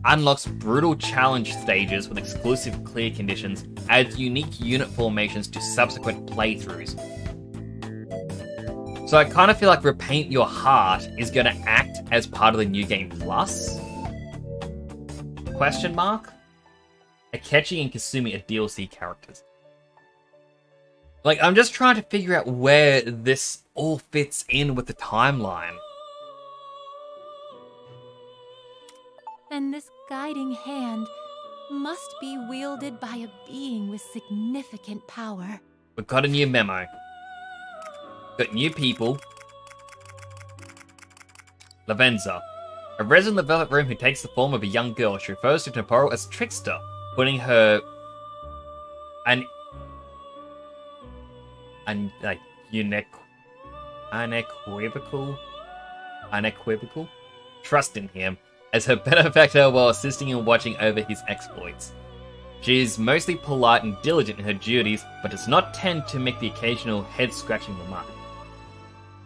Unlocks brutal challenge stages with exclusive clear conditions, adds unique unit formations to subsequent playthroughs. So I kind of feel like Repaint Your Heart is going to act as part of the New Game Plus? Question mark? Akechi and Kasumi are DLC characters. Like, I'm just trying to figure out where this all fits in with the timeline. And this guiding hand must be wielded by a being with significant power. We've got a new memo. Got new people. Lavenza. A resident of the Velvet Room who takes the form of a young girl. She refers to Temporal as Trickster, putting her like unequivocal trust in him as her benefactor while assisting in watching over his exploits. She is mostly polite and diligent in her duties, but does not tend to make the occasional head-scratching remark.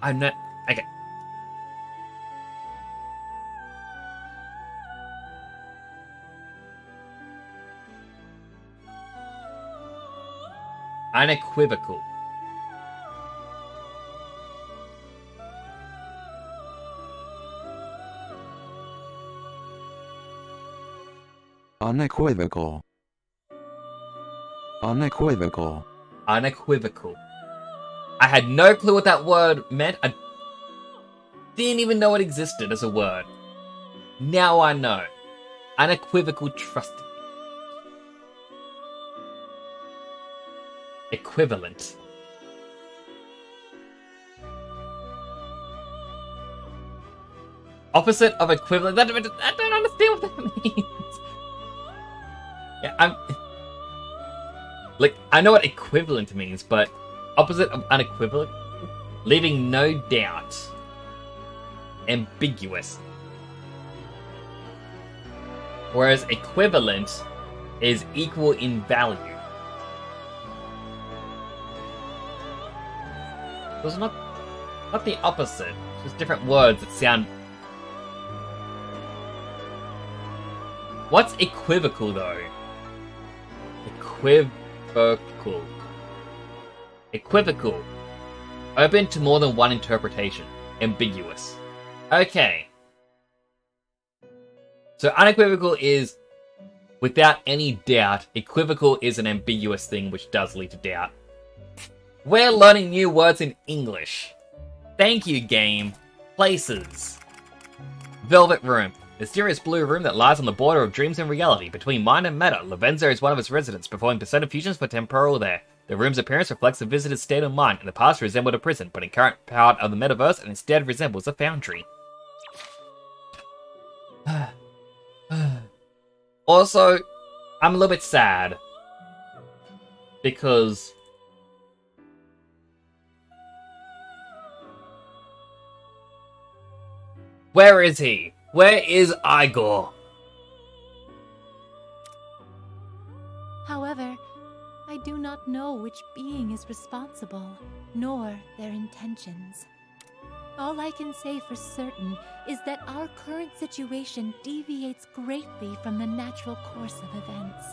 I'm not... Okay. Unequivocal. Unequivocal. Unequivocal. Unequivocal. I had no clue what that word meant. I didn't even know it existed as a word. Now I know. Unequivocal trust. Equivalent. Opposite of equivalent. I don't understand what that means. Yeah, like, I know what equivalent means, but opposite of unequivalent? Leaving no doubt. Ambiguous. Whereas equivalent is equal in value. So it's not the opposite. It's just different words that sound... What's equivocal, though? Equivocal. Equivocal. Open to more than one interpretation. Ambiguous. Okay. So unequivocal is without any doubt. Equivocal is an ambiguous thing which does lead to doubt. We're learning new words in English. Thank you, game. Places. Velvet Room. Mysterious blue room that lies on the border of dreams and reality, between mind and matter. Lavenza is one of its residents, performing persona fusions for Temporal there. The room's appearance reflects the visitor's state of mind. In the past, it resembled a prison, but in current part of the metaverse, it instead resembles a foundry. Also, I'm a little bit sad. Because... where is he? Where is Igor? However, I do not know which being is responsible, nor their intentions. All I can say for certain is that our current situation deviates greatly from the natural course of events.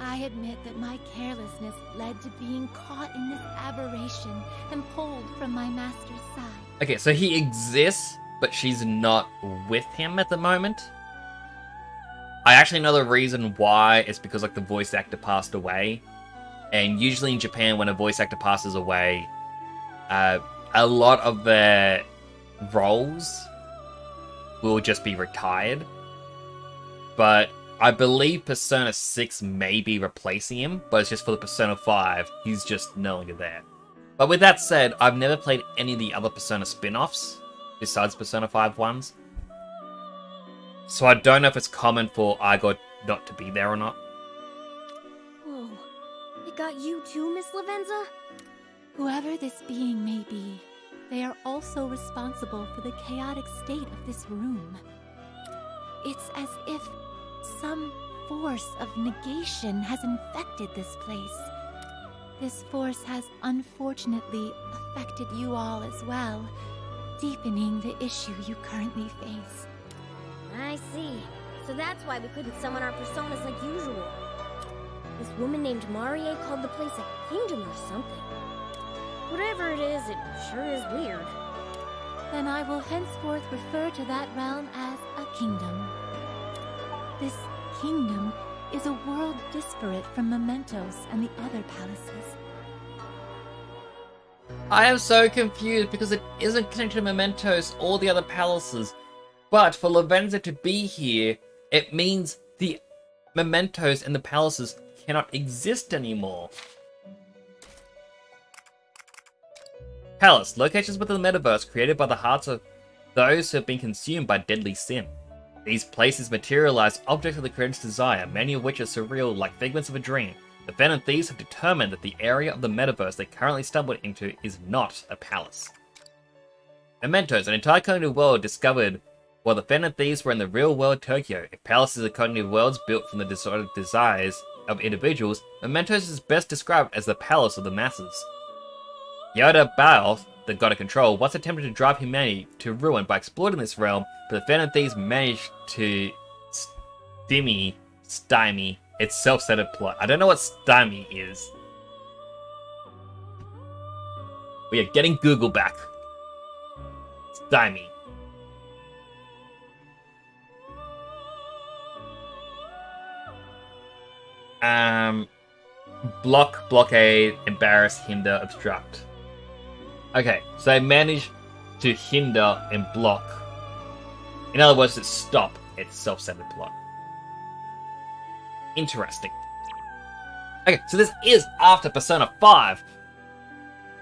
I admit that my carelessness led to being caught in this aberration and pulled from my master's side. Okay, so he exists, but she's not with him at the moment. I actually know the reason why. It's because like the voice actor passed away. And usually in Japan, when a voice actor passes away, a lot of their roles will just be retired. But I believe Persona 6 may be replacing him, but it's just for the Persona 5. He's just no longer there. But with that said, I've never played any of the other Persona spin-offs besides Persona 5 ones. So I don't know if it's common for Igor not to be there or not. Whoa. It got you too, Miss Lavenza? Whoever this being may be, they are also responsible for the chaotic state of this room. It's as if some force of negation has infected this place. This force has unfortunately affected you all as well, deepening the issue you currently face. I see. So that's why we couldn't summon our personas like usual. This woman named Marie called the place a kingdom or something. Whatever it is sure is weird. Then I will henceforth refer to that realm as a kingdom. This kingdom is a world disparate from Mementos and the other palaces. I am so confused because it isn't connected to Mementos or the other palaces. But for Lavenza to be here, it means the Mementos and the palaces cannot exist anymore. Palace, locations within the metaverse created by the hearts of those who have been consumed by deadly sin. These places materialize objects of the creator's desire, many of which are surreal like figments of a dream. The Venom Thieves have determined that the area of the metaverse they currently stumbled into is not a palace. Mementos, an entire cognitive world discovered while the Venom Thieves were in the real world Tokyo. If palaces are cognitive worlds built from the disordered desires of individuals, Mementos is best described as the palace of the masses. Yoda Baal, the god of control, once attempted to drive humanity to ruin by exploiting this realm, but the Venom Thieves managed to stymie its self-centered plot. I don't know what stymie is. We are getting Google back. Stymie. Block, blockade, embarrass, hinder, obstruct. Okay, so they managed to hinder and block. In other words, to stop its self-centered plot. Interesting. Okay, so this is after Persona 5.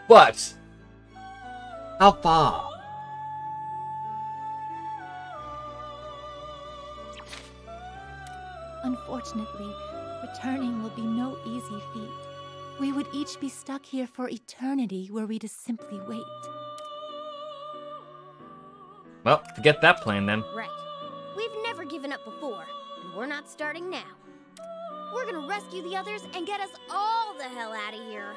But how far? Unfortunately, returning will be no easy feat. We would each be stuck here for eternity were we to simply wait. Well, forget that plan then. Right. We've never given up before, and we're not starting now. We're gonna rescue the others and get us all the hell out of here.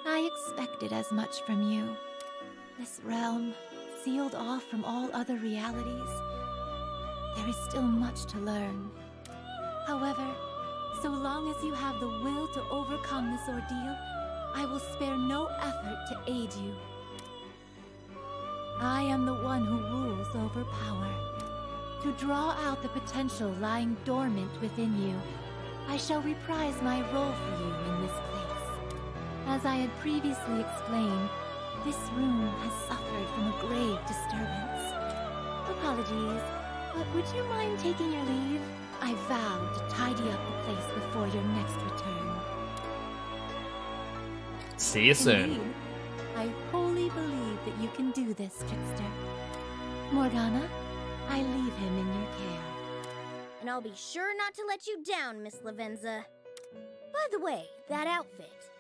I expected as much from you. This realm, sealed off from all other realities. There is still much to learn. However, so long as you have the will to overcome this ordeal, I will spare no effort to aid you. I am the one who rules over power. To draw out the potential lying dormant within you, I shall reprise my role for you in this place. As I had previously explained, this room has suffered from a grave disturbance. Apologies, but would you mind taking your leave? I vow to tidy up the place before your next return. See you soon. Indeed, I wholly believe that you can do this, Trickster. Morgana, I leave him in your care. And I'll be sure not to let you down, Miss Lavenza. By the way, that outfit.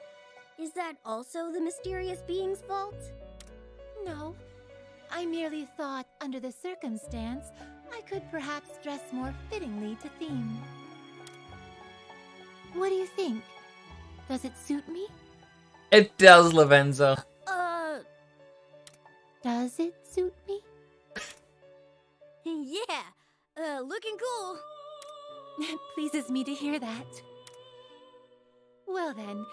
Is that also the mysterious being's fault? No. I merely thought, under the circumstance, I could perhaps dress more fittingly to theme. What do you think? Does it suit me? It does, Lavenza. Does it suit me? Yeah, looking cool. It pleases me to hear that. Well then,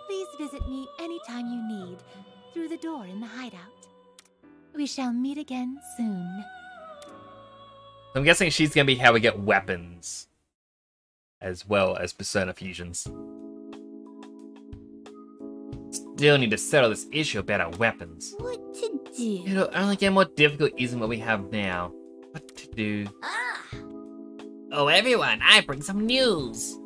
please visit me anytime you need, through the door in the hideout. We shall meet again soon. I'm guessing she's gonna be how we get weapons, as well as persona fusions. Still need to settle this issue about our weapons. What to do? It'll only get more difficult using what we have now. What to do? Oh, everyone, I bring some news.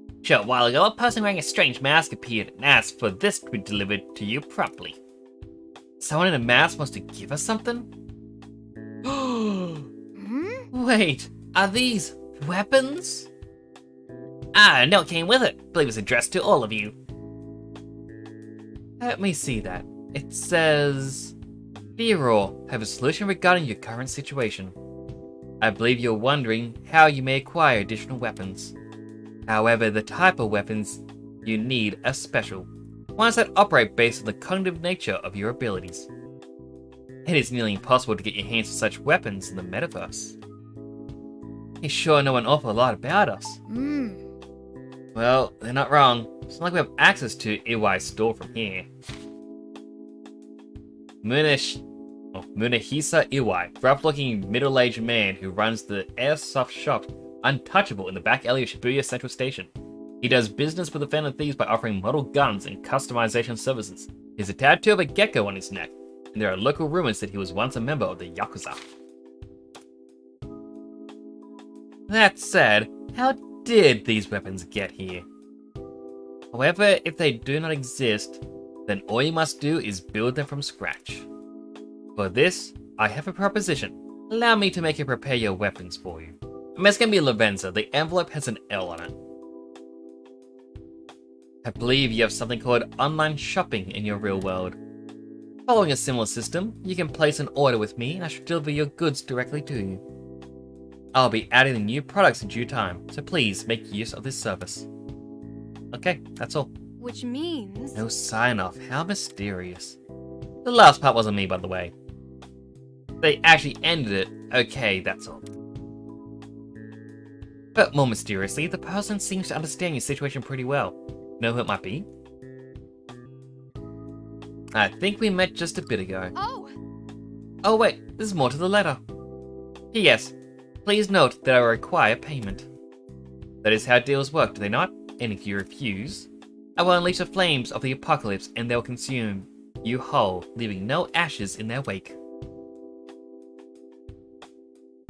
A short while ago, a person wearing a strange mask appeared and asked for this to be delivered to you promptly. Someone in a mask wants to give us something? Wait, are these weapons? Ah, a note came with it. I believe it's addressed to all of you. Let me see that. It says, "Dear all, have a solution regarding your current situation. I believe you're wondering how you may acquire additional weapons. However, the type of weapons you need are special, ones that operate based on the cognitive nature of your abilities. It is nearly impossible to get your hands on such weapons in the metaverse. You sure know an awful lot about us." Well, they're not wrong. It's not like we have access to Iwai's store from here. Munehisa Iwai, rough-looking middle-aged man who runs the airsoft shop Untouchable in the back alley of Shibuya Central Station. He does business with the Phantom Thieves by offering model guns and customization services. He has a tattoo of a gecko on his neck, and there are local rumors that he was once a member of the Yakuza. That said, how did these weapons get here? However, if they do not exist, then all you must do is build them from scratch. For this, I have a proposition. Allow me to make and prepare your weapons for you. It's gonna be Lavenza. The envelope has an L on it. I believe you have something called online shopping in your real world. Following a similar system, you can place an order with me and I shall deliver your goods directly to you. I'll be adding the new products in due time, so please make use of this service. Okay, that's all. Which means... No sign-off. How mysterious. The last part wasn't me, by the way. They actually ended it. Okay, that's all. But more mysteriously, the person seems to understand your situation pretty well. Know who it might be? I think we met just a bit ago. Oh wait, there's more to the letter. P.S. Please note that I require payment. That is how deals work, do they not? And if you refuse, I will unleash the flames of the apocalypse and they'll consume you whole, leaving no ashes in their wake.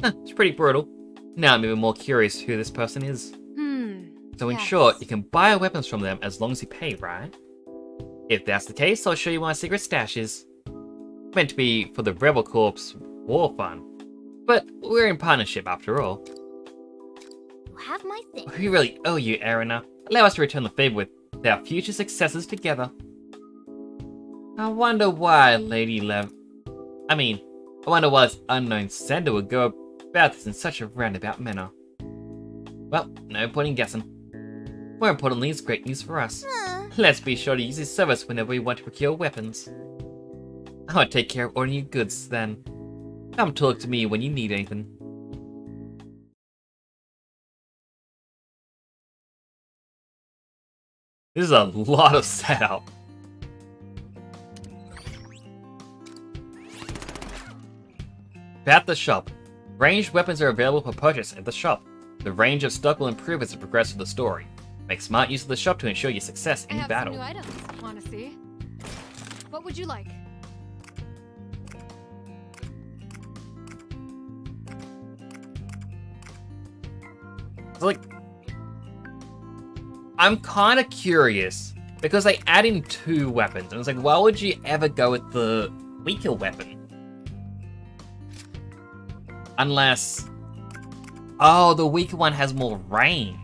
It's pretty brutal. Now I'm even more curious who this person is. So in short, you can buy our weapons from them as long as you pay, right? If that's the case, I'll show you where my secret stash is. Meant to be for the Rebel Corps war fund. But we're in partnership after all. You have my thing. We really owe you, Erina. Allow us to return the favor with our future successes together. I wonder why I wonder why this unknown sender would go about this in such a roundabout manner. Well, no point in guessing. More importantly, it's great news for us. Let's be sure to use this service whenever we want to procure weapons. I'll take care of ordering your goods then. Come talk to me when you need anything. This is a lot of setup. About the shop. Ranged weapons are available for purchase at the shop. The range of stock will improve as you progress through the story. Make smart use of the shop to ensure your success in battle. I have some new items. Want to see? What would you like? Like, I'm kind of curious because they add in 2 weapons, and it's like, why would you ever go with the weaker weapon? Unless, oh, the weaker one has more range.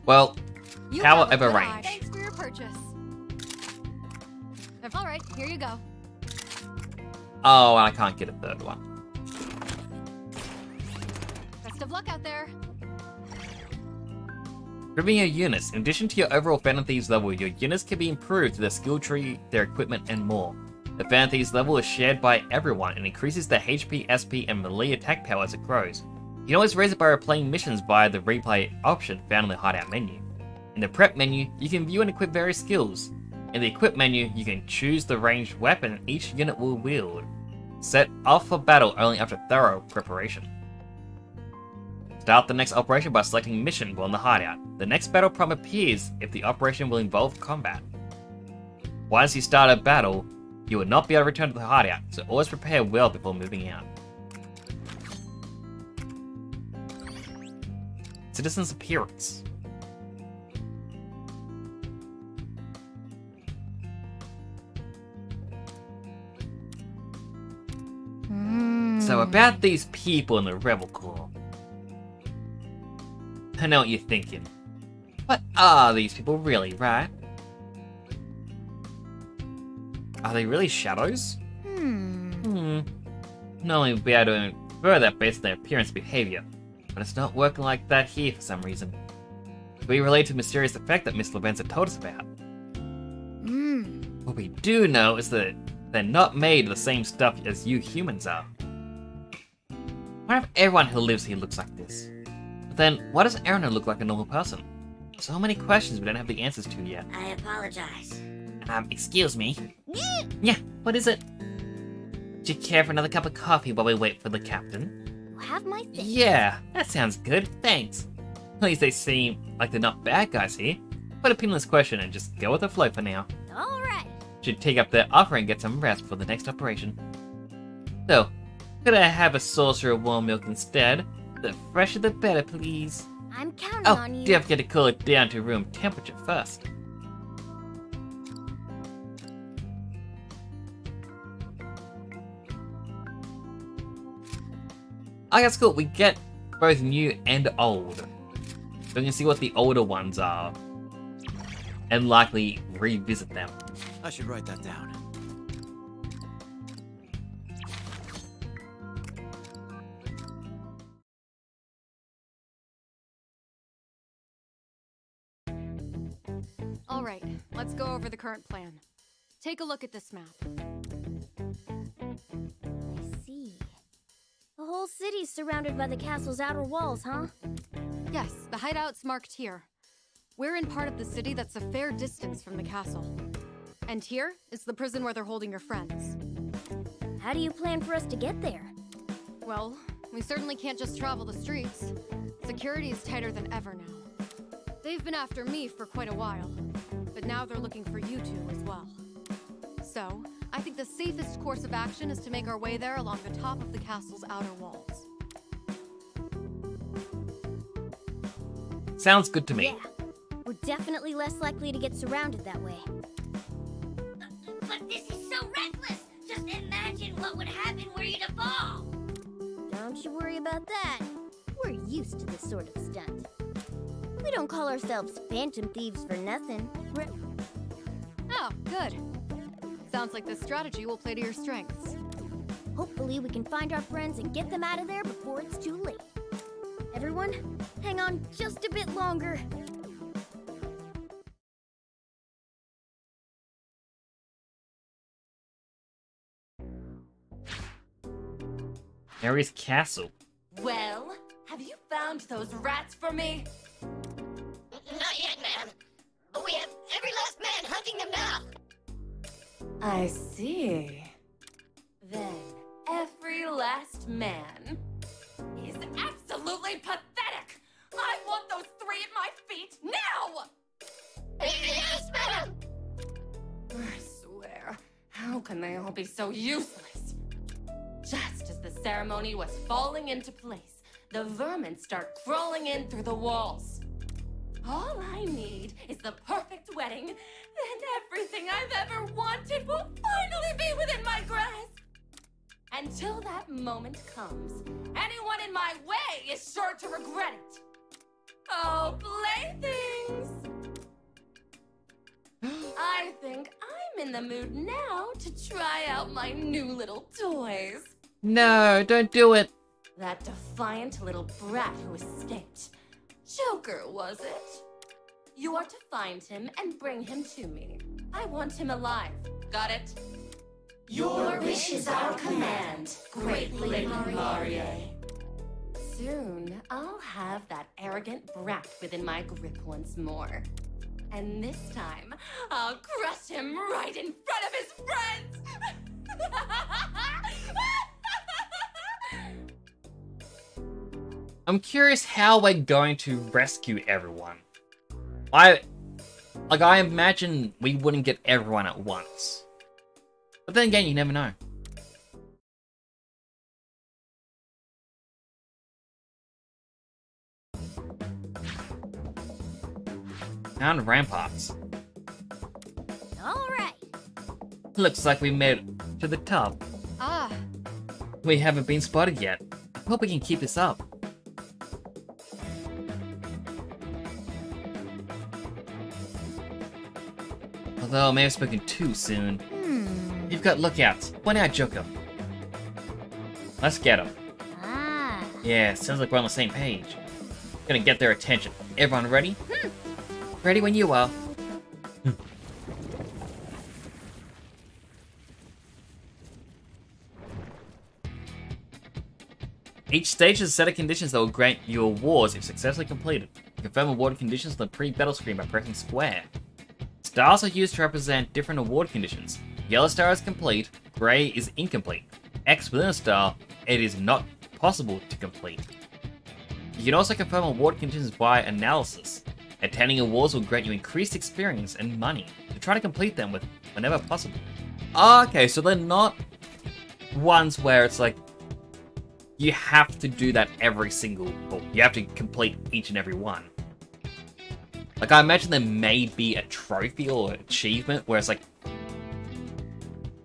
Well, however range. Thanks for your purchase. All right, here you go. Oh, and I can't get a 3rd one. Best of luck out there. Improving your units. In addition to your overall Phantom Thieves level, your units can be improved through their skill tree, their equipment, and more. The Phantom Thieves level is shared by everyone and increases their HP, SP, and melee attack power as it grows. You can always raise it by replaying missions via the replay option found in the hideout menu. In the prep menu, you can view and equip various skills. In the equip menu, you can choose the ranged weapon each unit will wield. Set off for battle only after thorough preparation. Start the next operation by selecting mission while in the hideout. The next battle prompt appears if the operation will involve combat. Once you start a battle, you will not be able to return to the hideout, so always prepare well before moving out. Citizen's appearance. So about these people in the Rebel Corps. I know what you're thinking. What are these people really, right? Are they really shadows? Not only will be able to infer that based on their appearance and behavior, but it's not working like that here for some reason. We relate to the mysterious effect that Miss Lavenza told us about. What we do know is that they're not made of the same stuff as you humans are. What if everyone who lives here looks like this? But then, why does Erina look like a normal person? So many questions we don't have the answers to yet. I apologize. Excuse me? Yeah, what is it? Do you care for another cup of coffee while we wait for the captain? Have my thing. Yeah, that sounds good, thanks. At least they seem like they're not bad guys here. Put a pin in this question and just go with the flow for now. Alright. Should take up their offer and get some rest for the next operation. So, could I have a saucer of warm milk instead? The fresher the better, please. I'm counting on you. Do have to get to cool it down to room temperature first. Oh, that's cool. We get both new and old. So we can see what the older ones are. And likely revisit them. I should write that down. Alright, let's go over the current plan. Take a look at this map. I see. The whole city's surrounded by the castle's outer walls, huh? Yes, the hideout's marked here. We're in part of the city that's a fair distance from the castle. And here is the prison where they're holding your friends. How do you plan for us to get there? Well, we certainly can't just travel the streets. Security is tighter than ever now. They've been after me for quite a while, but now they're looking for you two as well. So, I think the safest course of action is to make our way there along the top of the castle's outer walls. Sounds good to me. Yeah, we're definitely less likely to get surrounded that way. But this is so reckless! Just imagine what would happen were you to fall! Don't you worry about that. We're used to this sort of stunt. We don't call ourselves Phantom Thieves for nothing. Oh, good. Sounds like this strategy will play to your strengths. Hopefully we can find our friends and get them out of there before it's too late. Everyone, hang on just a bit longer. Mary's castle. Well, have you found those rats for me? Not yet, ma'am. But we have every last man hunting them now. I see. Then, every last man is absolutely pathetic! I want those three at my feet now! Yes, madam! I swear, how can they all be so useless? Just as the ceremony was falling into place, the vermin start crawling in through the walls. All I need is the perfect wedding, and everything I've ever wanted will finally be within my grasp. Until that moment comes, anyone in my way is sure to regret it. Oh, playthings! I think I'm in the mood now to try out my new little toys. No, don't do it. That defiant little brat who escaped. Joker, was it? You are to find him and bring him to me. I want him alive. Got it? Your wish is our command, Great Lady Marie. Soon, I'll have that arrogant brat within my grip once more. And this time, I'll crush him right in front of his friends! I'm curious how we're going to rescue everyone. I imagine we wouldn't get everyone at once. But then again, you never know. Found ramparts. Alright. Looks like we made it to the top. Ah. We haven't been spotted yet. I hope we can keep this up. Although I may have spoken too soon. You've got lookouts. Point out Joker. Let's get him. Ah. Yeah, sounds like we're on the same page. Gonna get their attention. Everyone ready? Ready when you are. Each stage has a set of conditions that will grant you awards if successfully completed. Confirm award conditions on the pre-battle screen by pressing square. Stars are used to represent different award conditions. Yellow star is complete, grey is incomplete. X within a star, it is not possible to complete. You can also confirm award conditions via analysis. Attending awards will grant you increased experience and money to try to complete them whenever possible. Okay, so they're not ones where it's like you have to do that every single, or you have to complete each and every one. Like, I imagine there may be a trophy or achievement where it's like,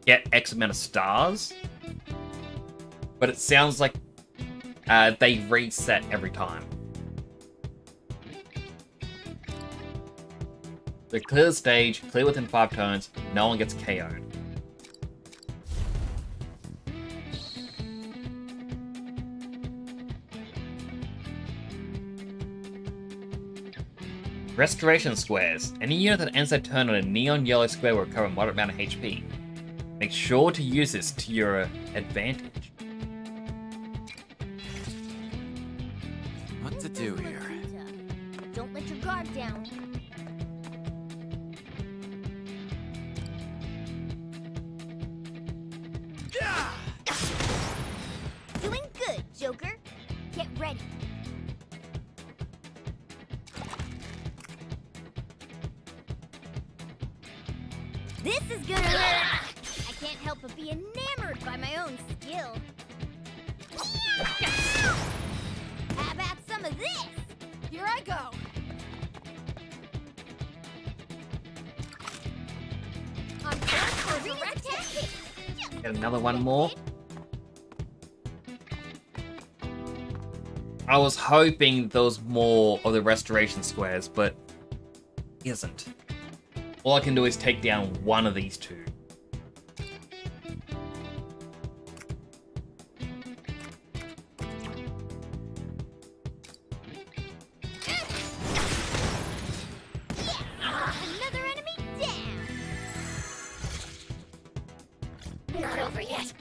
get X amount of stars. But it sounds like they reset every time. So clear the stage, clear within 5 turns, no one gets KO'd. Restoration squares. Any unit that ends their turn on a neon yellow square will recover a moderate amount of HP. Make sure to use this to your advantage. What to do here? Don't let your guard down. Doing good, Joker. Get ready. This is gonna hurt. I can't help but be enamored by my own skill. How about some of this? Here I go. I'm going for direct hit. Get another one more. I was hoping there was more of the restoration squares, but isn't. All I can do is take down one of these two. Another enemy down. Not over yet.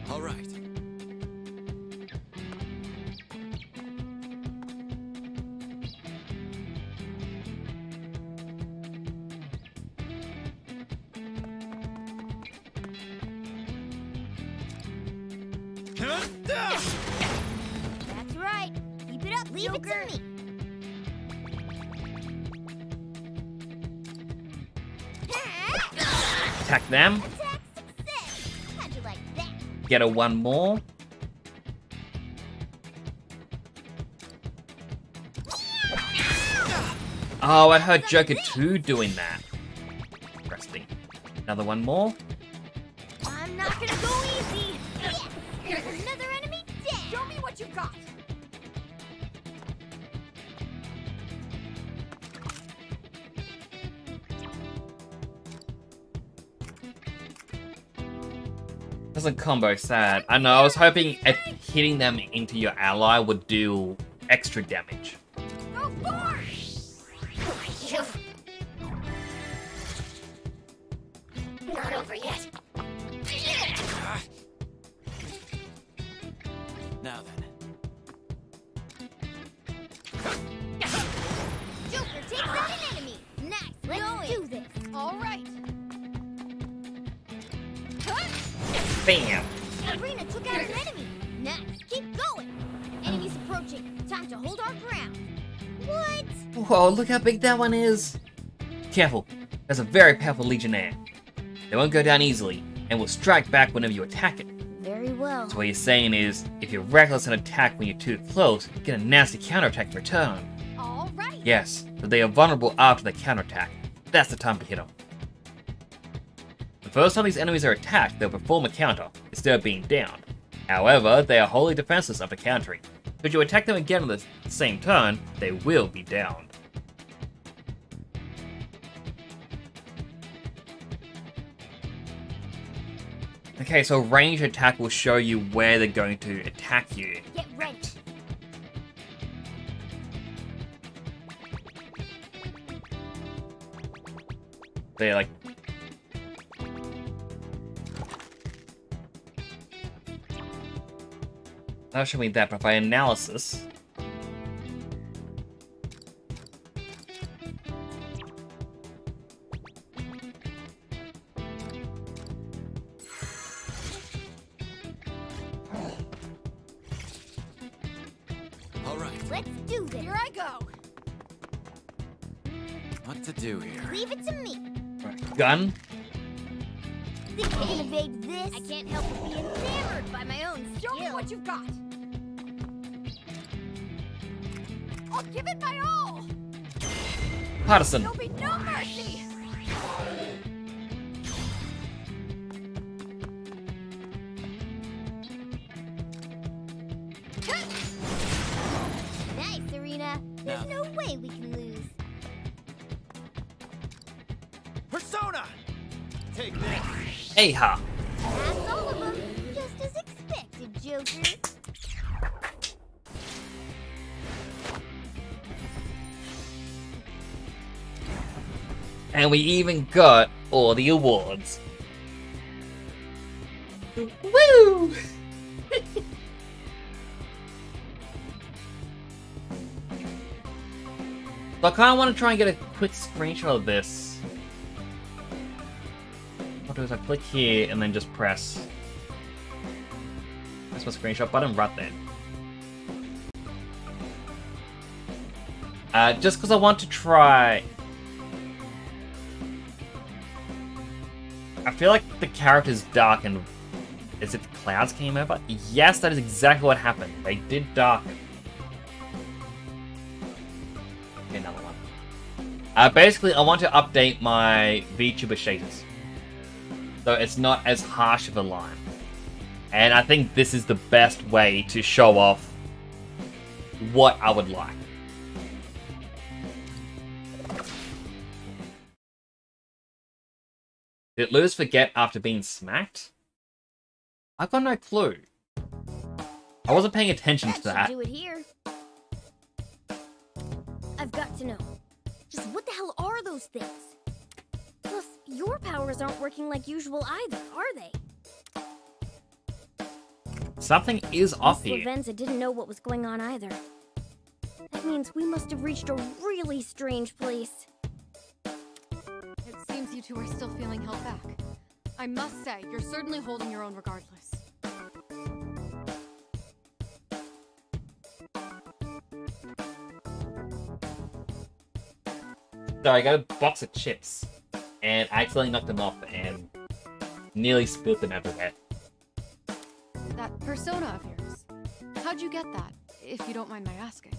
All right. That's right. Keep it up, Leave Joker. It to me. Attack them. Attack success. How'd you like that? Get a one more. Oh, I heard Joker 2 doing that. Interesting. Another one more. I'm not gonna go easy. Yes. Here's another enemy down. Show me what you got. Doesn't combo sad. I know, I was hoping hitting them into your ally would do extra damage. Go for Not over yet. Now then. Joker takes out an enemy. Nice. Let's do this. All right. Bam! Arena took out an enemy. Nice. Keep going. Enemies approaching. Time to hold our ground. What? Whoa, look how big that one is! Careful, there's a very powerful Legionnaire. They won't go down easily, and will strike back whenever you attack it. Very well. So what you're saying is, if you're reckless and attack when you're too close, you get a nasty counterattack in return. All right. Yes, but they are vulnerable after the counterattack. That's the time to hit them. The first time these enemies are attacked, they'll perform a counter, instead of being downed. However, they are wholly defenseless after countering. If you attack them again on the same turn, they will be downed. Okay, so range attack will show you where they're going to attack you. Get ready. They're like... That'll show me that, but by analysis... All right. Let's do this. Here I go. What to do here? Leave it to me. Gun? Think I can evade this? I can't help but be enamored by my own skill. Show me what you've got. I'll give it my all. Partisan. There'll be no mercy. Nice, Arena. There's no way we can lose. Persona! Take this. Hey ha! That's all of them. Just as expected, Joker. And we even got all the awards. Woo! So I kind of want to try and get a quick screenshot of this. What I'll do is I click here and then just press. That's my screenshot button right there. Just because I want to try. I feel like the character's darkened as if clouds came over. Yes, that is exactly what happened. They did darken. Okay, another one. Basically, I want to update my VTuber status. So it's not as harsh of a line. And I think this is the best way to show off what I would like. Did Lewis forget after being smacked? I've got no clue. I wasn't paying attention to that. Do it here. I've got to know. Just what the hell are those things? Plus, your powers aren't working like usual either, are they? Something is off Miss here. Lavenza didn't know what was going on either. That means we must have reached a really strange place. It seems you two are still feeling held back. I must say, you're certainly holding your own regardless. So I got a box of chips, and I accidentally knocked them off and nearly spilled them everywhere. That persona of yours. How'd you get that, if you don't mind my asking?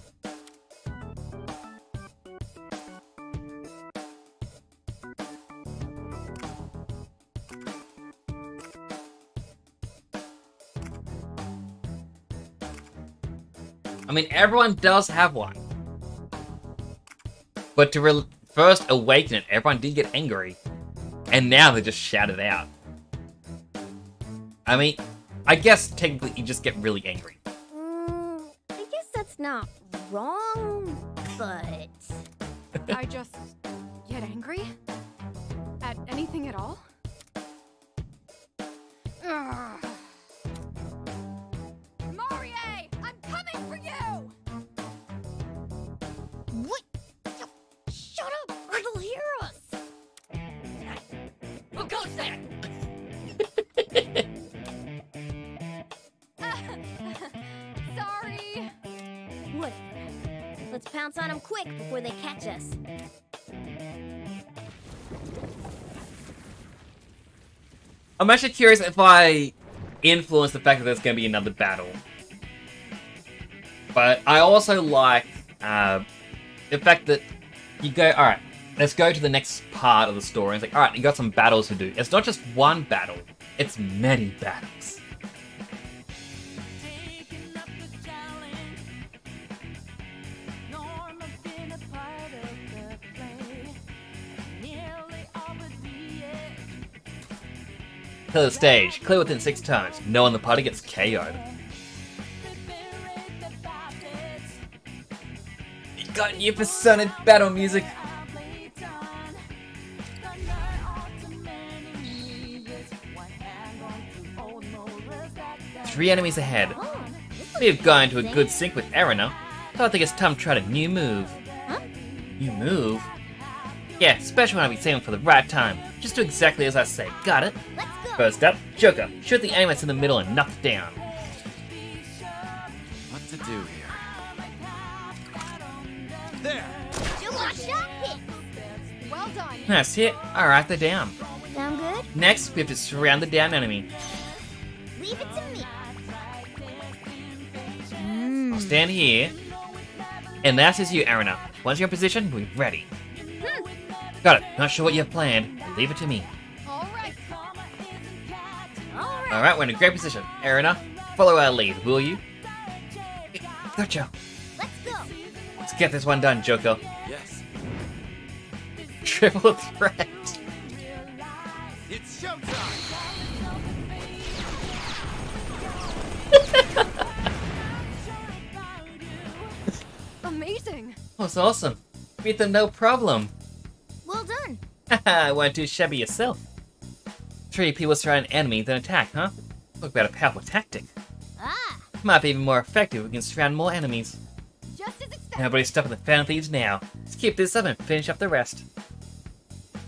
I mean, everyone does have one. But to first awaken it, everyone did get angry. And now they just shout it out. I mean, I guess technically you just get really angry. I guess that's not wrong, but... I just get angry? At anything at all? Ugh. Marie! I'm coming for you! What? Shut up, or they'll hear us! Who goes there? Sorry! What? Let's pounce on them quick before they catch us. I'm actually curious if I influence the fact that there's going to be another battle. But I also like the fact that you go, alright, let's go to the next part of the story. It's like, alright, you got some battles to do. It's not just one battle, it's many battles. Clear the stage. Clear within 6 turns. No one in the party gets KO'd. You got new Persona battle music. 3 enemies ahead. We've gone into a good sync with Erina. So I think it's time to try a new move. Huh? New move? Yeah, special one I'll be saving for the right time. Just do exactly as I say. Got it? Let's go. First up, Joker. Shoot the enemy that's in the middle and knock it down. What to do here? There! Joker shot hit! Well done! That's it. Alright, they're down. Sound good? Next, we have to surround the down enemy. Leave it to me. I'll stand here. And that is you, Erina. Once you're in position, we're ready. Got it. Not sure what you have planned. Leave it to me. Alright! Alright, we're in a great position. Erina, follow our lead, will you? Gotcha. Let's go. Let's get this one done, Joker. Yes. Triple threat. It's showtime! Amazing! That's awesome. Beat them no problem. Well done. Haha, weren't too shabby yourself. 3 people surround an enemy, then attack, huh? Talk about a powerful tactic. Ah, Might be even more effective if we can surround more enemies. just as expected. Everybody's stuck in the Phantom Thieves now. Let's keep this up and finish up the rest.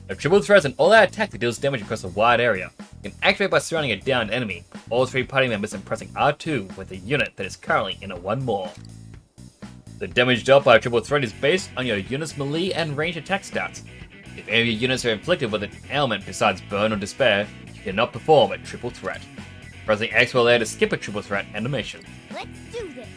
A triple threat is an all-out attack that deals damage across a wide area. You can activate by surrounding a downed enemy, all 3 party members, and pressing R2 with a unit that is currently in a 1 more. The damage dealt by a triple threat is based on your unit's melee and range attack stats. If any of your units are inflicted with an ailment besides burn or despair, you cannot perform a triple threat. Pressing X will allow you to skip a triple threat animation. Let's do this.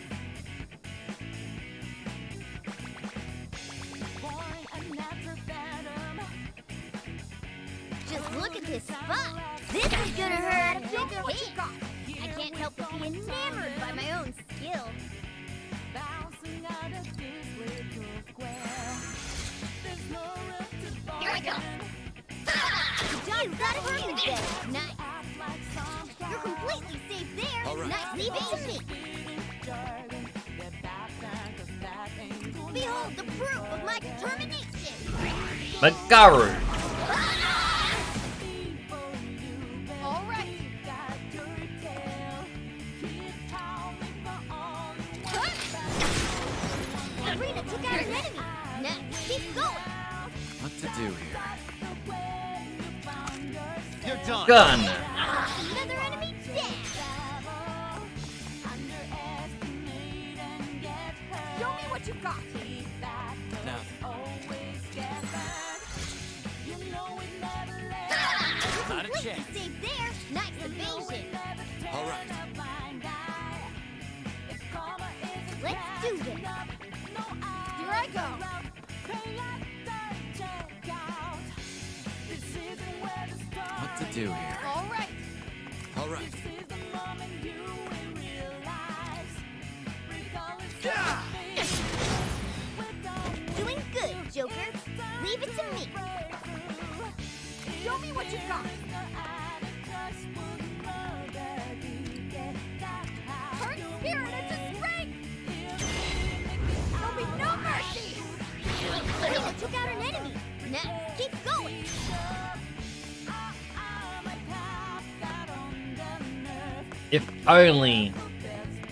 Just look at this spot. This is gonna hurt. Hey, I can't help but be enamored by my own skill. Here I go! You got it perfect then. Nice. You're completely safe there. All right. Nice. Leave it to me. Behold the proof of my determination. Magaru! Alright! Arena took out an enemy. Nice. Keep going. What to do here? You're done! Gun! Another enemy dead. Show me what you got! Now, Not a Completely chance. safe there. Nice evasion. all right. Let's do this. Here I go! What to do here? Alright! All right. Doing good, Joker. Leave it to me. Show me what you got! Turn spirit into strength! If only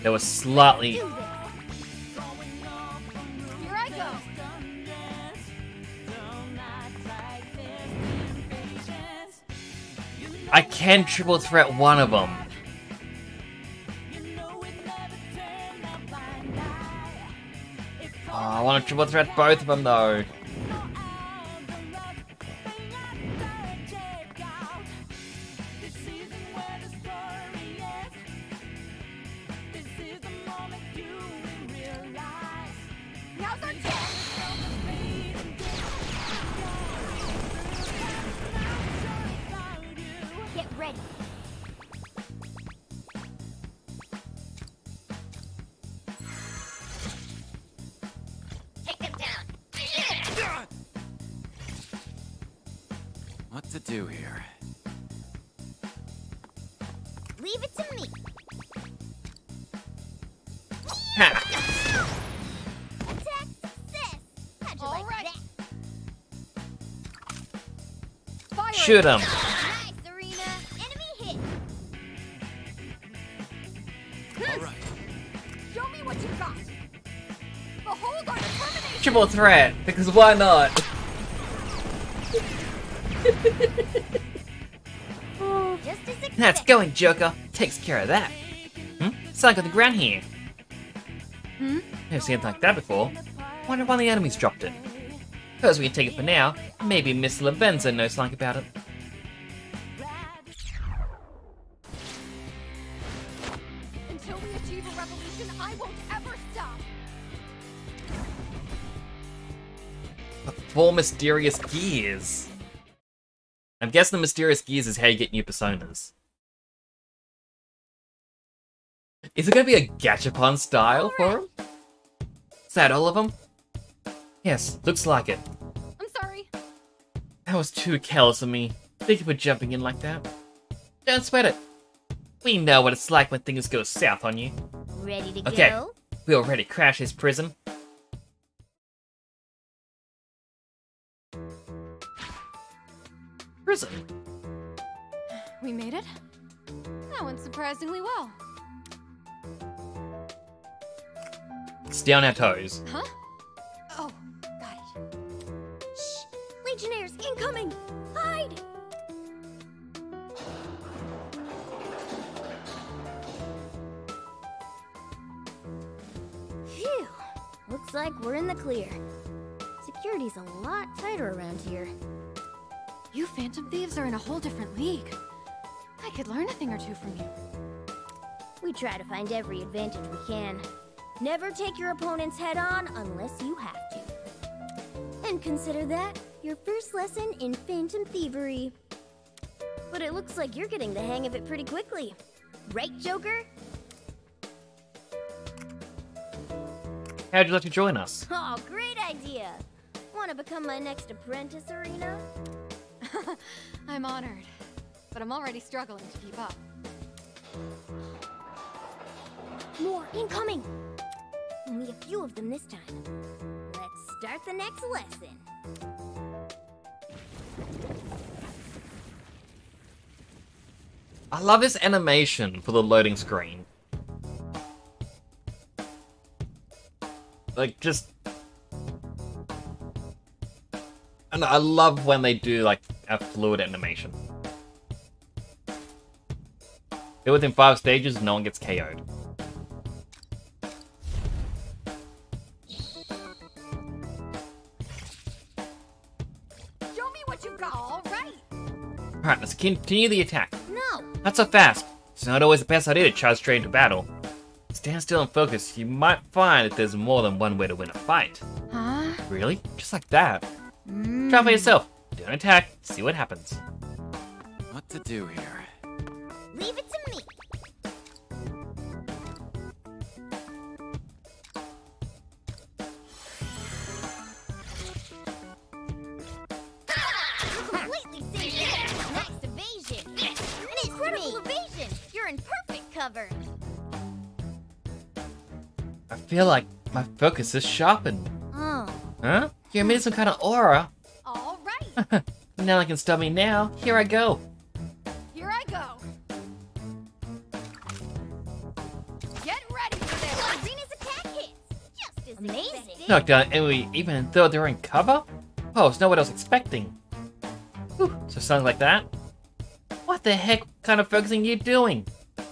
there was slightly... Here I go. I can triple threat one of them. Oh, I want to triple threat both of them though. Now's our chance. Get ready. Take them down. What to do here? Leave it to me. Ha! Attack success. How'd you All like right. that? Fire Shoot it. him. Nice, Serena. Enemy hit. All right. Show me what you got. Behold our determination. Triple threat, because why not? Just as expected. That's going, Joker. Takes care of that. It's like on the ground here. Never seen anything like that before. Wonder why the enemies dropped it. Suppose we can take it for now. Maybe Miss LaVenza knows something about it. Until we achieve a revolution, I won't ever stop. Four mysterious gears. I'm guessing the mysterious gears is how you get new personas. Is it gonna be a Gachapon style for him? Is that all of them? Yes, looks like it. I'm sorry. That was too careless of me. Thank you for jumping in like that. Don't sweat it. We know what it's like when things go south on you. Ready to Okay, go? we already crashed his prison. Prison? We made it? That went surprisingly well. Stay on our toes. Huh? Oh, got it. Shh! Legionnaires incoming! Hide! Phew. Looks like we're in the clear. Security's a lot tighter around here. You Phantom Thieves are in a whole different league. I could learn a thing or two from you. We try to find every advantage we can. Never take your opponent's head on unless you have to. And consider that your first lesson in Phantom Thievery. But it looks like you're getting the hang of it pretty quickly. Right, Joker? How'd you like to join us? Oh, great idea! Want to become my next apprentice, Arena? I'm honored, but I'm already struggling to keep up. More incoming! Only a few of them this time. Let's start the next lesson. I love this animation for the loading screen. Like, just... And I love when they do, like, a fluid animation. Do within 5 stages, no one gets KO'd. Show me what you got. All right. Alright, let's continue the attack. No! Not so fast. It's not always the best idea to charge straight into battle. Stand still and focus. You might find that there's more than one way to win a fight. Huh? Really? Just like that? Try for yourself. Don't attack. See what happens. What to do here? Leave it to me! Completely saved. Nice evasion! An incredible evasion! You're in perfect cover! I feel like my focus is sharpened. Oh. Huh? You emitted some kind of aura. All right. Now I can stop me now. Here I go. Here I go. Knock down enemy even though they're in cover? Oh, it's not what I was expecting. Whew, so something like that? What the heck kind of focusing are you doing?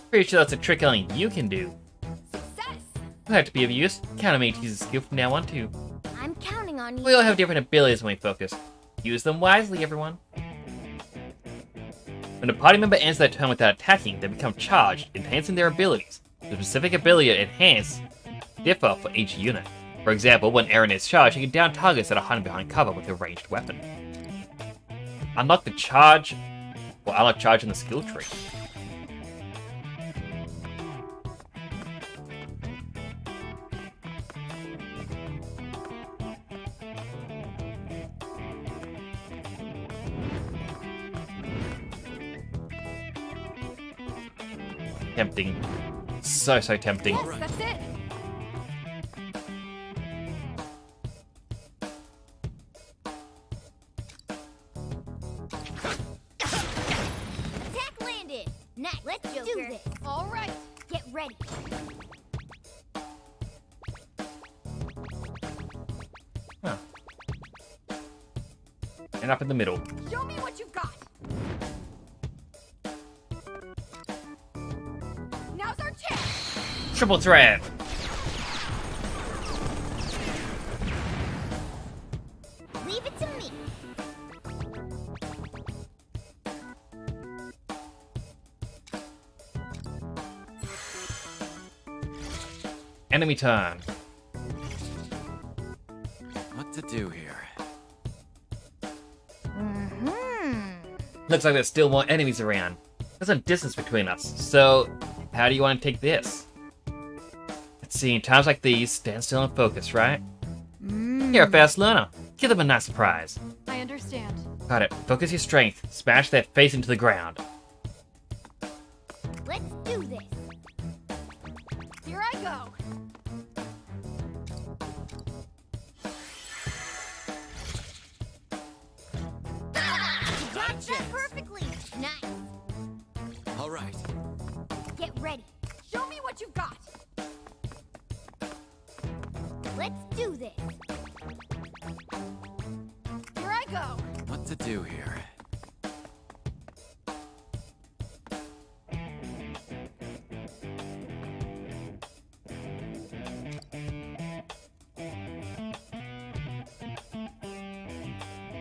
Pretty sure that's a trick only you can do. Success! Don't have to be of use. Count on me to use the skill from now on too. I'm counting on you. We all have different abilities when we focus. Use them wisely, everyone. When a party member ends their turn without attacking, they become charged, enhancing their abilities. The specific ability to enhance differ for each unit. For example, when Eren is charged, he can down targets that are hiding behind cover with a ranged weapon. Unlock the charge, or unlock charge in the skill tree. Tempting. So tempting. Yes, that's it. Attack landed. Nice. Let's do this. All right. Get ready. Huh. And up in the middle. Show me what you've got. Now's our chance. Triple threat. Leave it to me. Enemy turn. What to do here? Looks like there's still more enemies around. There's some distance between us, so how do you want to take this? Let's see, in times like these, stand still and focus, right? You're a fast learner. Give them a nice surprise. I understand. Got it. Focus your strength. Smash that face into the ground. Let's do this. Here I go. Dodged that perfectly. Nice. All right. Get ready. Show me what you've got. Let's do this. Here I go. What to do here?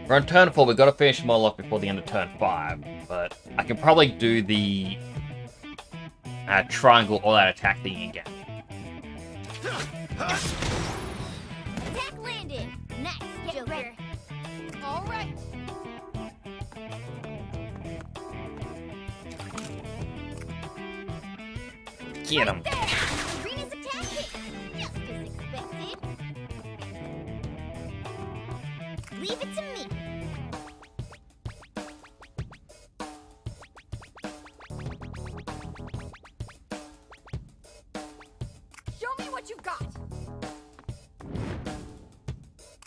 We're on turn 4, we've got to finish them all off before the end of turn 5, but I can probably do the triangle all-out attack thing again. Attack landed. Nice. Get ready. All right. Get him. Arena's attacking. Just as expected. Leave it to me. Show me what you've got.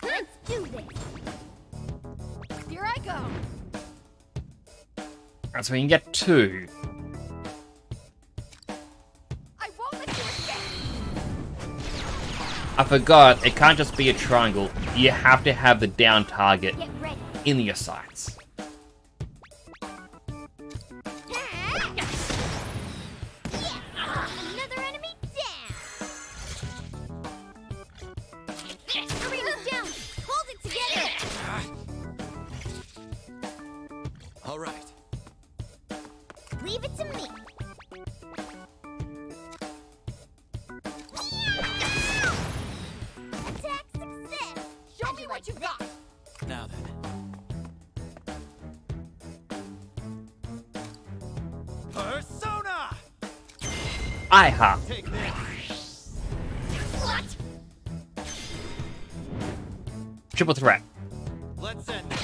Let's do this. Here I go. Alright, so we can get 2. I won't let you escape. I forgot, it can't just be a triangle. You have to have the down target Get ready. in your sights. Another enemy down. Arena's down. Hold it together. All right. Leave it to me. Attack success. Show me what you've got. Now then. Persona! IHOP. Take this. What? Triple threat. Let's end this.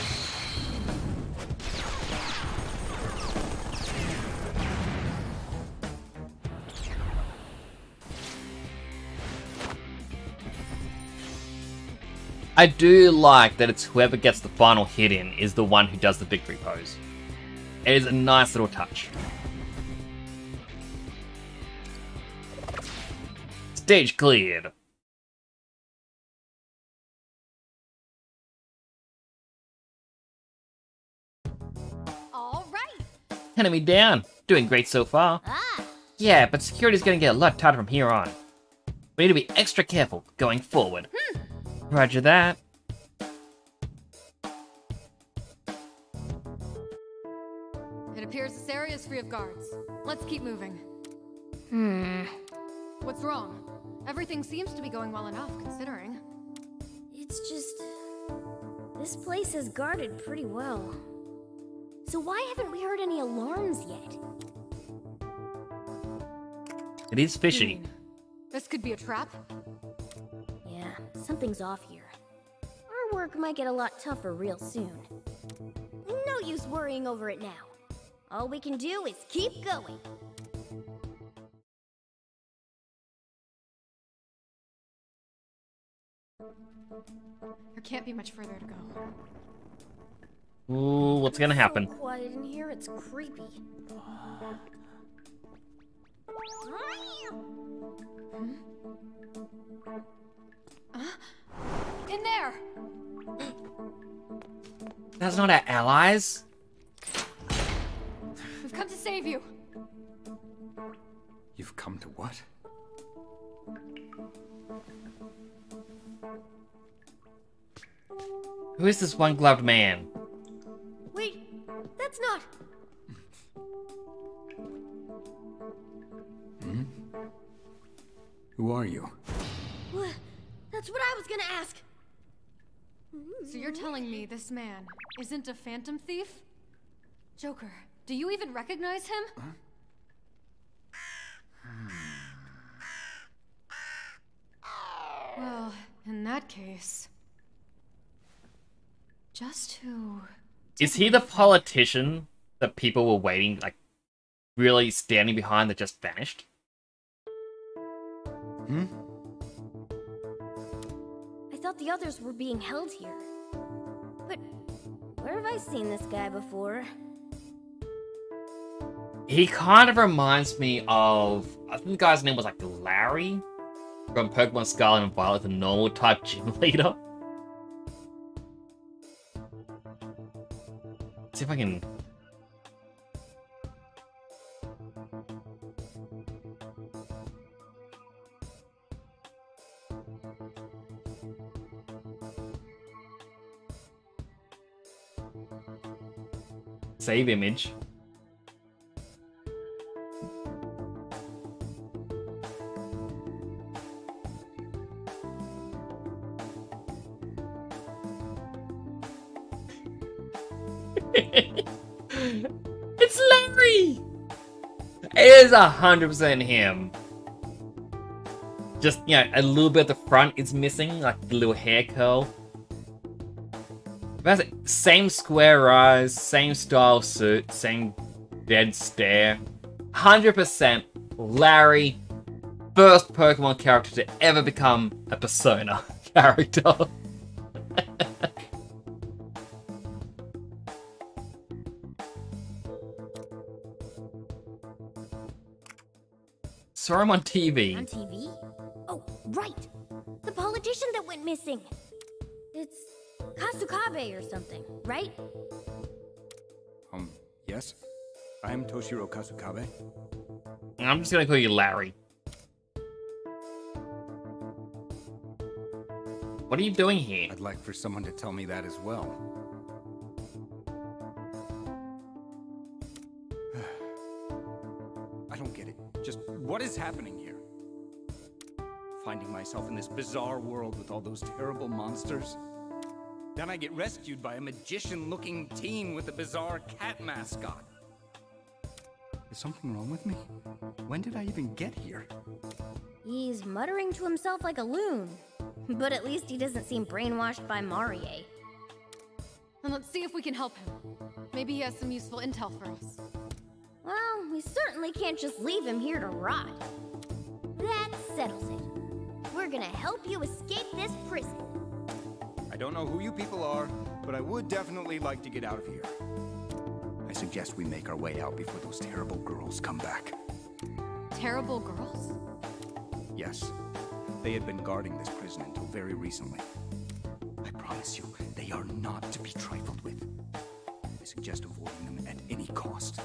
I do like that it's whoever gets the final hit in is the one who does the victory pose. It is a nice little touch. Stage cleared. Enemy down. Doing great so far. Yeah, but security's gonna get a lot tighter from here on. We need to be extra careful going forward. Roger that. It appears this area is free of guards. Let's keep moving. What's wrong? Everything seems to be going well enough, considering. It's just... this place is guarded pretty well. So why haven't we heard any alarms yet? It is fishy. This could be a trap? Yeah, something's off here. Our work might get a lot tougher real soon. No use worrying over it now. All we can do is keep going. There can't be much further to go. Ooh, what's gonna happen? So quiet in here, it's creepy. In there! That's not our allies? We've come to save you. You've come to what? Who is this one-gloved man? Wait, that's not... Who are you? That's what I was gonna ask. So you're telling me this man isn't a phantom thief? Joker, do you even recognize him? Well, in that case... just who... Is he the politician that people were waiting, like, really standing behind that just vanished? I thought the others were being held here. But where have I seen this guy before? He kind of reminds me of... I think the guy's name was, like, Larry? From Pokemon Scarlet and Violet, the normal type gym leader. Let's see if I can... Save image. It's Larry! It is 100% him. Just, you know, a little bit at the front is missing, like the little hair curl. That's it. Same square eyes, same style suit, same dead stare. 100% Larry, first Pokemon character to ever become a Persona character. Saw him on TV. On TV? Oh, right! The politician that went missing! It's Kasukabe or something, right? Yes? I'm Toshiro Kasukabe. I'm just gonna call you Larry. What are you doing here? I'd like for someone to tell me that as well. I don't get it. Just what is happening here? Finding myself in this bizarre world with all those terrible monsters. Then I get rescued by a magician-looking teen with a bizarre cat mascot. Is something wrong with me? When did I even get here? He's muttering to himself like a loon. But at least he doesn't seem brainwashed by Marie. And let's see if we can help him. Maybe he has some useful intel for us. Well, we certainly can't just leave him here to rot. That settles it. We're gonna help you escape this prison. I don't know who you people are, but I would definitely like to get out of here. I suggest we make our way out before those terrible girls come back. Terrible girls? Yes. They had been guarding this prison until very recently. I promise you, they are not to be trifled with. suggest avoiding them at any cost.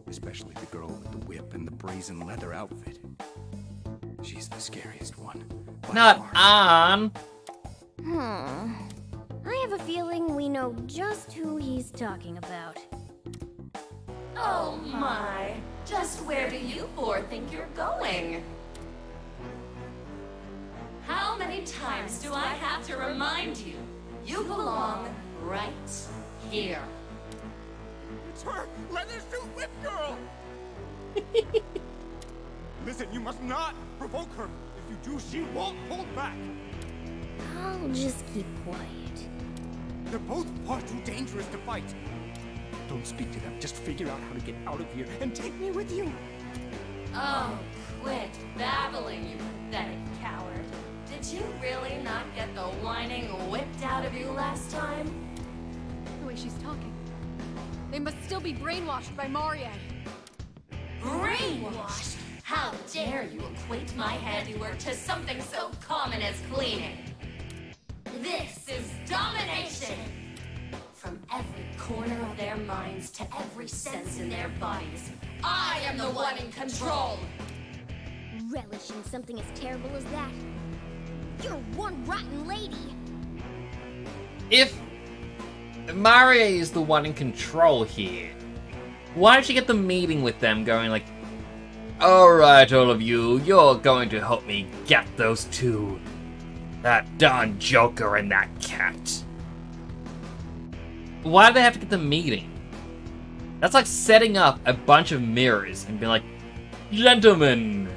Especially the girl with the whip and the brazen leather outfit. She's the scariest one. Not on. I have a feeling we know just who he's talking about. Oh my. Just where do you four think you're going? How many times do I have to remind you? You belong right here. It's her! Leather suit whip girl! Listen, you must not provoke her. If you do, she won't hold back. I'll just keep quiet. They're both far too dangerous to fight. Don't speak to them. Just figure out how to get out of here and take me with you. Oh, quit babbling, you pathetic coward. Did you really not get the whining whipped out of you last time? The way she's talking. They must still be brainwashed by Marie. Brainwashed? How dare you equate my handiwork to something so common as cleaning? This is domination! From every corner of their minds to every sense in their bodies, I am the one in control! Relish in something as terrible as that? You're one rotten lady! If Marie is the one in control here, why don't you get the meeting with them going like, alright, all of you, you're going to help me get those two. That darn Joker and that cat. Why do they have to get the meeting? That's like setting up a bunch of mirrors and being like, gentlemen,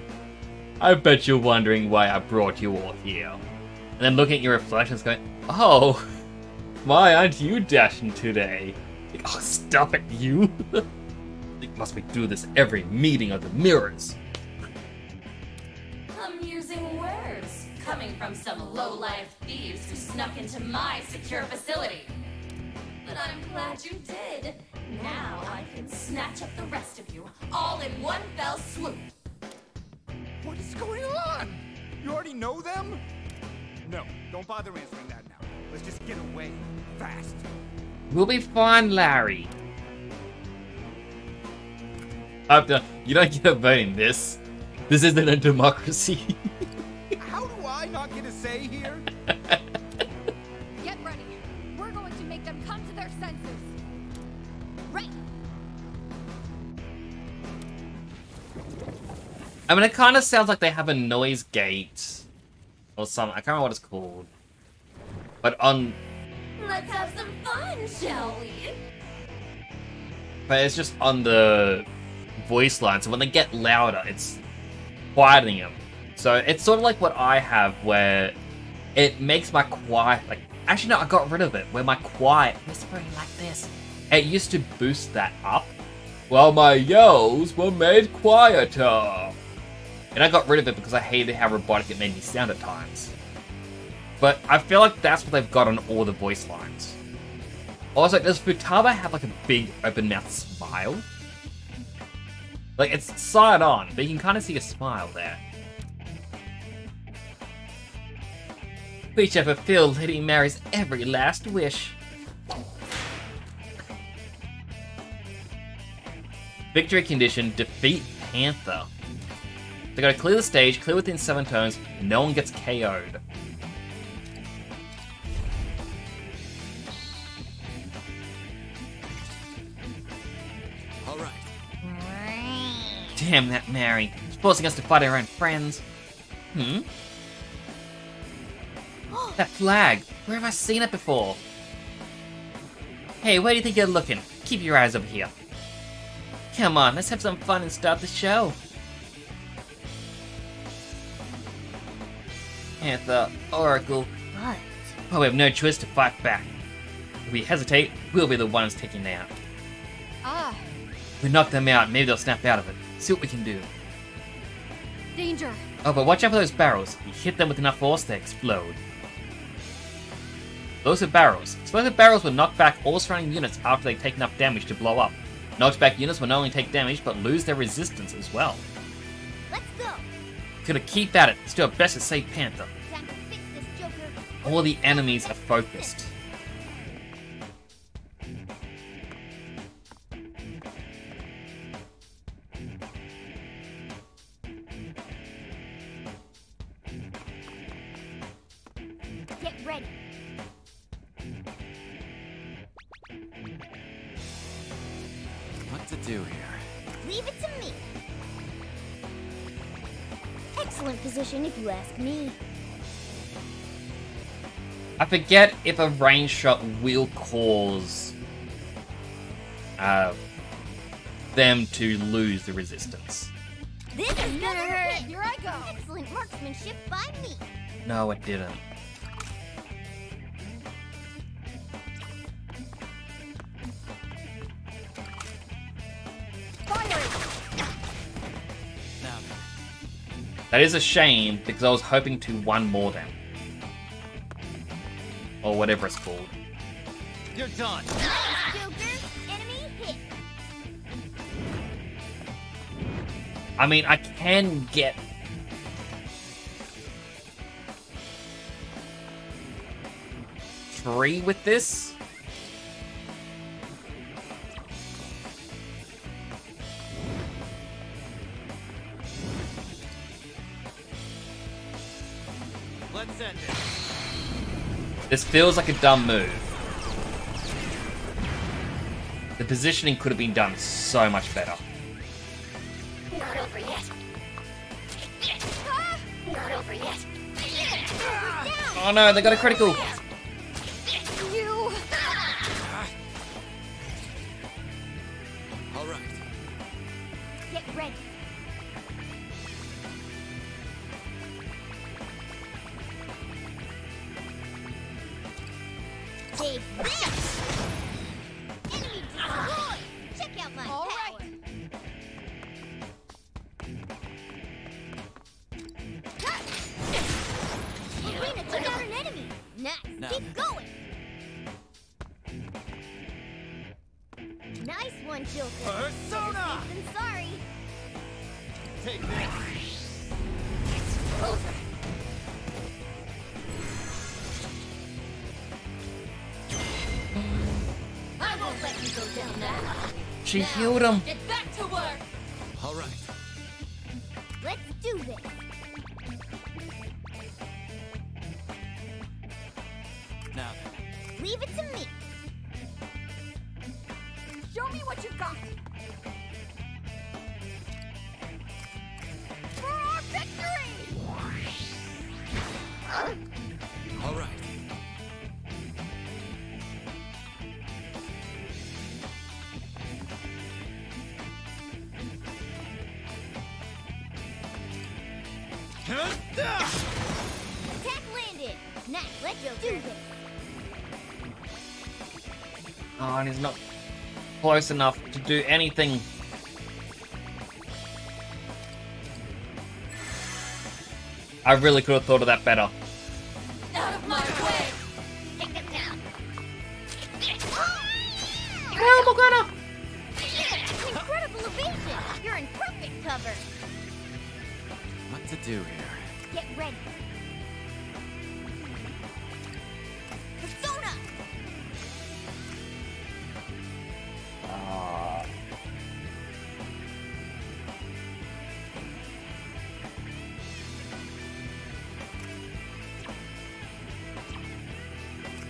I bet you're wondering why I brought you all here. And then looking at your reflections going, oh, why aren't you dashing today? Like, oh, stop it, you. It must be through this every meeting of the mirrors. Amusing words, coming from some low-life thieves who snuck into my secure facility. But I'm glad you did. Now I can snatch up the rest of you, all in one fell swoop. What is going on? You already know them? No, don't bother answering that now. Let's just get away, fast. We'll be fine, Larry. You don't get a vote in this. This isn't a democracy. How do I not get a say here? Get ready. We're going to make them come to their senses. Right. I mean, it kind of sounds like they have a noise gate or something. I can't remember what it's called. But on... Let's have some fun, shall we? But it's just on the voice line, so when they get louder, it's quietening them. So it's sort of like what I have, where it makes my quiet, like, actually no, I got rid of it, where my quiet, whispering like this, it used to boost that up, while my yells were made quieter. And I got rid of it because I hated how robotic it made me sound at times. But I feel like that's what they've got on all the voice lines. Also, does Futaba have like a big open mouth smile? Like, it's side on, but you can kind of see a smile there. We shall fulfill Lady Mary's every last wish. Victory condition, defeat Panther. They gotta clear the stage, clear within 7 turns, no one gets KO'd. Alright. Damn that Mary. She's forcing us to fight our own friends. That flag. Where have I seen it before? Hey, where do you think you're looking? Keep your eyes over here. Come on, let's have some fun and start the show. Panther, Oracle. What? Oh, we have no choice to fight back. If we hesitate, we'll be the ones taking them out. Ah, If we knock them out, maybe they'll snap out of it. See what we can do. danger. Oh, but watch out for those barrels. You hit them with enough force, they explode. Explosive barrels. Explosive barrels will knock back all surrounding units after they take enough damage to blow up. Knocked back units will not only take damage, but lose their resistance as well. Let's go. Gotta keep at it. Let's do our best to save Panther. Time to fix this, Joker. All the enemies are focused. ready. What to do here? Leave it to me. Excellent position if you ask me. I forget if a range shot will cause them to lose the resistance. This is gonna hurt. Here I go. Excellent marksmanship by me. No, it didn't. That is a shame, because I was hoping to one more them. Or whatever it's called. You're done. Joker, enemy hit. I mean, I can get... three with this? Let's end it. This feels like a dumb move. The positioning could have been done so much better. Not over yet. Not over yet. Oh no, they got a critical! You. All right. Get ready. Take this! Enemy destroyed! Check out my power! Arena took out an enemy! Nice! Now Keep going! Nice one, Joker! Persona! Better safe than sorry! Take this. I won't let you go down that. She healed him! Get back to work! All right. Let's do this! Now Leave it to me! Show me what you got! For our victory! All right. Attack landed! Nice, let's do this! Oh, and he's not close enough to do anything. I really could have thought of that better. Out of my way! Take them down. Incredible evasion! You're in perfect cover! What to do here? Get ready! Persona!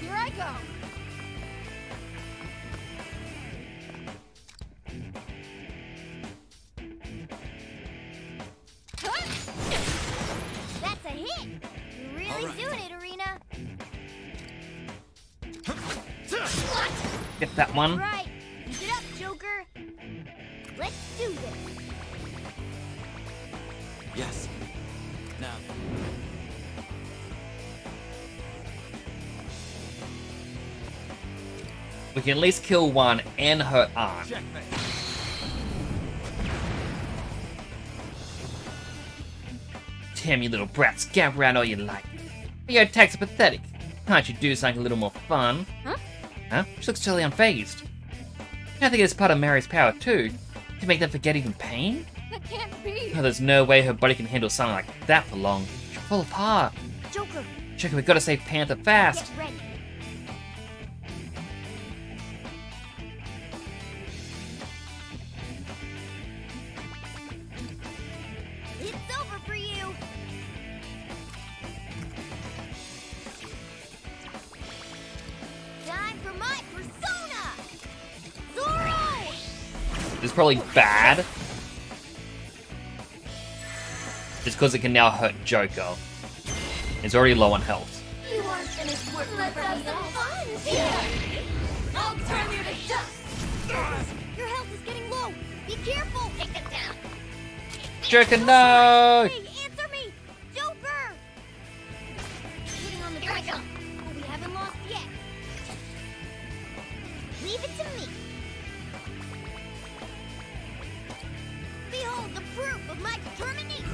Here I go! That's a hit! You're really All right. doing it, Arena! Get that one. Right! Keep it up, Joker! Let's do this! Yes. Now We can at least kill one and hurt arm. Checkmate. Damn you little brats, gab around all you like. But your attacks are pathetic. Can't you do something a little more fun? Huh? Huh? She looks totally unfazed. I think it's part of Mary's power too, to make them forget even pain? That can't be! Oh, there's no way her body can handle something like that for long. She'll fall apart. Joker, Joker, we gotta save Panther fast. get ready! It's over for you! is probably bad. Just because it can now hurt Joker. It's already low on health. You aren't finished working. Let's have some fun. I'll turn you to dust. Your health is getting low. Be careful. Take it down. Joker, no! Hey, answer me, Joker. Putting on the Here we pressure. go. But we haven't lost yet. Leave it to me. Behold the proof of my determination.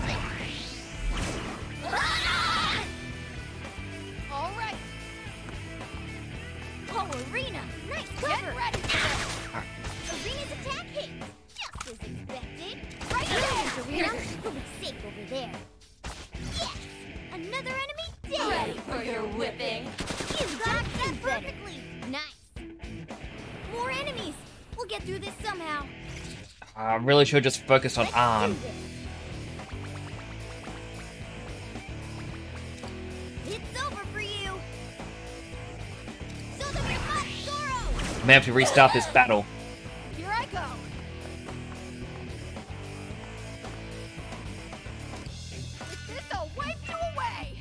All right. Oh, Arena, nice cover. Get ready for this. Arena's attack hit, just as expected. Right there, Arena. You'll be safe over there. Yes, another enemy dead. Ready for your whipping? You got that perfectly. Nice. More enemies. We'll get through this somehow. I really should just focus on Arn. It's over for you. So the remote Zoro. I may have to restart this battle. Here I go. With this, I'll wipe you away.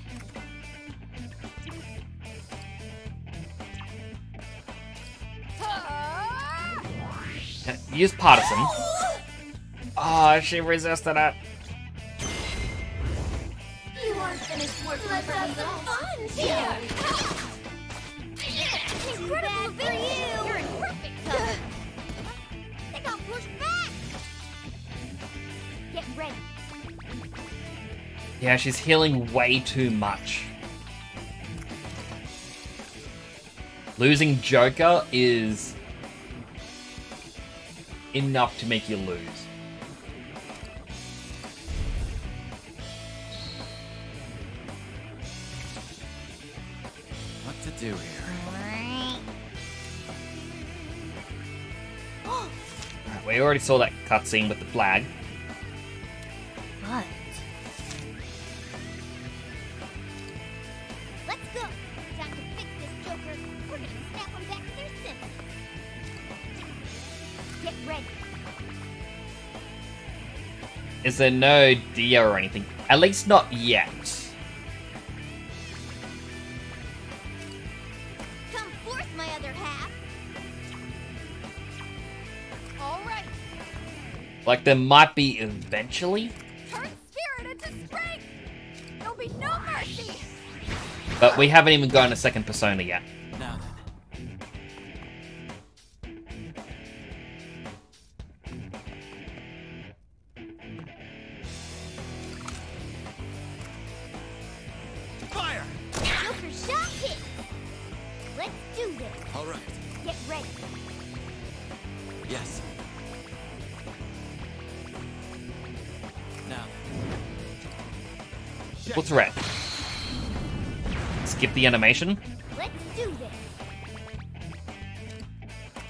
Use Partisan. Oh, she resisted it. You aren't finished working. Let's have some fun. Incredible for you. You're in perfect cover. They got pushed back. Get ready. Yeah, she's healing way too much. Losing Joker is enough to make you lose. What to do here? We already saw that cutscene with the flag. But let's go. Time to fix this Joker. We're gonna snap them back to their senses. Get ready. Is there no Dia or anything? At least not yet. Come forth, my other half. All right. Like, there might be eventually, Turn spirit into strength. There'll be no mercy. but we haven't even gone to second persona yet. Now then. Fire! Joker shot hit. Let's do this. All right. Get ready. Yes. Now then. What's red? Skip the animation, Let's do this.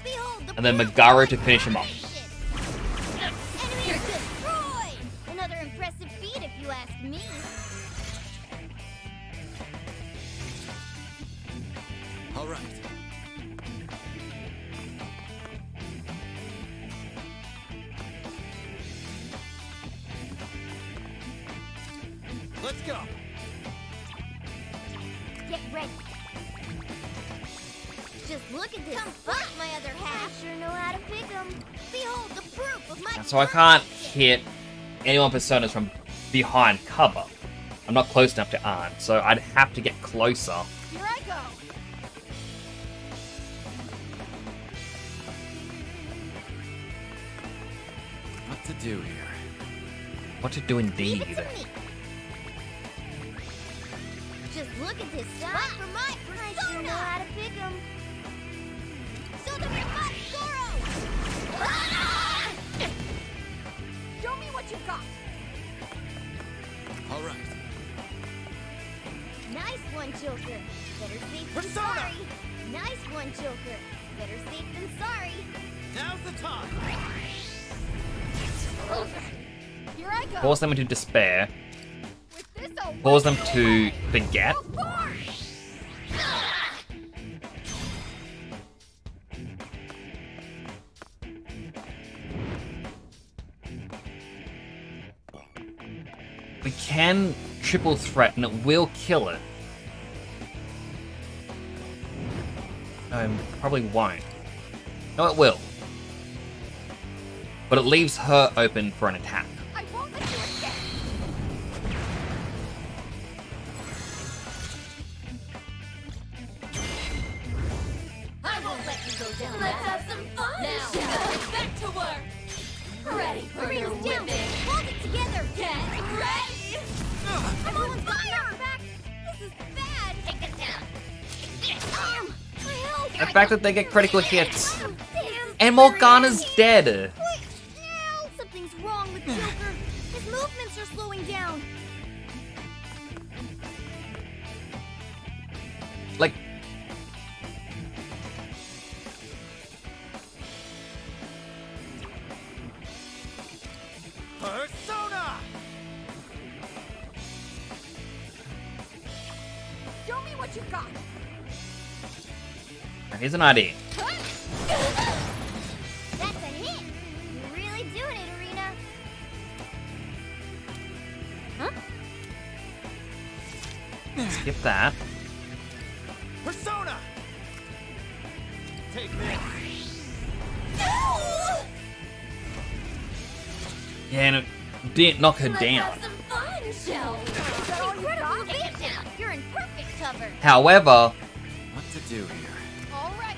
Behold the and then proof of Megara my to finish him off. determination. Enemy destroyed. Another impressive feat, if you ask me. All right. Let's go. Get ready. Just look at this. Come fight, my other half. I sure know how to pick 'em. Behold the proof of my So I can't hit anyone personas from behind cover. I'm not close enough to Arn, so I'd have to get closer. Here I go. What to do here? What to do Leave indeed. it to me. Just look at this spot for my persona. I sure know how to pick 'em. So the remote Zoro. Show me what you got. All right. Nice one, Joker. Better safe than Persona. sorry. Nice one, Joker. Better safe than sorry. Now's the time. Here I go. Force them into despair. With this, I'll Cause wipe them you to away. forget. Of course. We can triple threat and it will kill it. Probably won't. No, it will. But it leaves her open for an attack. I won't let you escape. I won't let you go down. Let's have some fun. Now, back to work. Ready for Arena's your down. whipping. Hold it together. Get ready. I'm on fire. Back. This is bad. Take it down. My health. The fact that they get critical hits. Damn. And Morgana's dead. Wait, now something's wrong with Joker. His movements are slowing down. Like, Persona! Show me what you got. here's an idea. That's a hit. You're really doing it, Arena. Huh? Skip that. Persona! Take this. Yeah, and it didn't knock her down. Some fun, shall we? Is that all you got? Take it down. You're in perfect cover. However, What to do here? All right.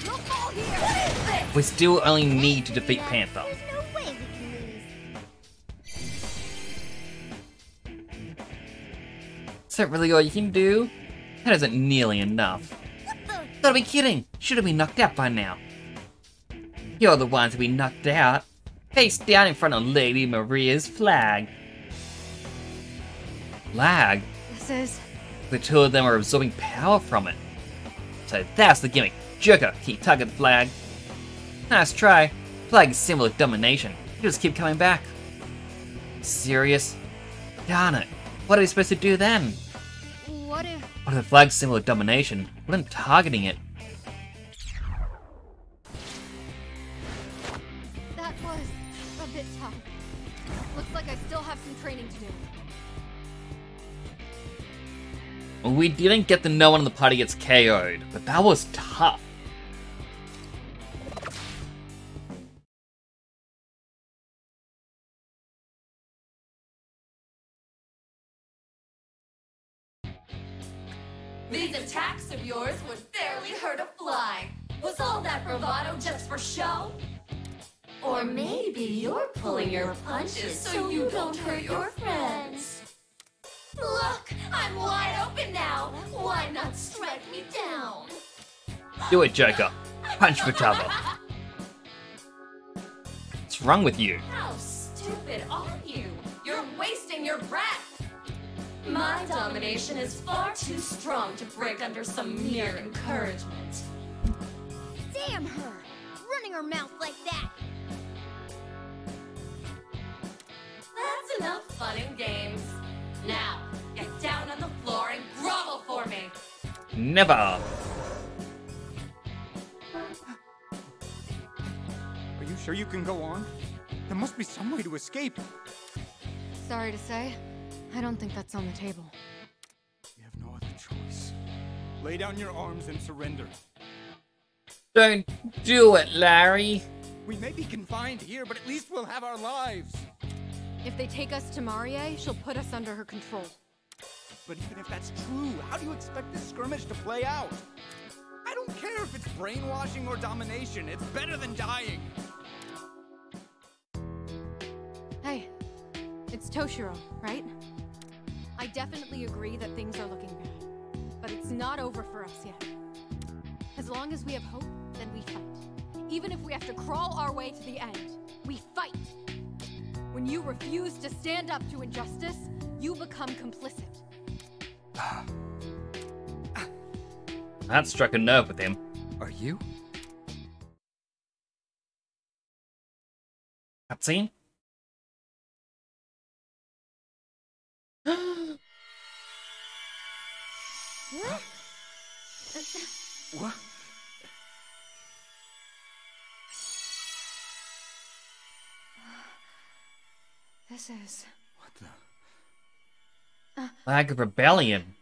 You'll fall here. we still only need to defeat Panther. There's no way we can lose. Is that really all you can do? That isn't nearly enough. What the? Gotta be kidding. Should have been knocked out by now. You're the ones who been knocked out. Face down in front of Lady Maria's flag. Flag? This is... The two of them are absorbing power from it. So that's the gimmick. Joker, keep tugging the flag. Nice try. Flag is symbol of domination. You just keep coming back. Serious? Darn it. What are we supposed to do then? What if... What if the flag's symbol of domination? What am targeting it? That was a bit tough. Looks like I still have some training to do. We didn't get the no one in the party gets KO'd, but that was tough. These attacks of yours would fairly hurt a fly. Was all that bravado just for show? Or maybe you're pulling your punches so you don't hurt your friends. Look, I'm wide open now. Why not strike me down? Do it, Joker. Punch for cover. What's wrong with you? How stupid are you? You're wasting your breath. My domination is far too strong to break under some mere encouragement. Damn her! Running her mouth like that. That's enough fun and games. Now, get down on the floor and grovel for me. Never. Are you sure you can go on? There must be some way to escape. Sorry to say, I don't think that's on the table. We have no other choice. Lay down your arms and surrender. Don't do it, Larry. We may be confined here, but at least we'll have our lives. If they take us to Marie, she'll put us under her control. But even if that's true, how do you expect this skirmish to play out? I don't care if it's brainwashing or domination. It's better than dying. Hey, it's Toshiro, right? I definitely agree that things are looking bad. But it's not over for us yet. As long as we have hope, then we fight. Even if we have to crawl our way to the end, we fight! When you refuse to stand up to injustice, you become complicit. That struck a nerve with him. Are you? Cutscene? What? This is... What the? Flag of rebellion.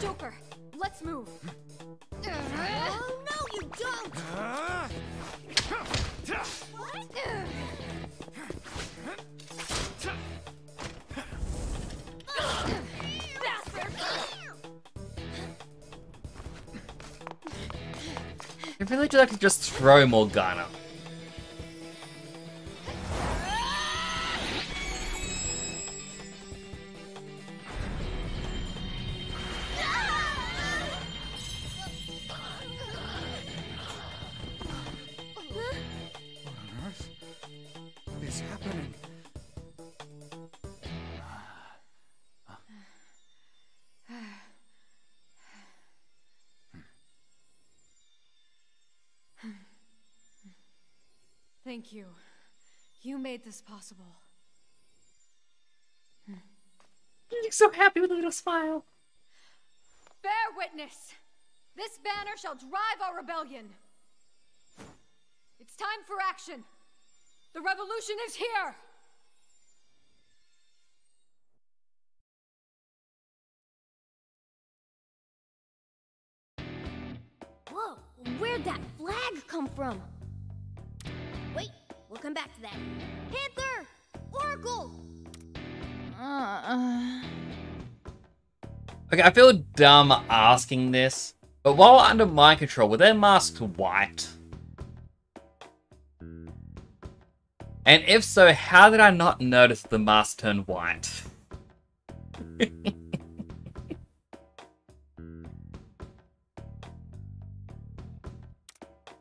Joker, let's move. Oh, no, you don't! What? I feel like you'd like to just throw Morgana. What on earth is happening? Thank you. You made this possible. You look so happy with a little smile. Bear witness! This banner shall drive our rebellion! It's time for action! The revolution is here! Whoa, where'd that flag come from? Wait, we'll come back to that. Panther! Oracle! Okay, I feel dumb asking this, but while under my control, were their masks white? And if so, how did I not notice the mask turned white?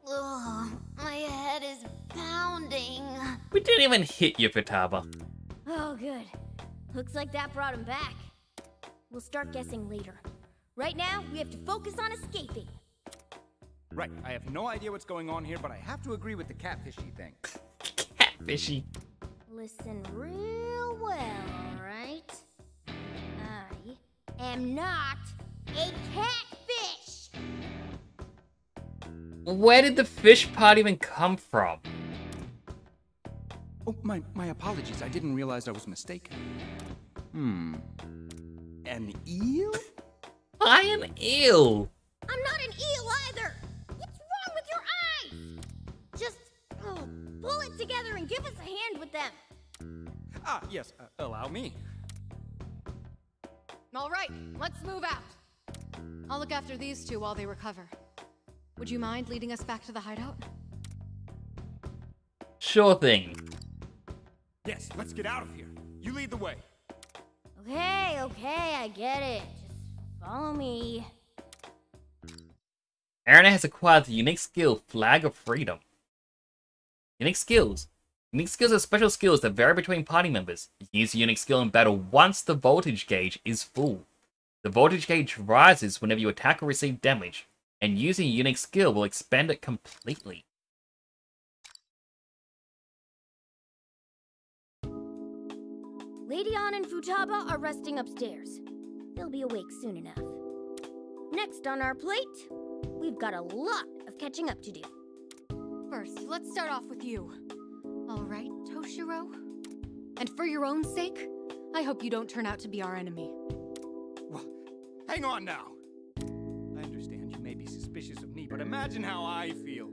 Ugh, my head is pounding. We didn't even hit you, Futaba. Oh, good. Looks like that brought him back. We'll start guessing later. Right now, we have to focus on escaping. Right, I have no idea what's going on here, but I have to agree with the catfishy thing. Catfishy. Listen real well, alright? I am not a catfish! Where did the fish part even come from? Oh, my apologies. I didn't realize I was mistaken. An eel? I an eel. I'm not an eel either! What's wrong with your eyes? Just pull it together and give us a hand with them. Ah, yes, allow me. All right, let's move out. I'll look after these two while they recover. Would you mind leading us back to the hideout? Sure thing. Yes, let's get out of here. You lead the way. Okay, I get it. Just follow me. Erina has acquired the unique skill Flag of Freedom. Unique skills. Unique skills are special skills that vary between party members. You can use the unique skill in battle once the voltage gauge is full. The voltage gauge rises whenever you attack or receive damage, and using a unique skill will expand it completely. Lady Ann and Futaba are resting upstairs. They'll be awake soon enough. Next on our plate, we've got a lot of catching up to do. First, let's start off with you. All right, Toshiro? And for your own sake, I hope you don't turn out to be our enemy. Well, hang on now. I understand you may be suspicious of me, but imagine how I feel.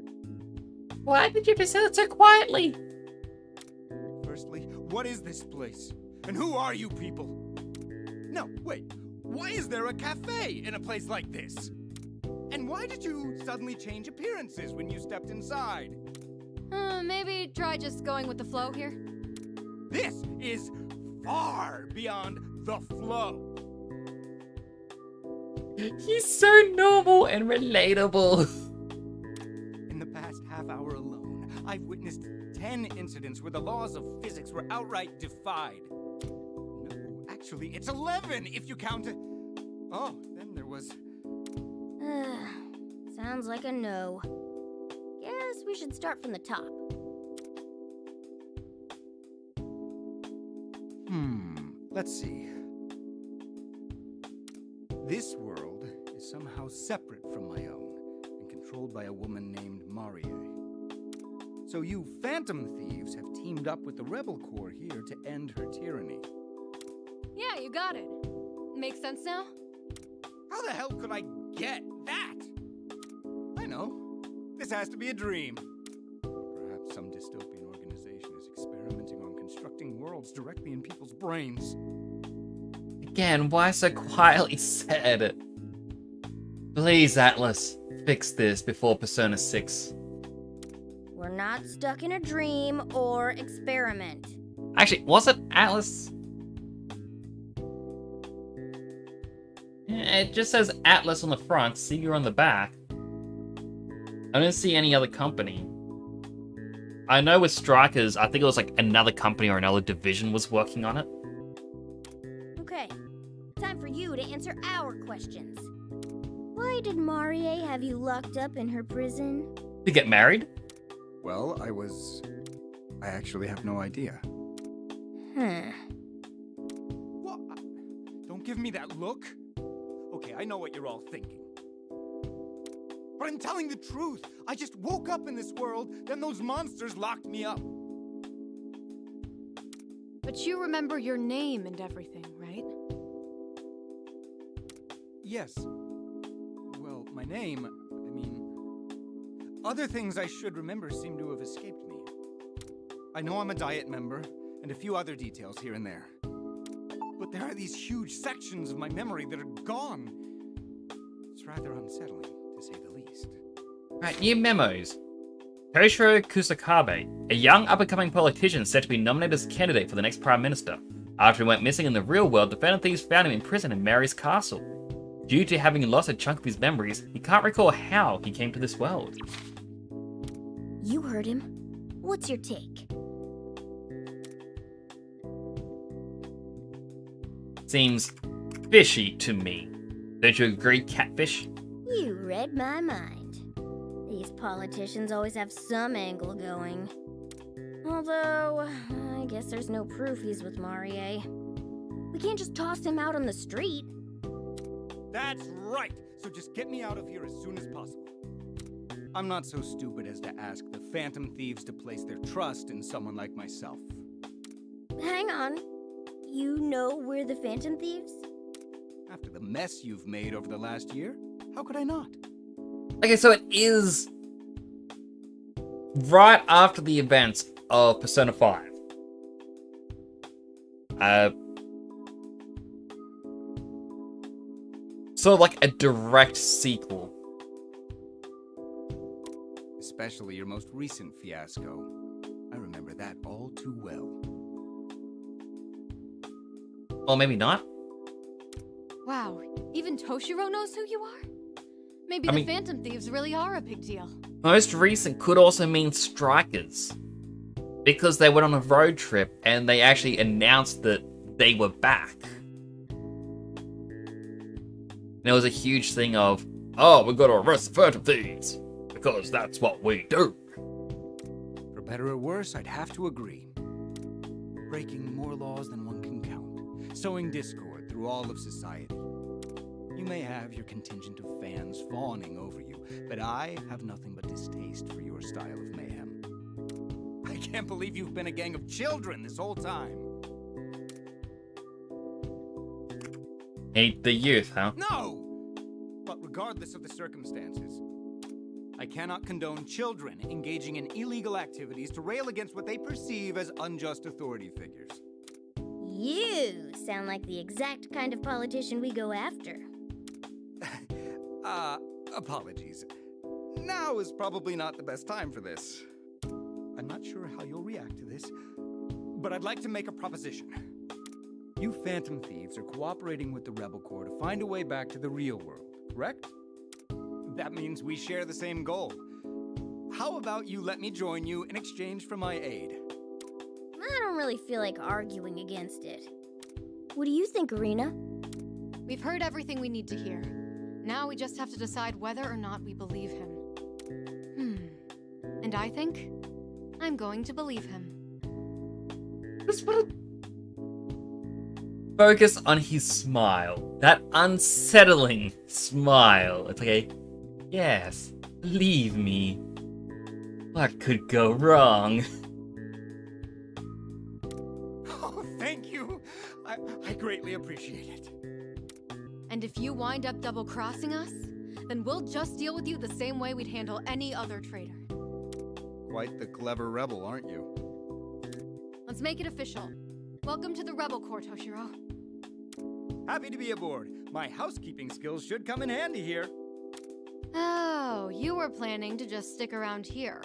Why did you just say it so quietly? Firstly, what is this place? And who are you people? No, wait. Why is there a cafe in a place like this? And why did you suddenly change appearances when you stepped inside? Maybe try just going with the flow here? This is far beyond the flow. He's so normal and relatable. In the past half hour alone, I've witnessed 10 incidents where the laws of physics were outright defied. No, actually, it's 11 if you count it. Oh, then there was... Sounds like a no. Guess we should start from the top. Let's see. This world is somehow separate from my own and controlled by a woman named Marie. So you Phantom Thieves have teamed up with the Rebel Corps here to end her tyranny. Yeah, you got it. Makes sense now? How the hell could I get that? I know. This has to be a dream. Perhaps some dystopian organization is experimenting on constructing worlds directly in people's brains. Again, why so quietly said? Please, Atlas, fix this before Persona 6. We're not stuck in a dream or experiment. Actually, was it Atlas? Yeah, it just says Atlas on the front, Sega on the back. I don't see any other company. I know with Strikers, I think it was like another company or another division was working on it. Okay, time for you to answer our questions. Why did Marie have you locked up in her prison? To get married? Well, I actually have no idea. What? Don't give me that look. Okay, I know what you're all thinking. But I'm telling the truth. I just woke up in this world, then those monsters locked me up. But you remember your name and everything, right? Yes. Well, my name, other things I should remember seem to have escaped me. I know I'm a Diet member, and a few other details here and there. But there are these huge sections of my memory that are gone. It's rather unsettling, to say the least. Right, new memos. Toshiro Kusakabe, a young up-and-coming politician said to be nominated as candidate for the next Prime Minister. After he went missing in the real world, the Phantom Thieves found him in prison in Mary's castle. Due to having lost a chunk of his memories, he can't recall how he came to this world. You heard him. What's your take? Seems fishy to me. Don't you agree, Catfish? You read my mind. These politicians always have some angle going. Although, I guess there's no proof he's with Marie. We can't just toss him out on the street. That's right! So just get me out of here as soon as possible. I'm not so stupid as to ask the Phantom Thieves to place their trust in someone like myself. Hang on. You know we're the Phantom Thieves? After the mess you've made over the last year, how could I not? Okay, so it is right after the events of Persona 5. Sort of like a direct sequel. Especially your most recent fiasco. I remember that all too well. Or maybe not. Wow, even Toshiro knows who you are? Maybe I the mean, Phantom Thieves really are a big deal. Most recent could also mean Strikers. Because they went on a road trip and they actually announced that they were back. And it was a huge thing of, oh, we've got to arrest the Phantom Thieves. Because that's what we do. For better or worse, I'd have to agree. Breaking more laws than one can count. Sowing discord through all of society. You may have your contingent of fans fawning over you, but I have nothing but distaste for your style of mayhem. I can't believe you've been a gang of children this whole time. Hate the youth, huh? No! But regardless of the circumstances, I cannot condone children engaging in illegal activities to rail against what they perceive as unjust authority figures. You sound like the exact kind of politician we go after. Apologies. Now is probably not the best time for this. I'm not sure how you'll react to this, but I'd like to make a proposition. You Phantom Thieves are cooperating with the Rebel Corps to find a way back to the real world, correct? That means we share the same goal. How about you let me join you in exchange for my aid? I don't really feel like arguing against it. What do you think, Arena? We've heard everything we need to hear. Now we just have to decide whether or not we believe him. And I think I'm going to believe him. focus on his smile. That unsettling smile. It's like a, yes, leave me. What could go wrong? Oh, thank you. I greatly appreciate it. And if you wind up double-crossing us, then we'll just deal with you the same way we'd handle any other traitor. Quite the clever rebel, aren't you? Let's make it official. Welcome to the Rebel Corps, Toshiro. Happy to be aboard. My housekeeping skills should come in handy here. Oh, you were planning to just stick around here.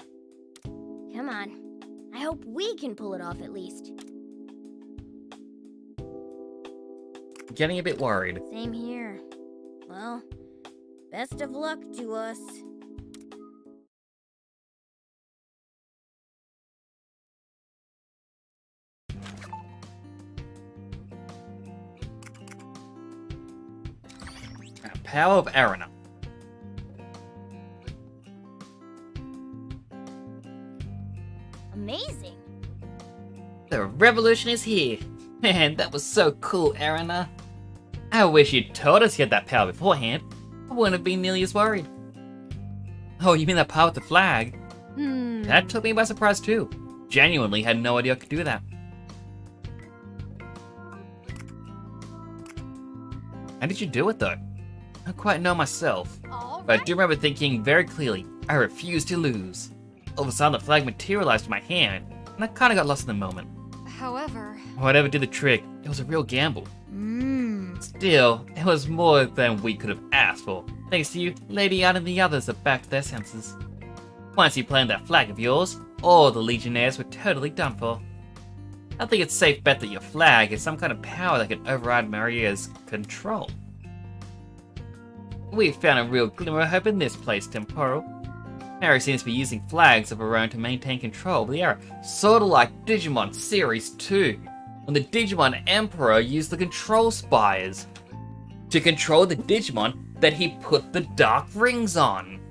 Come on. I hope we can pull it off at least. Getting a bit worried. Same here. Well, best of luck to us. Power of Arena. Amazing. The revolution is here. Man, that was so cool, Arena. I wish you'd told us you had that power beforehand. I wouldn't have been nearly as worried. Oh, you mean that power with the flag? That took me by surprise too. Genuinely had no idea I could do that. How did you do it though? I don't quite know myself. But I do remember thinking very clearly, I refuse to lose. All of a sudden the flag materialized in my hand, and I kinda got lost in the moment. However... Whatever did the trick, it was a real gamble. Still, it was more than we could have asked for. Thanks to you, Lady Anne and the others are back to their senses. Once you planted that flag of yours, all the Legionnaires were totally done for. I think it's a safe bet that your flag is some kind of power that can override Maria's control. We've found a real glimmer of hope in this place, Temporal. Mary seems to be using flags of her own to maintain control of the era, sort of like Digimon Series 2, when the Digimon Emperor used the control spires to control the Digimon that he put the dark rings on.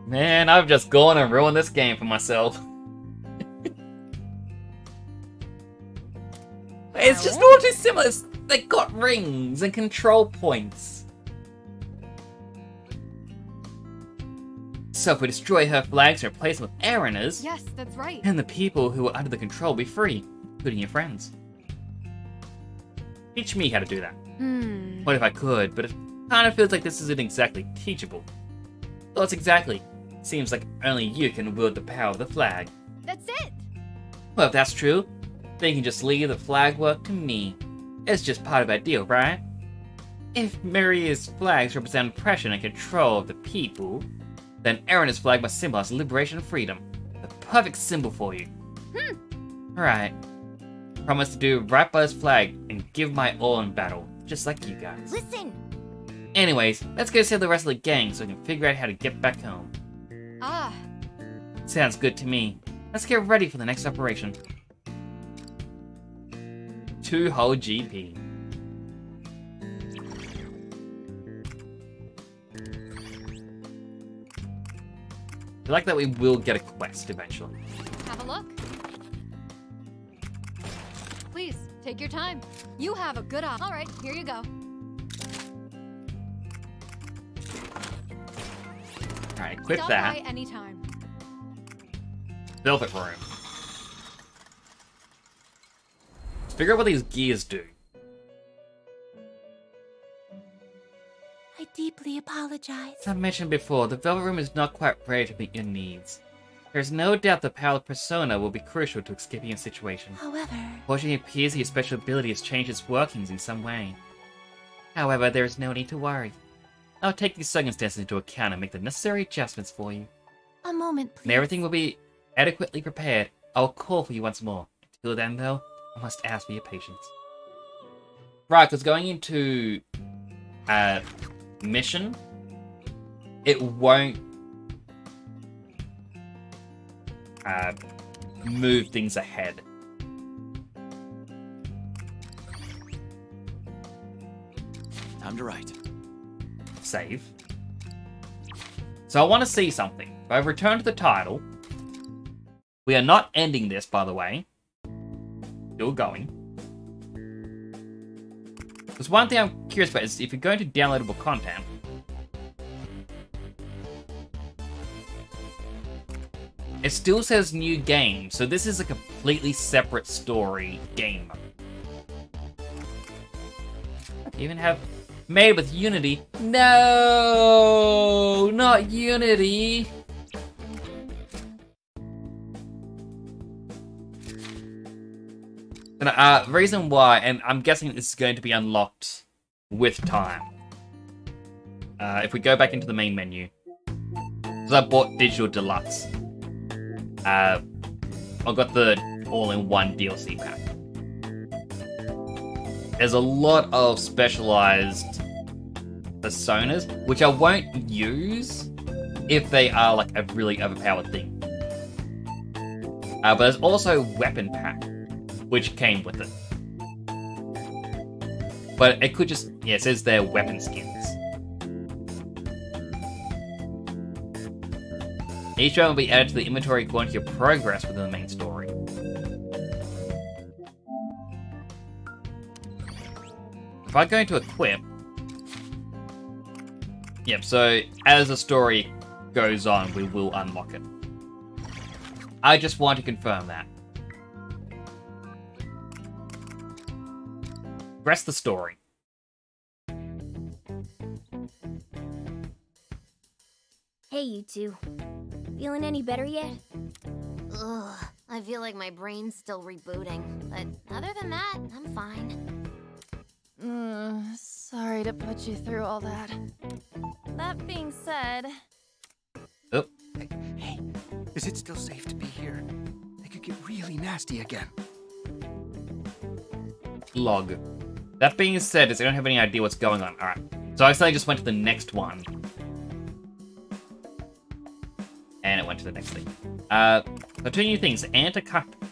Man, I've just gone and ruined this game for myself. It's just all too similar. They got rings and control points. So if we destroy her flags and replace them with Arena's, Yes, that's right. and the people who are under the control will be free, including your friends. Teach me how to do that. What if I could, but it kind of feels like this isn't exactly teachable. Thoughts exactly. Seems like only you can wield the power of the flag. That's it! Well, if that's true, then you can just leave the flag work to me. It's just part of our deal, right? If Maria's flags represent oppression and control of the people, then Arena's flag must symbolize liberation and freedom. The perfect symbol for you. Alright. Promise to do right by this flag and give my all in battle, just like you guys. Listen! Anyways, let's go see the rest of the gang so we can figure out how to get back home. Ah. Sounds good to me. Let's get ready for the next operation. 2 whole GP. I like that we will get a quest eventually. Have a look. Please, take your time. You have a good eye. Alright, here you go. Alright, equip Stop that. by anytime. Velvet room. Let's figure out what these gears do. I deeply apologize. As I mentioned before, the Velvet Room is not quite ready to meet your needs. There is no doubt the power of Persona will be crucial to escaping your situation. However... Fortunately, it appears that your special ability has changed its workings in some way. However, there is no need to worry. I'll take these circumstances into account and make the necessary adjustments for you. A moment, please. When everything will be adequately prepared, I will call for you once more. Until then, though, I must ask for your patience. Right, because going into mission, it won't move things ahead. Time to write. Save. So I want to see something. If I return to the title, We are not ending this, by the way. Still going. Because one thing I'm curious about is if you're going to downloadable content, it still says new game, so this is a completely separate story game. Even have made with Unity. No, not Unity. And reason why, and I'm guessing this is going to be unlocked with time. If we go back into the main menu, because I bought Digital Deluxe. I got the all-in-one DLC pack. There's a lot of specialized personas, which I won't use if they are like a really overpowered thing. But there's also weapon pack, which came with it. But it could just, yeah, it says they're weapon skins. Each one will be added to the inventory according to your progress within the main story. If I go into equip... Yep, so as the story goes on, we will unlock it. I just want to confirm that. Rest the story. Hey, you two. Feeling any better yet? Ugh, I feel like my brain's still rebooting, but other than that, I'm fine. Sorry to put you through all that. That being said... Oh. Hey, is it still safe to be here? They could get really nasty again. Log. That being said, I don't have any idea what's going on. Alright. So I accidentally just went to the next one. And it went to the next thing. So two new things. Anta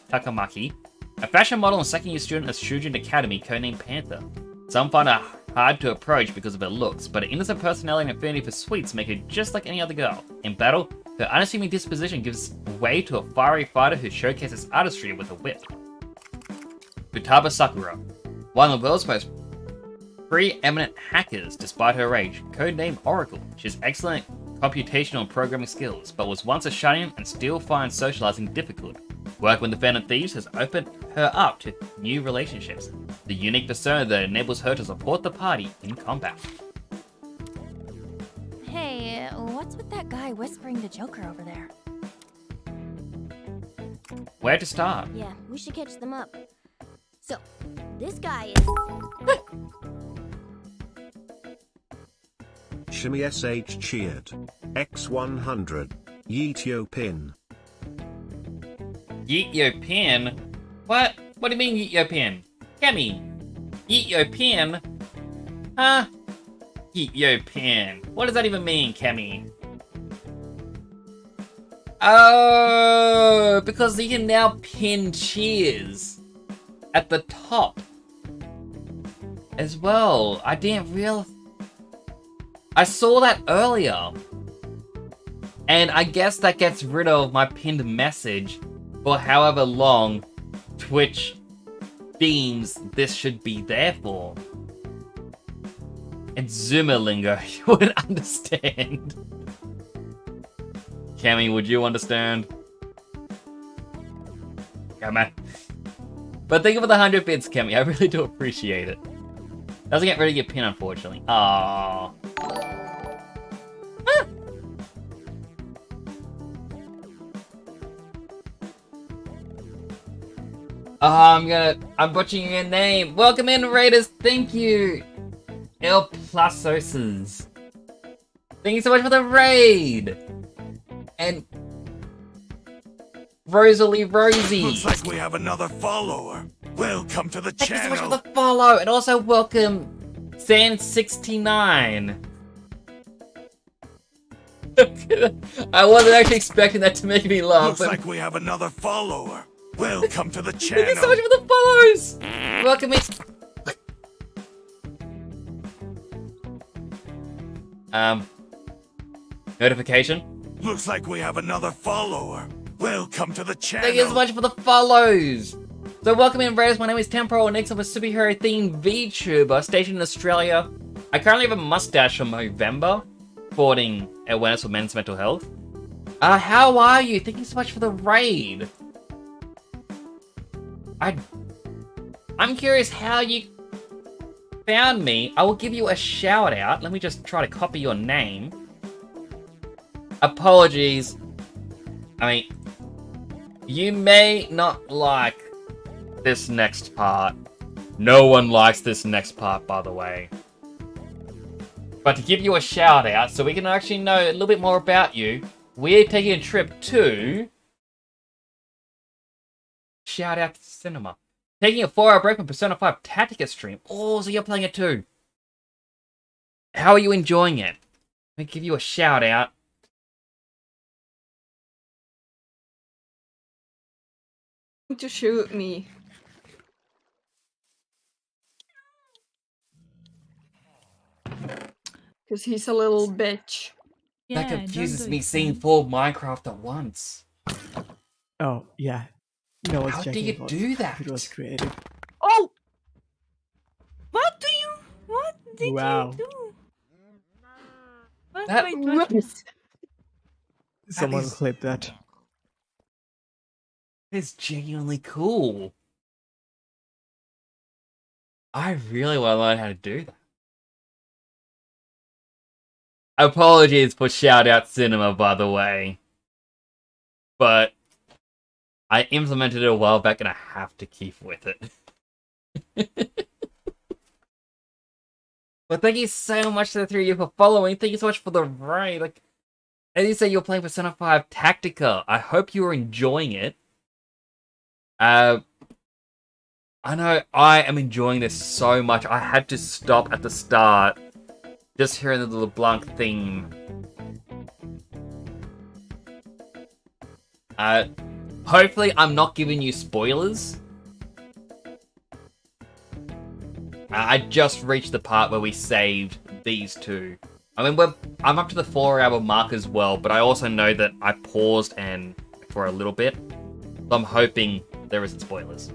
Takamaki, a fashion model and second-year student at Shujin Academy, codenamed Panther. Some find her hard to approach because of her looks, but her innocent personality and affinity for sweets make her just like any other girl. In battle, her unassuming disposition gives way to a fiery fighter who showcases artistry with a whip. Futaba Sakura, one of the world's most preeminent hackers despite her age, codenamed Oracle. She has excellent computational and programming skills, but was once a shut-in and still finds socializing difficult. Work with the Phantom Thieves has opened her up to new relationships, the unique persona that enables her to support the party in combat. Hey, what's with that guy whispering to Joker over there? Where to start? Yeah, we should catch them up. So, this guy is... Shimmy SH cheered. X100. Yeet yo pin. Yeet yo pin? What? What do you mean yeet yo pin? Kemi! Yeet yo pin? Huh? Yeet yo pin. What does that even mean, Kemi? Oh, because you can now pin cheers at the top as well. I didn't realize. I saw that earlier. And I guess that gets rid of my pinned message for however long Twitch deems this should be there for. And Zoomer lingo, you wouldn't understand. Cammy, would you understand? Come on. But thank you for the 100 bits, Cammy. I really do appreciate it. Doesn't get ready to get pinned, unfortunately. Aww. Oh, I'm butchering your name. Welcome in, Raiders. Thank you. El Plasoses. Thank you so much for the raid. And Rosalie Rosie. Looks like we have another follower. Welcome to the channel. Thank you so much for the follow. And also welcome San69. I wasn't actually expecting that to make me laugh. Looks like we have another follower. Welcome to the channel. Thank you so much for the follows. Welcome in. Notification. Looks like we have another follower. Welcome to the channel. Thank you so much for the follows. So welcome in, Raiders. My name is Temporal, and next I'm a superhero-themed VTuber stationed in Australia. I currently have a mustache from Movember, supporting awareness for men's mental health. How are you? Thank you so much for the raid. I'm curious how you found me. I will give you a shout out. Let me just try to copy your name. Apologies. I mean, you may not like this next part. No one likes this next part, by the way. But to give you a shout out, so we can actually know a little bit more about you, we're taking a trip to... Shout out to cinema. Taking a 4-hour break from Persona 5 Tactica stream. Oh, so you're playing it too. How are you enjoying it? Let me give you a shout out. To shoot me. Because he's a little bitch. That confuses me seeing 4 Minecraft at once. Oh, yeah. No one's How do checking you do that? It was created. Oh! What did Wow. you do? What? That- Wait, what? Someone is- clipped that. It's genuinely cool. I really want to learn how to do that. Apologies for shout out cinema, by the way. But I implemented it a while back and I have to keep with it. But thank you so much to the 3 of you for following. Thank you so much for the raid. Like, as you say, you're playing Persona 5 Tactica. I hope you're enjoying it. I know I am enjoying this so much. I had to stop at the start just hearing the LeBlanc theme. Hopefully I'm not giving you spoilers. I just reached the part where we saved these two. I mean, I'm up to the 4-hour mark as well, but I also know that I paused and for a little bit. So I'm hoping there isn't spoilers.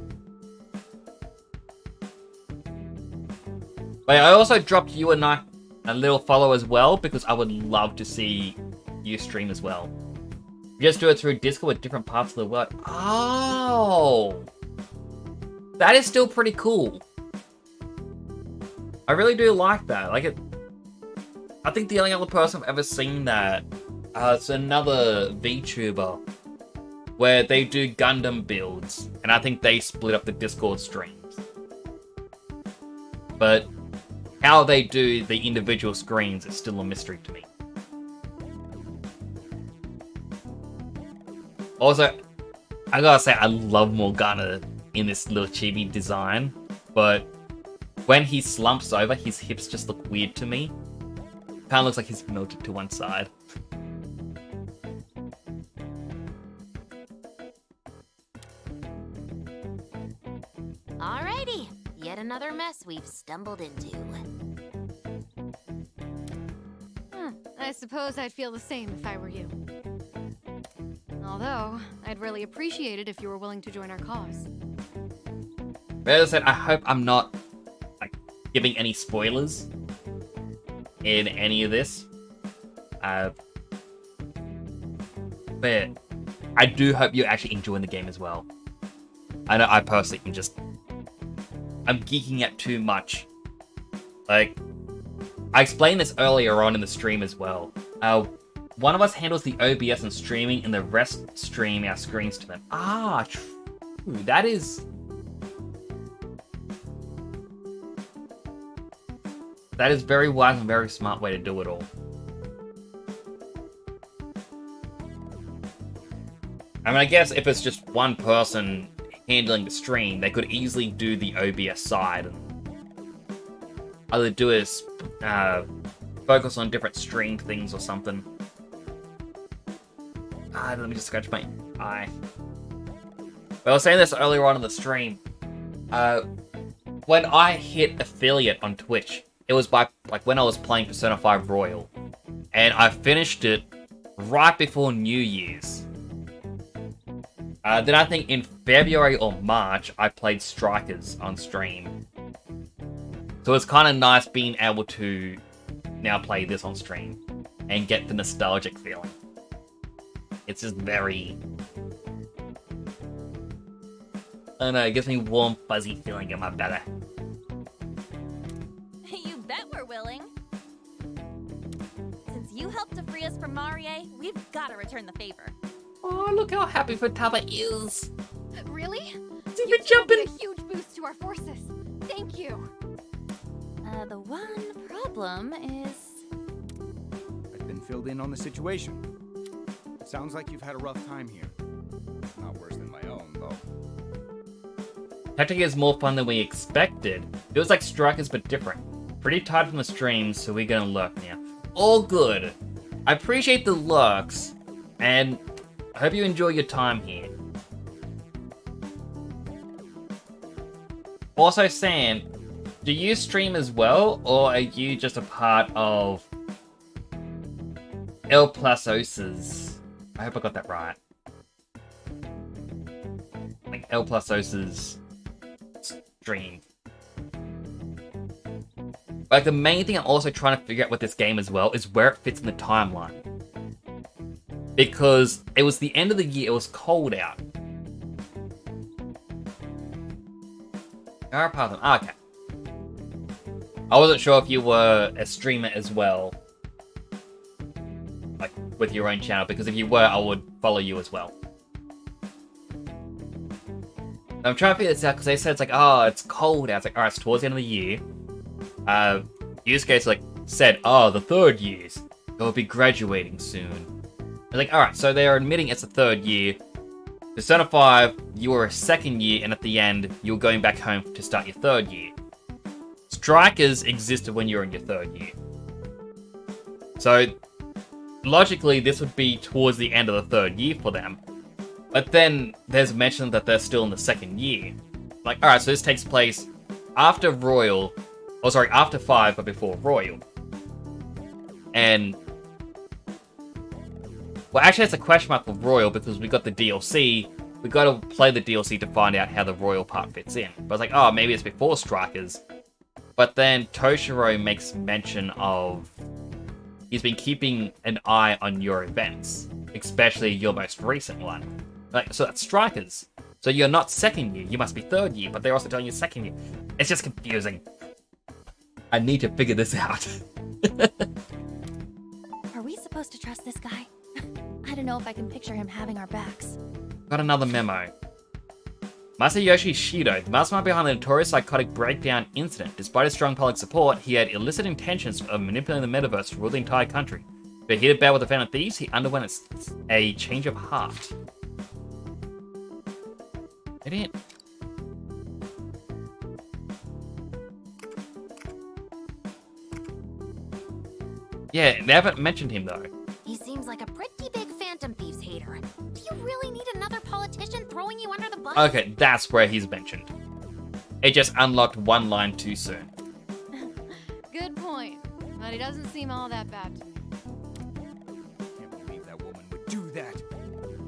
But I also dropped you a little follow as well, because I would love to see you stream as well. Just do it through Discord with different parts of the world. Oh! That is still pretty cool. I really do like that. Like it. I think the only other person I've ever seen that is another VTuber where they do Gundam builds, and I think they split up the Discord streams. But how they do the individual screens is still a mystery to me. Also, I gotta say, I love Morgana in this little chibi design, but when he slumps over, his hips just look weird to me. Kinda looks like he's melted to one side. Alrighty, yet another mess we've stumbled into. I suppose I'd feel the same if I were you. Although, I'd really appreciate it if you were willing to join our cause. As I said, I hope I'm not giving any spoilers in any of this. But I do hope you're actually enjoying the game as well. I know I personally am I'm geeking out too much. Like, I explained this earlier on in the stream as well. One of us handles the OBS and streaming, and the rest stream our screens to them. Ah, true. That is very wise and very smart way to do it all. I mean, I guess if it's just one person handling the stream, they could easily do the OBS side and either do is focus on different stream things or something. Let me just scratch my eye. But I was saying this earlier on in the stream. When I hit affiliate on Twitch, it was by when I was playing Persona 5 Royal, and I finished it right before New Year's. Then I think in February or March, I played Strikers on stream. So it's kind of nice being able to now play this on stream and get the nostalgic feeling. It's just very... I don't know, it gives me warm, fuzzy feeling in my belly. You bet we're willing. Since you helped to free us from Marie, we've got to return the favor. Oh, look how happy Futaba is. Really? You're jumping. A huge boost to our forces. Thank you. The one problem is... I've been filled in on the situation. It sounds like you've had a rough time here. Not worse than my own, though. Tactica is more fun than we expected. It was like Strikers but different. Pretty tired from the stream, so we're gonna lurk now. All good. I appreciate the lurks, and I hope you enjoy your time here. Also, Sam, do you stream as well, or are you just a part of El Plasosa's? I hope I got that right. Like El Plasosa's stream. Like, the main thing I'm also trying to figure out with this game as well is where it fits in the timeline. Because it was the end of the year, it was cold out. Okay. I wasn't sure if you were a streamer as well. Like, with your own channel, because if you were, I would follow you as well. I'm trying to figure this out, because they said it's like, oh, it's cold out. It's like, alright, it's towards the end of the year. Yusuke like said, oh, the third years. They'll be graduating soon. They're like, alright, so they are admitting it's the third year. Persona 5, you were a second year, and at the end, you were going back home to start your third year. Strikers existed when you were in your third year. So, logically, this would be towards the end of the third year for them. But then, there's mention that they're still in the second year. Like, alright, so this takes place after Royal... Oh, sorry, after 5, but before Royal. And... Well, actually, it's a question mark for Royal, because we got the DLC. We got to play the DLC to find out how the Royal part fits in. But it's like, oh, maybe it's before Strikers. But then Toshiro makes mention of... He's been keeping an eye on your events. Especially your most recent one. Like, so that's Strikers. So you're not second year, you must be third year, but they're also telling you second year. It's just confusing. I need to figure this out. Are we supposed to trust this guy? I don't know if I can picture him having our backs. Got another memo. Masayoshi Shido, the mastermind behind the notorious psychotic breakdown incident. Despite his strong public support, he had illicit intentions of manipulating the metaverse to rule the entire country. But he hit a battle with the Phantom Thieves, he underwent a change of heart. Idiot. Yeah, they haven't mentioned him though. He seems like a pretty big Phantom Thieves hater. Do you really need another politician throwing you under the bus? Okay, that's where he's mentioned. It just unlocked one line too soon. Good point. But he doesn't seem all that bad to me. Can't believe that woman would do that.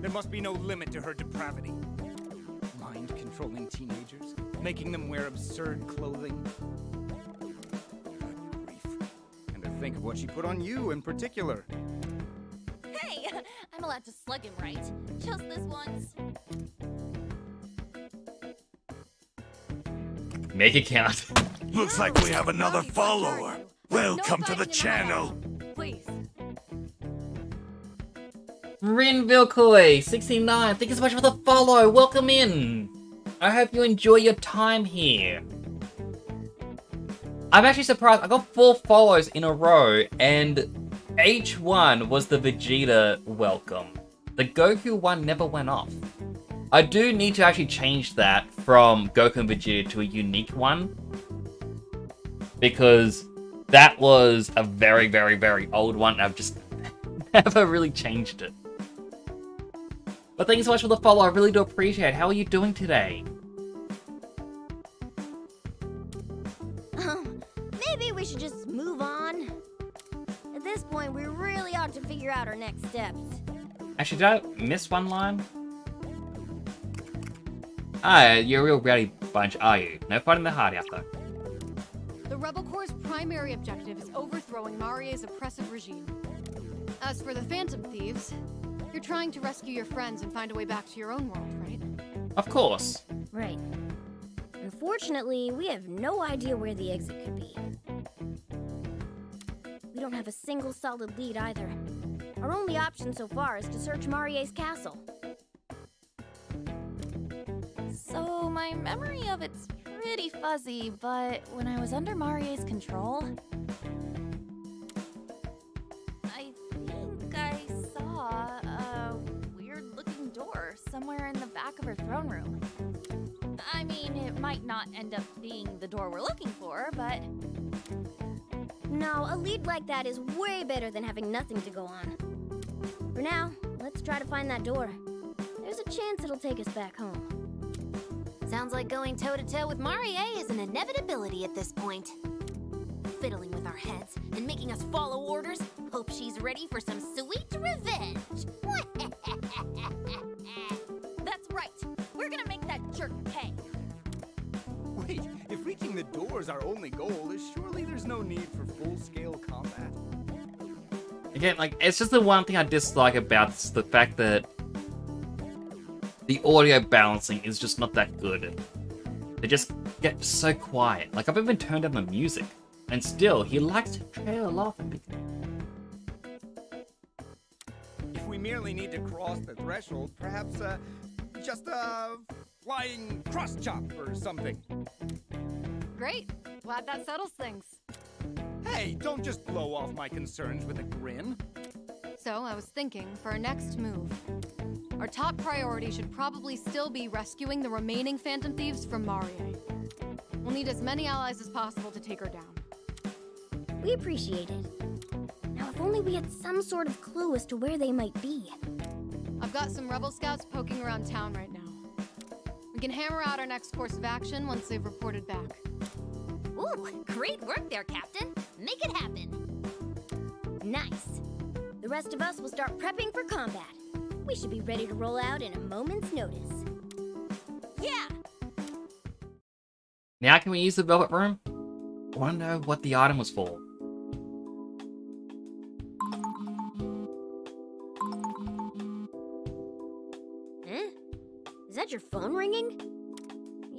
There must be no limit to her depravity. Mind-controlling teenagers, making them wear absurd clothing. Good grief. And to think of what she put on you in particular. Hey, I'm allowed to slug him, right? Just this once. Make it count. Looks like we have another follower. Welcome to the channel. Please. Rinville Koi, 69, thank you so much for the follow. Welcome in. I hope you enjoy your time here. I'm actually surprised. I got 4 follows in a row, and each one was the Vegeta welcome. The Goku one never went off. I do need to actually change that from Goku and Vegeta to a unique one, because that was a very, very, very old one. I've just never really changed it. But thank you so much for the follow. I really do appreciate it. How are you doing today? Maybe we should just move on. At this point, we really ought to figure out our next steps. Actually, did I miss one line? Ah, you're a real rowdy bunch, are you? No fun in the hideout, though. The Rebel Corps' primary objective is overthrowing Marie's oppressive regime. As for the Phantom Thieves, you're trying to rescue your friends and find a way back to your own world, right? Of course. Right. Unfortunately, we have no idea where the exit could be. We don't have a single solid lead either. Our only option so far is to search Marie's castle. So my memory of it's pretty fuzzy, but when I was under Marie's control, I think I saw a weird-looking door somewhere in the back of her throne room. I mean, it might not end up being the door we're looking for, but... No, a lead like that is way better than having nothing to go on. For now, let's try to find that door. There's a chance it'll take us back home. Sounds like going toe-to-toe with Marie is an inevitability at this point. Fiddling with our heads and making us follow orders. Hope she's ready for some sweet revenge. That's right. We're gonna make that jerk pay. Wait, if reaching the door is our only goal, surely there's no need for full-scale combat. Again, like, it's just the one thing I dislike about this, the fact that the audio balancing is just not that good. They just get so quiet. Like, I've even turned down the music, and still, he likes to trail off a bit. If we merely need to cross the threshold, perhaps, just a flying cross-chop or something. Great. Glad that settles things. Hey, don't just blow off my concerns with a grin. So, I was thinking, for our next move, our top priority should probably still be rescuing the remaining Phantom Thieves from Marie. We'll need as many allies as possible to take her down. We appreciate it. Now, if only we had some sort of clue as to where they might be. I've got some Rebel Scouts poking around town right now. We can hammer out our next course of action once they've reported back. Ooh, great work there, Captain. Make it happen. Nice. The rest of us will start prepping for combat. We should be ready to roll out in a moment's notice. Yeah! Now can we use the Velvet Room? I want to know what the item was for. Eh? Is that your phone ringing?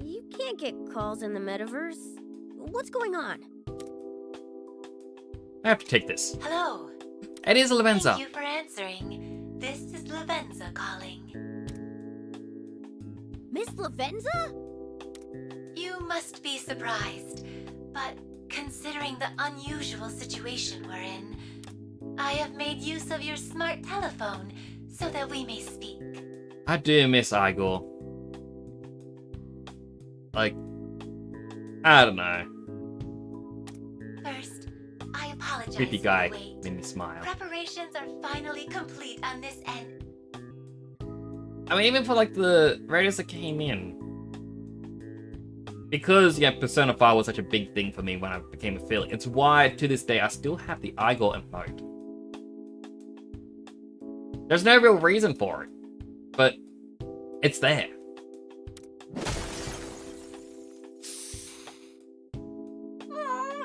You can't get calls in the metaverse. What's going on? I have to take this. Hello. It is Lavenza. Thank you for answering. This is Lavenza calling. Miss Lavenza? You must be surprised, but considering the unusual situation we're in, I have made use of your smart telephone so that we may speak. I do miss Igor. Like, I don't know. First, I apologize. Creepy for guy the wait. made me smile. Preparations are finally complete on this end. I mean, even for like the raiders that came in. Because, yeah, Persona 5 was such a big thing for me when I became affiliate. It's why, to this day, I still have the Igor emote. There's no real reason for it. But, it's there.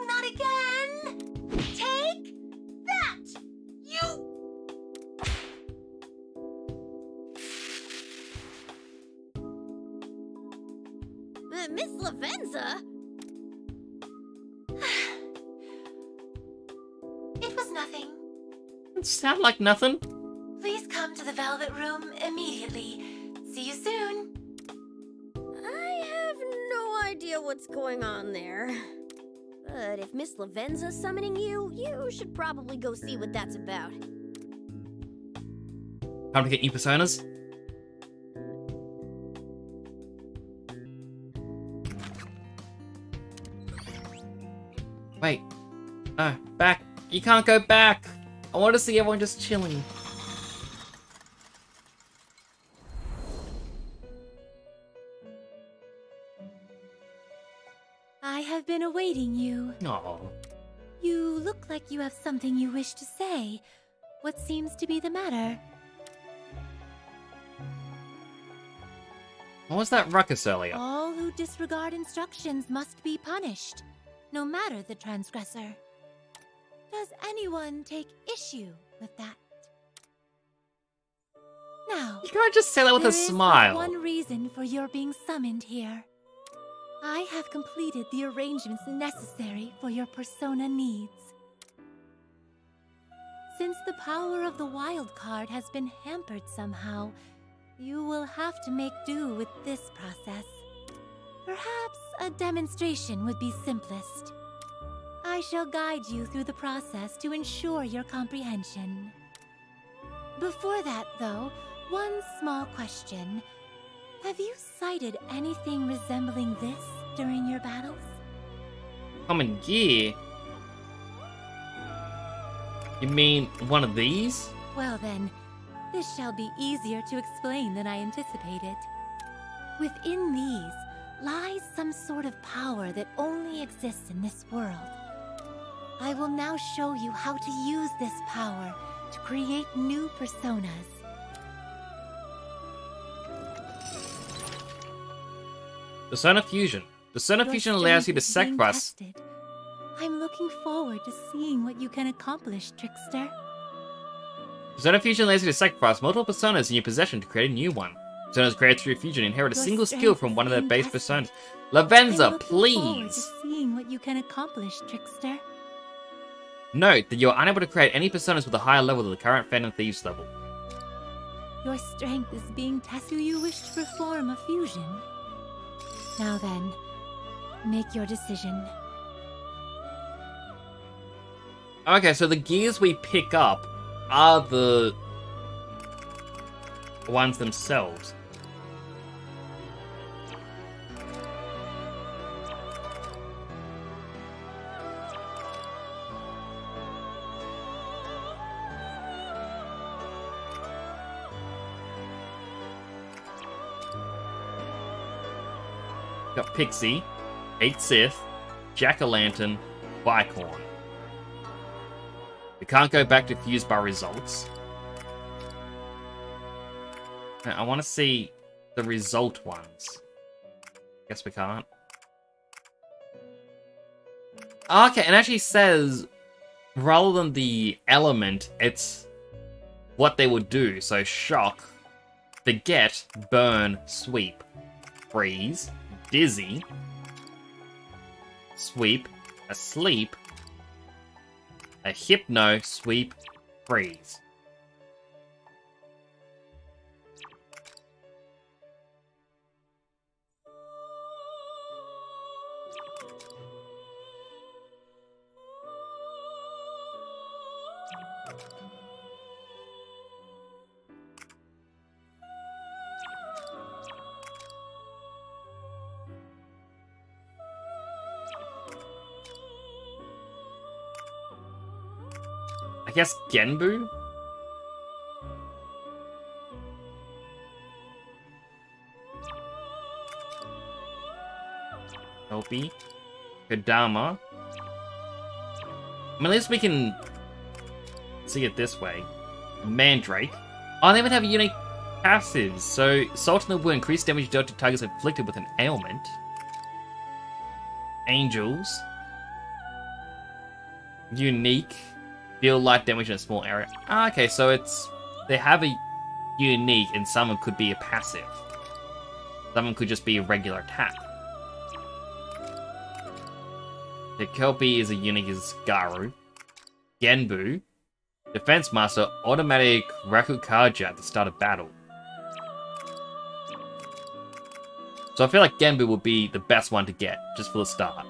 Not again! Take that! You... Miss Lavenza? It was nothing. It sounded like nothing. Please come to the Velvet Room immediately. See you soon. I have no idea what's going on there. But if Miss Lavenza's summoning you, you should probably go see what that's about. Time to get new personas. Wait. No, back. You can't go back. I want to see everyone just chilling. I have been awaiting you. Aww. You look like you have something you wish to say. What seems to be the matter? What was that ruckus earlier? All who disregard instructions must be punished, no matter the transgressor. Does anyone take issue with that? Now, You can't just say that with a there is but smile. one reason for your being summoned here. I have completed the arrangements necessary for your persona needs. Since the power of the wild card has been hampered somehow, you will have to make do with this process. Perhaps a demonstration would be simplest. I shall guide you through the process to ensure your comprehension. Before that, though, one small question. Have you sighted anything resembling this during your battles? Common gear? You mean one of these? Well then, this shall be easier to explain than I anticipated. Within these lies some sort of power that only exists in this world. I will now show you how to use this power to create new personas. Persona Fusion. Persona Fusion allows you to sacrifice. I'm looking forward to seeing what you can accomplish, Trickster. Persona Fusion allows you to sacrifice multiple personas in your possession to create a new one. Personas created through fusion inherit a single skill from one of their base personas. Lavenza, please! Seeing what you can accomplish, Trickster. Note that you are unable to create any personas with a higher level than the current Phantom Thieves level. Your strength is being tested. Do you wish to perform a fusion? Now then, make your decision. Okay, so the gears we pick up are the ones themselves. Got Pixie, 8 Sith, Jack-o'-lantern, Bicorn. We can't go back to fuse by results. I want to see the result ones. Guess we can't. Okay, it actually says, rather than the element, it's what they would do. So shock, forget, burn, sweep, freeze, dizzy, sweep, asleep, a hypno, sweep, freeze. I guess Genbu? Helpy. Kodama. I mean, at least we can see it this way. Mandrake. Oh, they even have unique passives. So, Salt in the Wound, increased damage dealt to targets afflicted with an ailment. Angels. Unique. Deal light damage in a small area. Ah, okay, so it's... They have a unique, and some of them could be a passive. Some of them could just be a regular attack. The Kelpie is a unique as Garu. Genbu. Defense Master, automatic Rakukaja at the start of battle. So I feel like Genbu would be the best one to get, just for the start.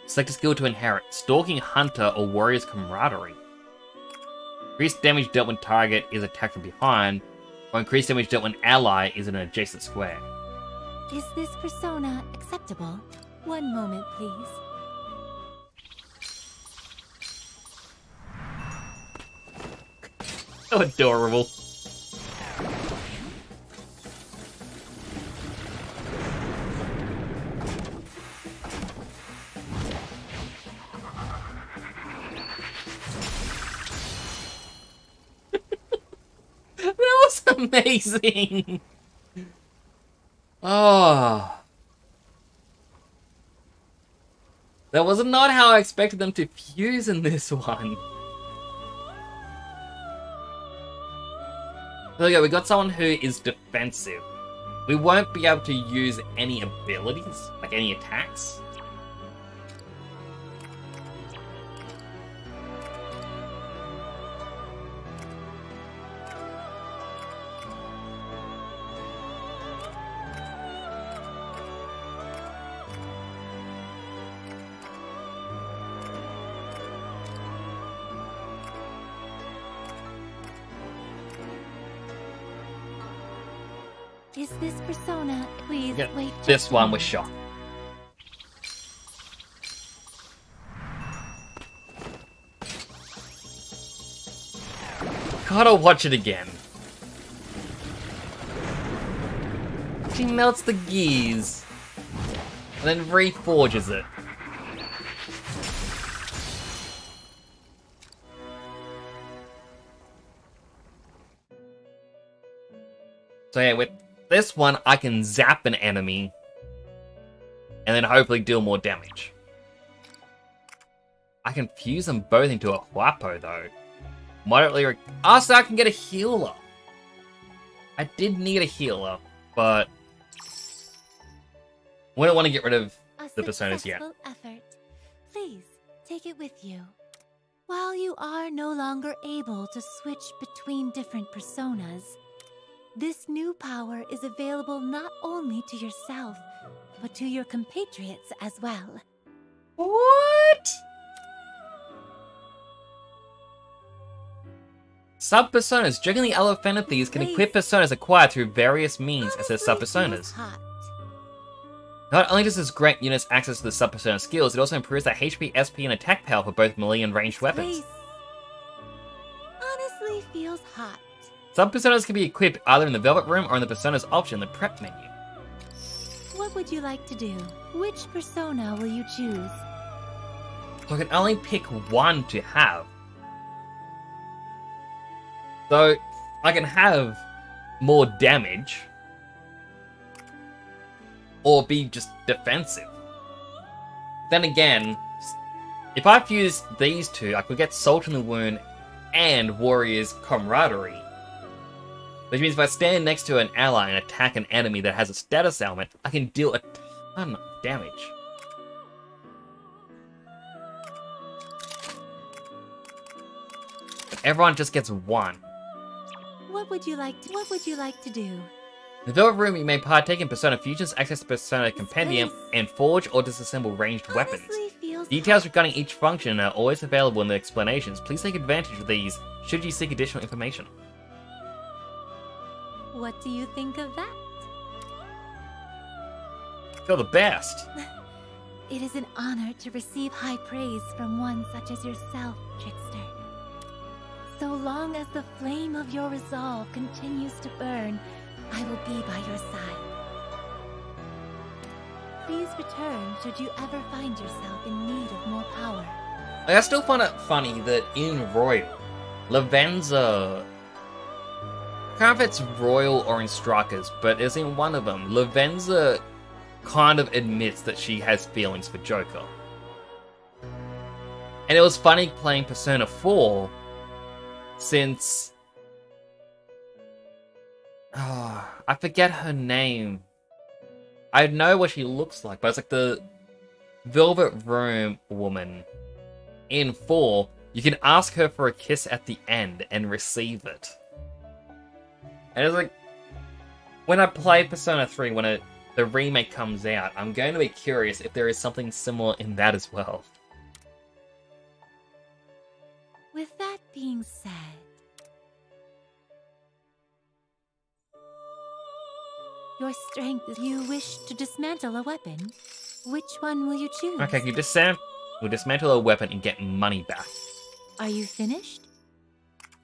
Select a skill to inherit. Stalking Hunter or Warrior's Camaraderie. Increased damage dealt when target is attacked from behind, or increased damage dealt when ally is in an adjacent square. Is this persona acceptable? One moment, please. So adorable. That was amazing. Oh. That was not how I expected them to fuse in this one. There we go, we got someone who is defensive. We won't be able to use any abilities, like any attacks. Is this persona? Please Yeah, wait. this one was shot. Gotta watch it again. She melts the gears and then reforges it. So yeah, with this one, I can zap an enemy and then hopefully deal more damage. I can fuse them both into a Huapo though. Moderately. So I can get a healer. I did need a healer, but we don't want to get rid of the personas yet. Effort. Please take it with you. While you are no longer able to switch between different personas, this new power is available not only to yourself, but to your compatriots as well. What? Sub-personas. Juggling the Elephanathes can equip personas acquired through various means as their sub-personas. Not only does this grant units access to the sub-persona skills, it also improves their HP, SP, and attack power for both melee and ranged weapons. Honestly feels hot. Sub-personas can be equipped either in the Velvet Room or in the Personas option in the prep menu. What would you like to do? Which persona will you choose? So I can only pick one to have. So I can have more damage or be just defensive. Then again, if I fuse these two, I could get Salt in the Wound and Warrior's Camaraderie. Which means if I stand next to an ally and attack an enemy that has a status element, I can deal a ton of damage. But everyone just gets one. What would you like to do? In the Velvet Room, you may partake in Persona Fusions, access the Persona Compendium, and forge or disassemble ranged weapons. Details regarding each function are always available in the explanations. Please take advantage of these should you seek additional information. What do you think of that? You're the best. It is an honor to receive high praise from one such as yourself, Trickster. So long as the flame of your resolve continues to burn, I will be by your side. Please return should you ever find yourself in need of more power. I still find it funny that in Royal, Lavenza... I can't remember if it's Royal or in Strikers, but it's in one of them. Lavenza kind of admits that she has feelings for Joker. And it was funny playing Persona 4, since... I forget her name. I know what she looks like, but it's like the Velvet Room woman in 4. You can ask her for a kiss at the end and receive it. And it's like, when I play Persona 3, when the remake comes out, I'm going to be curious if there is something similar in that as well. With that being said, your strength is you wish to dismantle a weapon. Which one will you choose? Okay, we'll dismantle a weapon and get money back. Are you finished?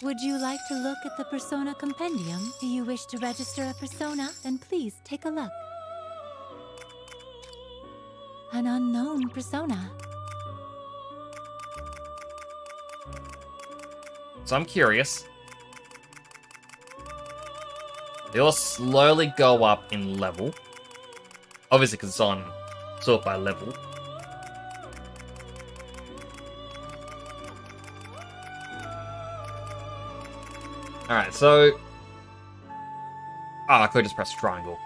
Would you like to look at the Persona Compendium? Do you wish to register a persona? Then please take a look. An unknown persona. So I'm curious. They all slowly go up in level. Obviously, because it's on sort by level. Alright, so... I could just press triangle.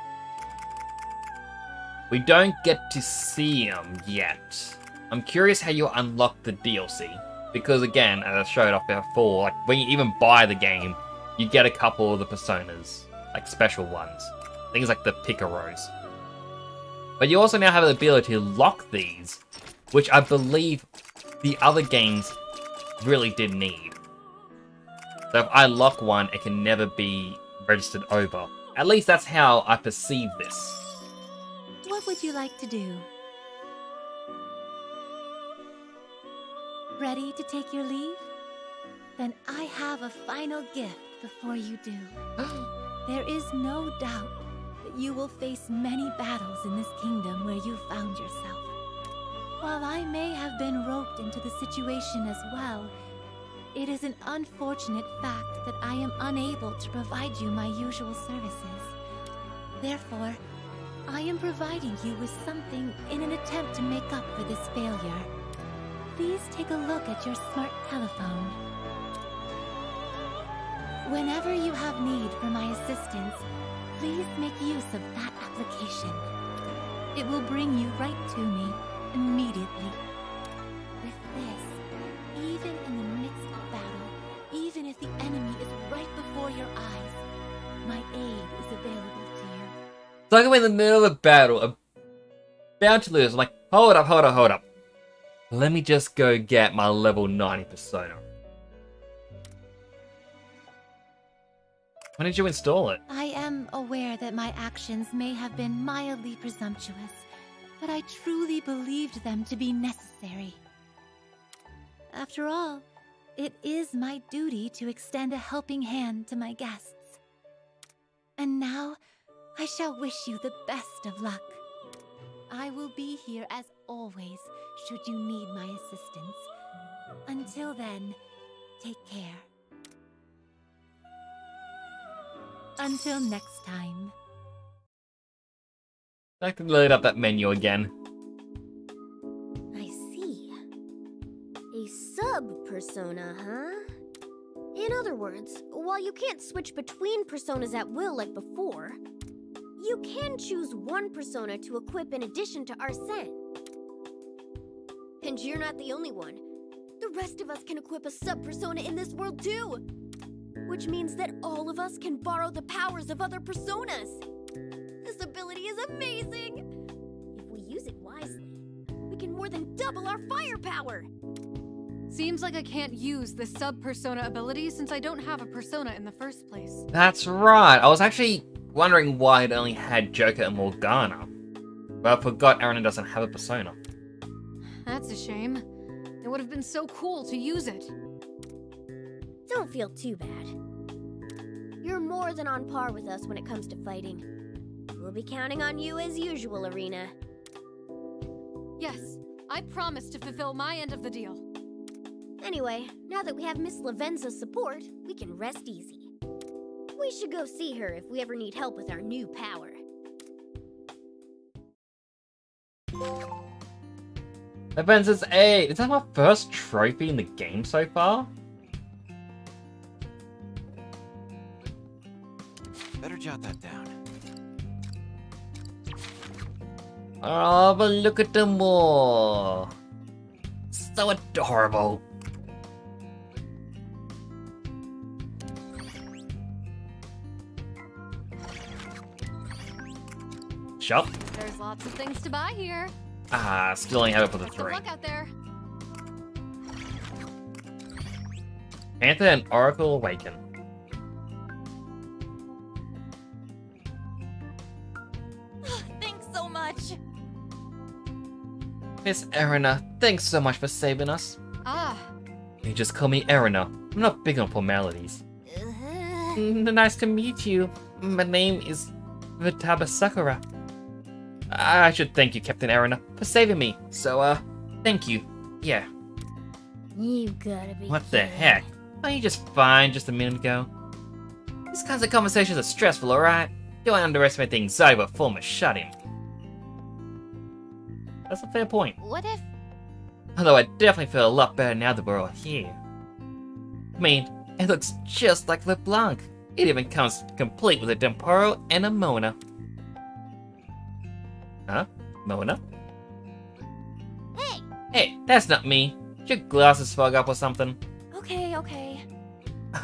We don't get to see him yet. I'm curious how you unlock the DLC. Because again, as I showed off before, like when you even buy the game, you get a couple of the personas. Like special ones. Things like the Picaros. But you also now have the ability to lock these, which I believe the other games really did need. So if I lock one, it can never be registered over. At least that's how I perceive this. What would you like to do? Ready to take your leave? Then I have a final gift before you do. There is no doubt that you will face many battles in this kingdom where you found yourself. While I may have been roped into the situation as well, it is an unfortunate fact that I am unable to provide you my usual services. Therefore, I am providing you with something in an attempt to make up for this failure. Please take a look at your smart telephone. Whenever you have need for my assistance, please make use of that application. It will bring you right to me immediately. With this, even in the midst of battle, even if the enemy is right before your eyes, my aid is available to you. So I'm in the middle of a battle, I'm bound to lose. I'm like, hold up. Let me just go get my level 90 persona. When did you install it? I am aware that my actions may have been mildly presumptuous, but I truly believed them to be necessary. After all, it is my duty to extend a helping hand to my guests. And now, I shall wish you the best of luck. I will be here as always, should you need my assistance. Until then, take care. Until next time. I can load up that menu again. I see. A sub-persona, huh? In other words, while you can't switch between personas at will like before, you can choose one persona to equip in addition to Arsene. And you're not the only one. The rest of us can equip a sub-persona in this world too! Which means that all of us can borrow the powers of other personas! This ability is amazing! If we use it wisely, we can more than double our firepower! Seems like I can't use the sub-persona ability since I don't have a persona in the first place. That's right. I was actually wondering why it only had Joker and Morgana. But I forgot Erina doesn't have a persona. That's a shame. It would have been so cool to use it. Don't feel too bad. You're more than on par with us when it comes to fighting. We'll be counting on you as usual, Erina. Yes, I promise to fulfill my end of the deal. Anyway, now that we have Miss Lavenza's support, we can rest easy. We should go see her if we ever need help with our new power. Lavenza's 8! Is that my first trophy in the game so far? Better jot that down. Oh, but look at them all! So adorable! Shop? There's lots of things to buy here. Ah, still only have it for the Good 3. luck out there. Panther and Oracle Awaken. Thanks so much. Miss Erina, thanks so much for saving us. Ah. You just call me Erina. I'm not big on formalities. Nice to meet you. My name is Vitaba Sakura. I should thank you, Captain Erina, for saving me. So, thank you. Yeah. You gotta be What the heck? Aren't you just fine just a minute ago? These kinds of conversations are stressful, alright? Don't underestimate the anxiety of a former shut-in. That's a fair point. What if... Although I definitely feel a lot better now that we're all here. I mean, it looks just like LeBlanc. It even comes complete with a Temporo and a Mona. Huh? Mona? Hey! Hey, that's not me. Your glasses fog up or something. Okay, okay.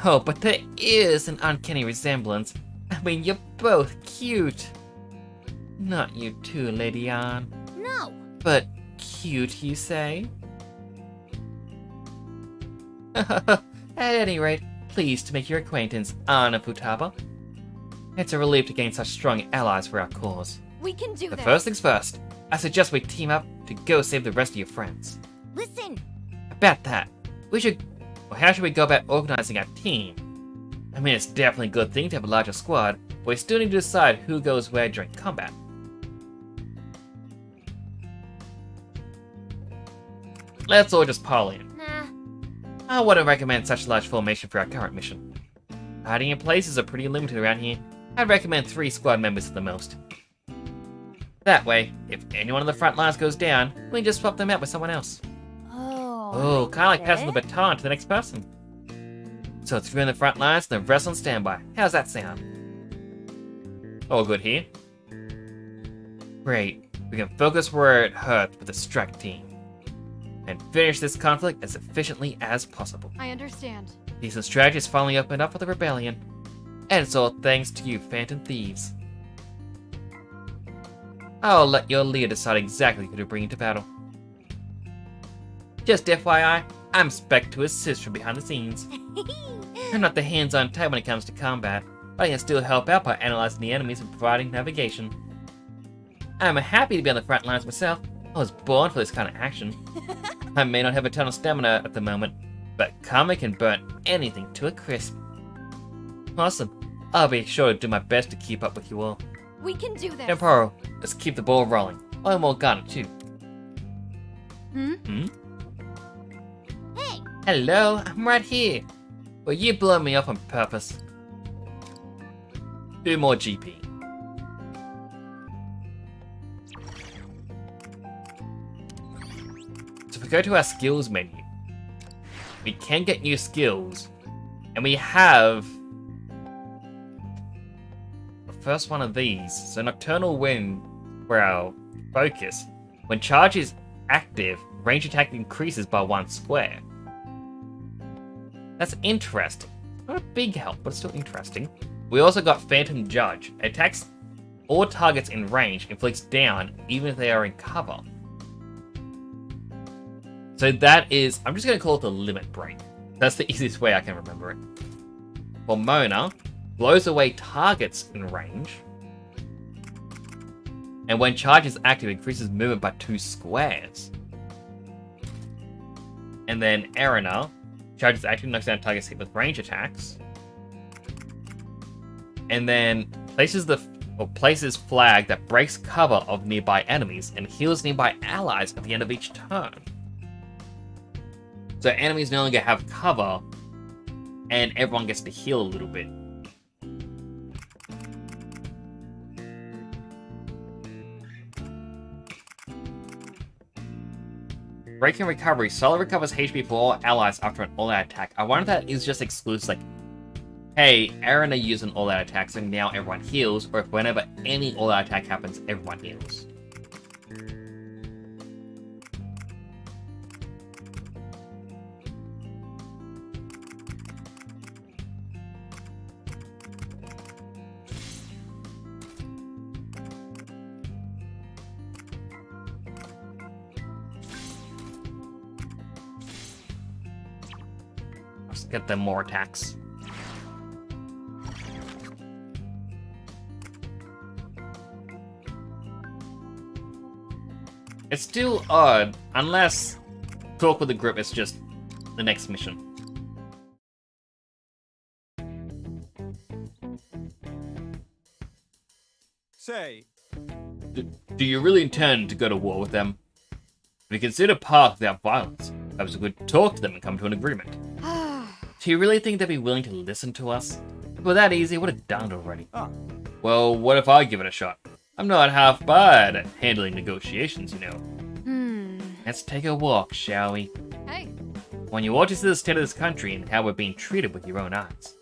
Oh, but there is an uncanny resemblance. I mean, you're both cute. Not you too, Lady Anne. No. But cute, you say? At any rate, pleased to make your acquaintance, Anna Futaba. It's a relief to gain such strong allies for our cause. We can do But this. first things first, I suggest we team up to go save the rest of your friends. Listen. About that, we should... Well, how should we go about organizing our team? I mean, it's definitely a good thing to have a larger squad, but we still need to decide who goes where during combat. Let's all just pile in. Nah. I wouldn't recommend such a large formation for our current mission. Hiding in places are pretty limited around here. I'd recommend 3 squad members at the most. That way, if anyone on the front lines goes down, we can just swap them out with someone else. Oh, kind of like passing the baton to the next person. So 3 on the front lines and the rest on standby. How's that sound? All good here? Great. We can focus where it hurts with the strike team. And finish this conflict as efficiently as possible. I understand. Decent strategies finally opened up for the rebellion. And it's all thanks to you, Phantom Thieves. I'll let your leader decide exactly who to bring into battle. Just FYI, I'm spec to assist from behind the scenes. I'm not the hands-on type when it comes to combat, but I can still help out by analyzing the enemies and providing navigation. I'm happy to be on the front lines myself. I was born for this kind of action. I may not have a ton of stamina at the moment, but karma can burn anything to a crisp. Awesome. I'll be sure to do my best to keep up with you all. We can do this. Temporo, let's keep the ball rolling. I'm all gunner too. Hmm? Hey. Hello, I'm right here. Well, you blow me up on purpose. 2 more GP. So if we go to our skills menu, we can get new skills, and we have the first one of these. So Nocturnal Wind for our focus. When charge is active, range attack increases by 1 square. That's interesting. Not a big help, but it's still interesting. We also got Phantom Judge. It attacks all targets in range, inflicts down, even if they are in cover. So that is, I'm just going to call it the Limit Break. That's the easiest way I can remember it. For Mona, blows away targets in range. And when charge is active, increases movement by 2 squares. And then Erina, charge is active, knocks down targets hit with range attacks. And then places flag that breaks cover of nearby enemies and heals nearby allies at the end of each turn. So enemies no longer have cover, and everyone gets to heal a little bit. Break and Recovery. Solid recovers HP for all allies after an all-out attack. I wonder if that is just exclusive, like, hey, Erina used an all-out attack, so now everyone heals, or if whenever any all-out attack happens, everyone heals. Let's get them more attacks. It's still odd, unless talk with the group is just the next mission. Say, do you really intend to go to war with them? We consider path without violence. Perhaps we could talk to them and come to an agreement. Do you really think they'd be willing to listen to us? If it were that easy, I would have done it already. Well, what if I give it a shot? I'm not half bad at handling negotiations, you know. Let's take a walk, shall we? Hey. When you watch to the state of this country and how we're being treated with your own eyes.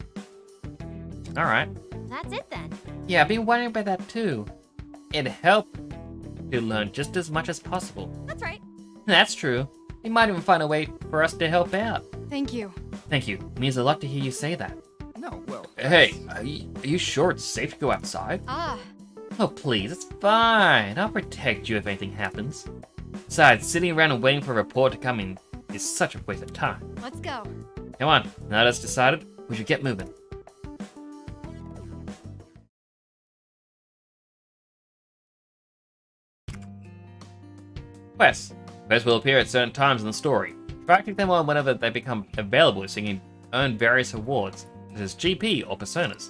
Alright. That's it then. Yeah, I've been wondering about that too. It'd help to learn just as much as possible. That's right. That's true. We might even find a way for us to help out. Thank you. Thank you. It means a lot to hear you say that. No, well... Hey, are you sure it's safe to go outside? Ah. Oh, please, it's fine. I'll protect you if anything happens. Besides, sitting around and waiting for a report to come in is such a waste of time. Let's go. Come on, now that's decided, we should get moving. Quests. Quests will appear at certain times in the story. Try to click them on whenever they become available so you can earn various rewards, such as GP or personas.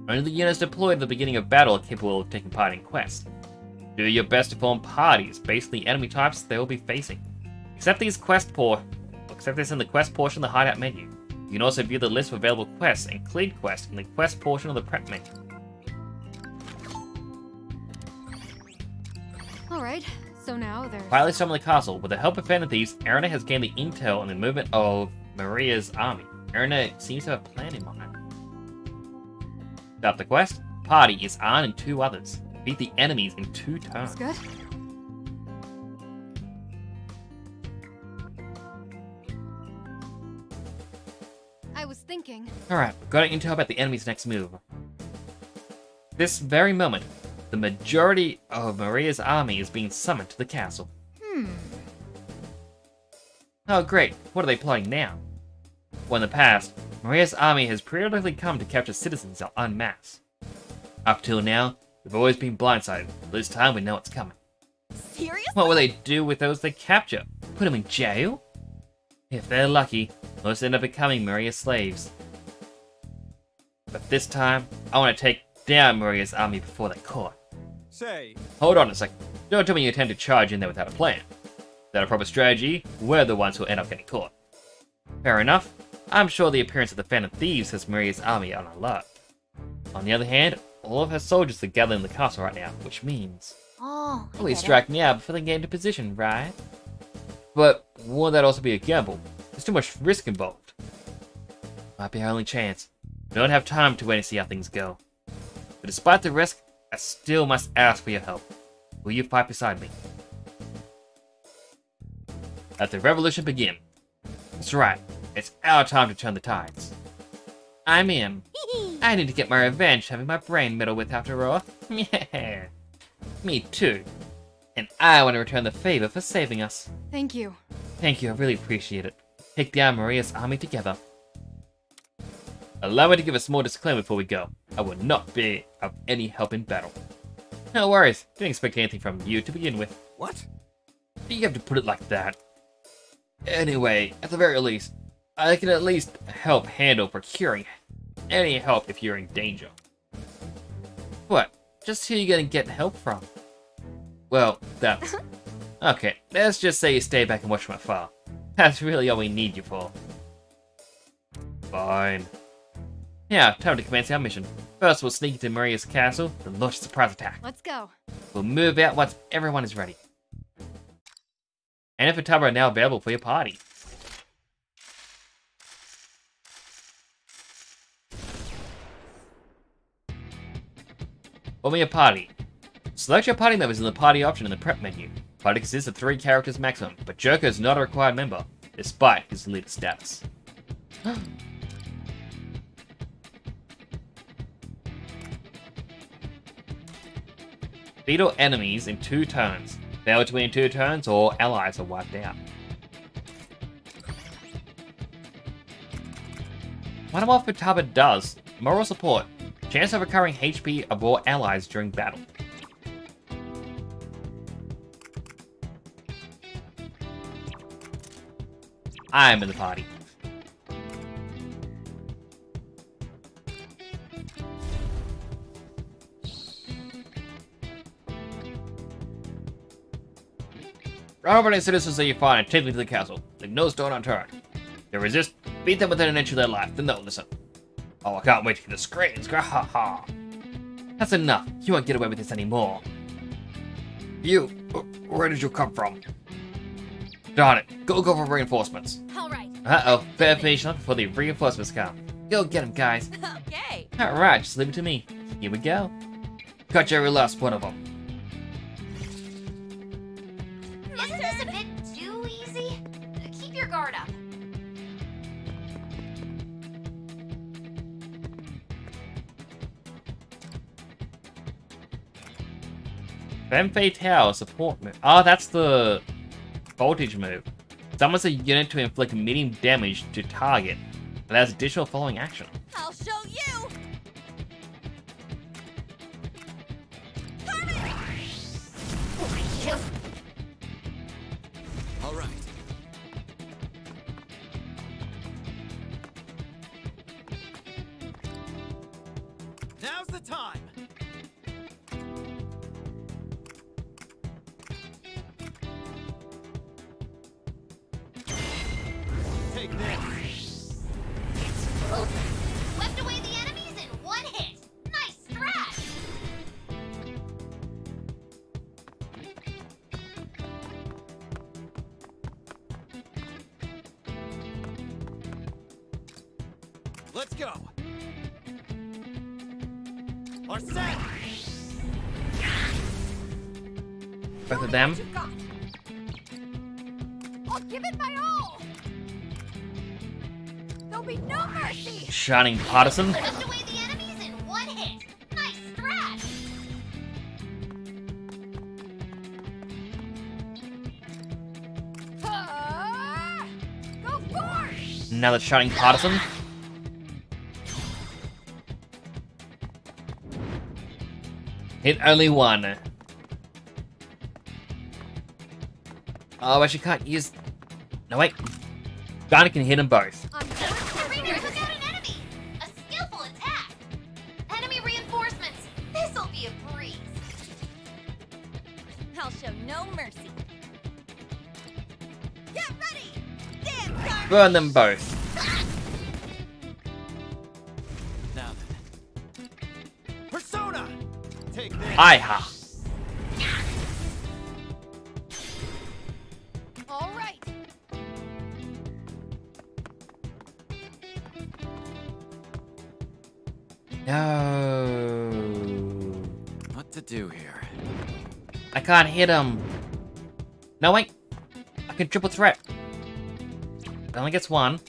Only the units deployed at the beginning of battle are capable of taking part in quests. Do your best to form parties based on the enemy types they will be facing. Accept this in the quest portion of the hideout menu. You can also view the list of available quests and cleared quests in the quest portion of the prep menu. Alright, so now there's... Quietly summon the castle. With the help of Fan of Thieves, Erina has gained the intel on the movement of Maria's army. Erina seems to have a plan in mind. Start the quest. Party is Arn and 2 others. Beat the enemies in 2 turns. That's good. I was thinking... Alright, got intel about the enemy's next move. This very moment, the majority of Maria's army is being summoned to the castle. Oh great, what are they plotting now? Well, in the past, Maria's army has periodically come to capture citizens en masse. Up till now, we've always been blindsided, but this time we know it's coming. Seriously? What will they do with those they capture? Put them in jail? If they're lucky, most end up becoming Maria's slaves. But this time, I want to take down Maria's army before they're caught. Say... Hold on a second. Don't tell me you intend to charge in there without a plan. Without a proper strategy, we're the ones who'll end up getting caught. Fair enough. I'm sure the appearance of the Fan of Thieves has Maria's army on alert. On the other hand, all of her soldiers are gathered in the castle right now, which means... Oh, always strike me out before they get into position, right? But won't that also be a gamble? There's too much risk involved. Might be our only chance. We don't have time to wait and see how things go. But despite the risk, I still must ask for your help. Will you fight beside me? Let the revolution begin. That's right. It's our time to turn the tides. I'm in. I need to get my revenge having my brain meddled with after all. Yeah. Me too. And I want to return the favor for saving us. Thank you. Thank you, I really appreciate it. Take down Maria's army together. Allow me to give a small disclaimer before we go. I will not be of any help in battle. No worries, didn't expect anything from you to begin with. What? You have to put it like that. Anyway, at the very least, I can at least help handle procuring any help if you're in danger. What? Just who are you gonna get help from? Well, that's... Okay, let's just say you stay back and watch from afar. That's really all we need you for. Fine. Now, time to commence our mission. First, we'll sneak into Maria's castle, then launch a surprise attack. Let's go. We'll move out once everyone is ready. And Futaba are now available for your party. Form your party. Select your party members in the party option in the prep menu. Party consists of 3 characters maximum, but Joker is not a required member, despite his leader status. Beetle enemies in 2 turns. Fail to win in 2 turns, or allies are wiped out. Wonder what Futaba does. Moral support. Chance of recovering HP of all allies during battle. I am in the party. Run over any citizens that you find and take them to the castle. Leave no stone unturned. If they resist, beat them within an inch of their life, then they'll listen. Oh, I can't wait to get the screams. Ha ha. That's enough. You won't get away with this anymore. You, where did you come from? Darn it. Go for reinforcements. Alright. Uh-oh. Better finish up before the reinforcements come. Go get them, guys. Okay. Alright, just leave it to me. Here we go. Got every last one of them. Isn't this a bit too easy? Keep your guard up. Femme Tower support move. Oh, that's the voltage move. Summons a unit to inflict medium damage to target. Allows additional following action. I'll show you. All right. Now's the time. Take this. Swept away the enemies in one hit. Nice strat. Let's go. Are set. Both of them. I'll give it my all. There'll be no mercy. Shining Partisan. Swept away the enemies in one hit. Nice strat. Go forth. Another Shining Partisan. Hit only one. Oh, I actually can't use... No, wait. Ghana can hit them both. Arena took out an enemy. A skillful attack. Enemy reinforcements. This'll be a breeze. I'll show no mercy. Get ready. Dance, Garden. Burn them both. Now then. Persona. Take this. Iha. All right. No. What to do here? I can't hit him. No, wait. I can triple threat. It only gets one.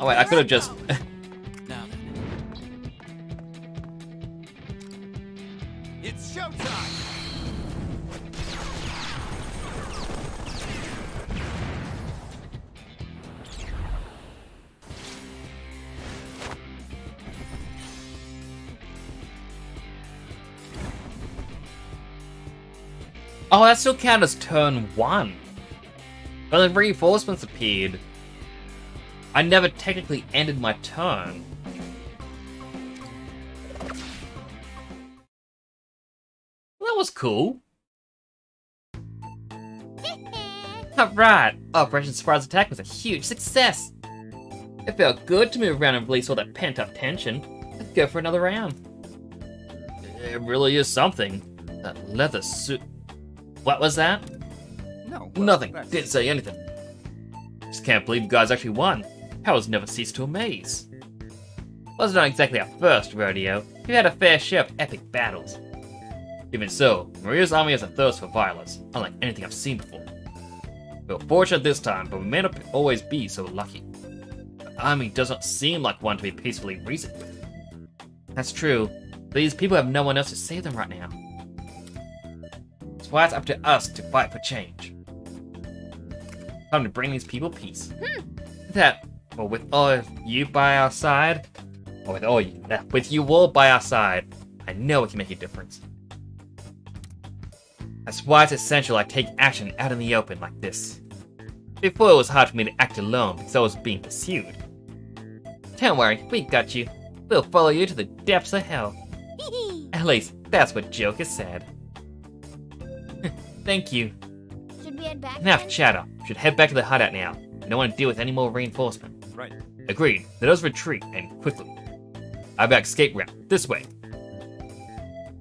Oh wait, I could have just... Now then. It's showtime. Oh, that still counts as turn 1. But the reinforcements appeared. I never technically ended my turn. Well, that was cool. Alright, Operation Surprise Attack was a huge success. It felt good to move around and release all that pent-up tension. Let's go for another round. It really is something. That leather suit... What was that? No. Nothing. Didn't say anything. Just can't believe you guys actually won. Powers never cease to amaze. Wasn't not exactly our first rodeo. We've had a fair share of epic battles. Even so, Maria's army has a thirst for violence, unlike anything I've seen before. We were fortunate this time, but we may not always be so lucky. The army does not seem like one to be peacefully reasoned with. That's true, but these people have no one else to save them right now. That's why it's up to us to fight for change. Time to bring these people peace. That, or with all of you by our side, or with you all by our side, I know it can make a difference. That's why it's essential I take action out in the open like this. Before it was hard for me to act alone because I was being pursued. Don't worry, we got you. We'll follow you to the depths of hell. At least, That's what Joker said. Thank you. Should we head back? Enough then? chatter. Should head back to the hideout now. I don't want to deal with any more reinforcement. Right. Agreed. Let us retreat, and quickly. I have escape route. This way.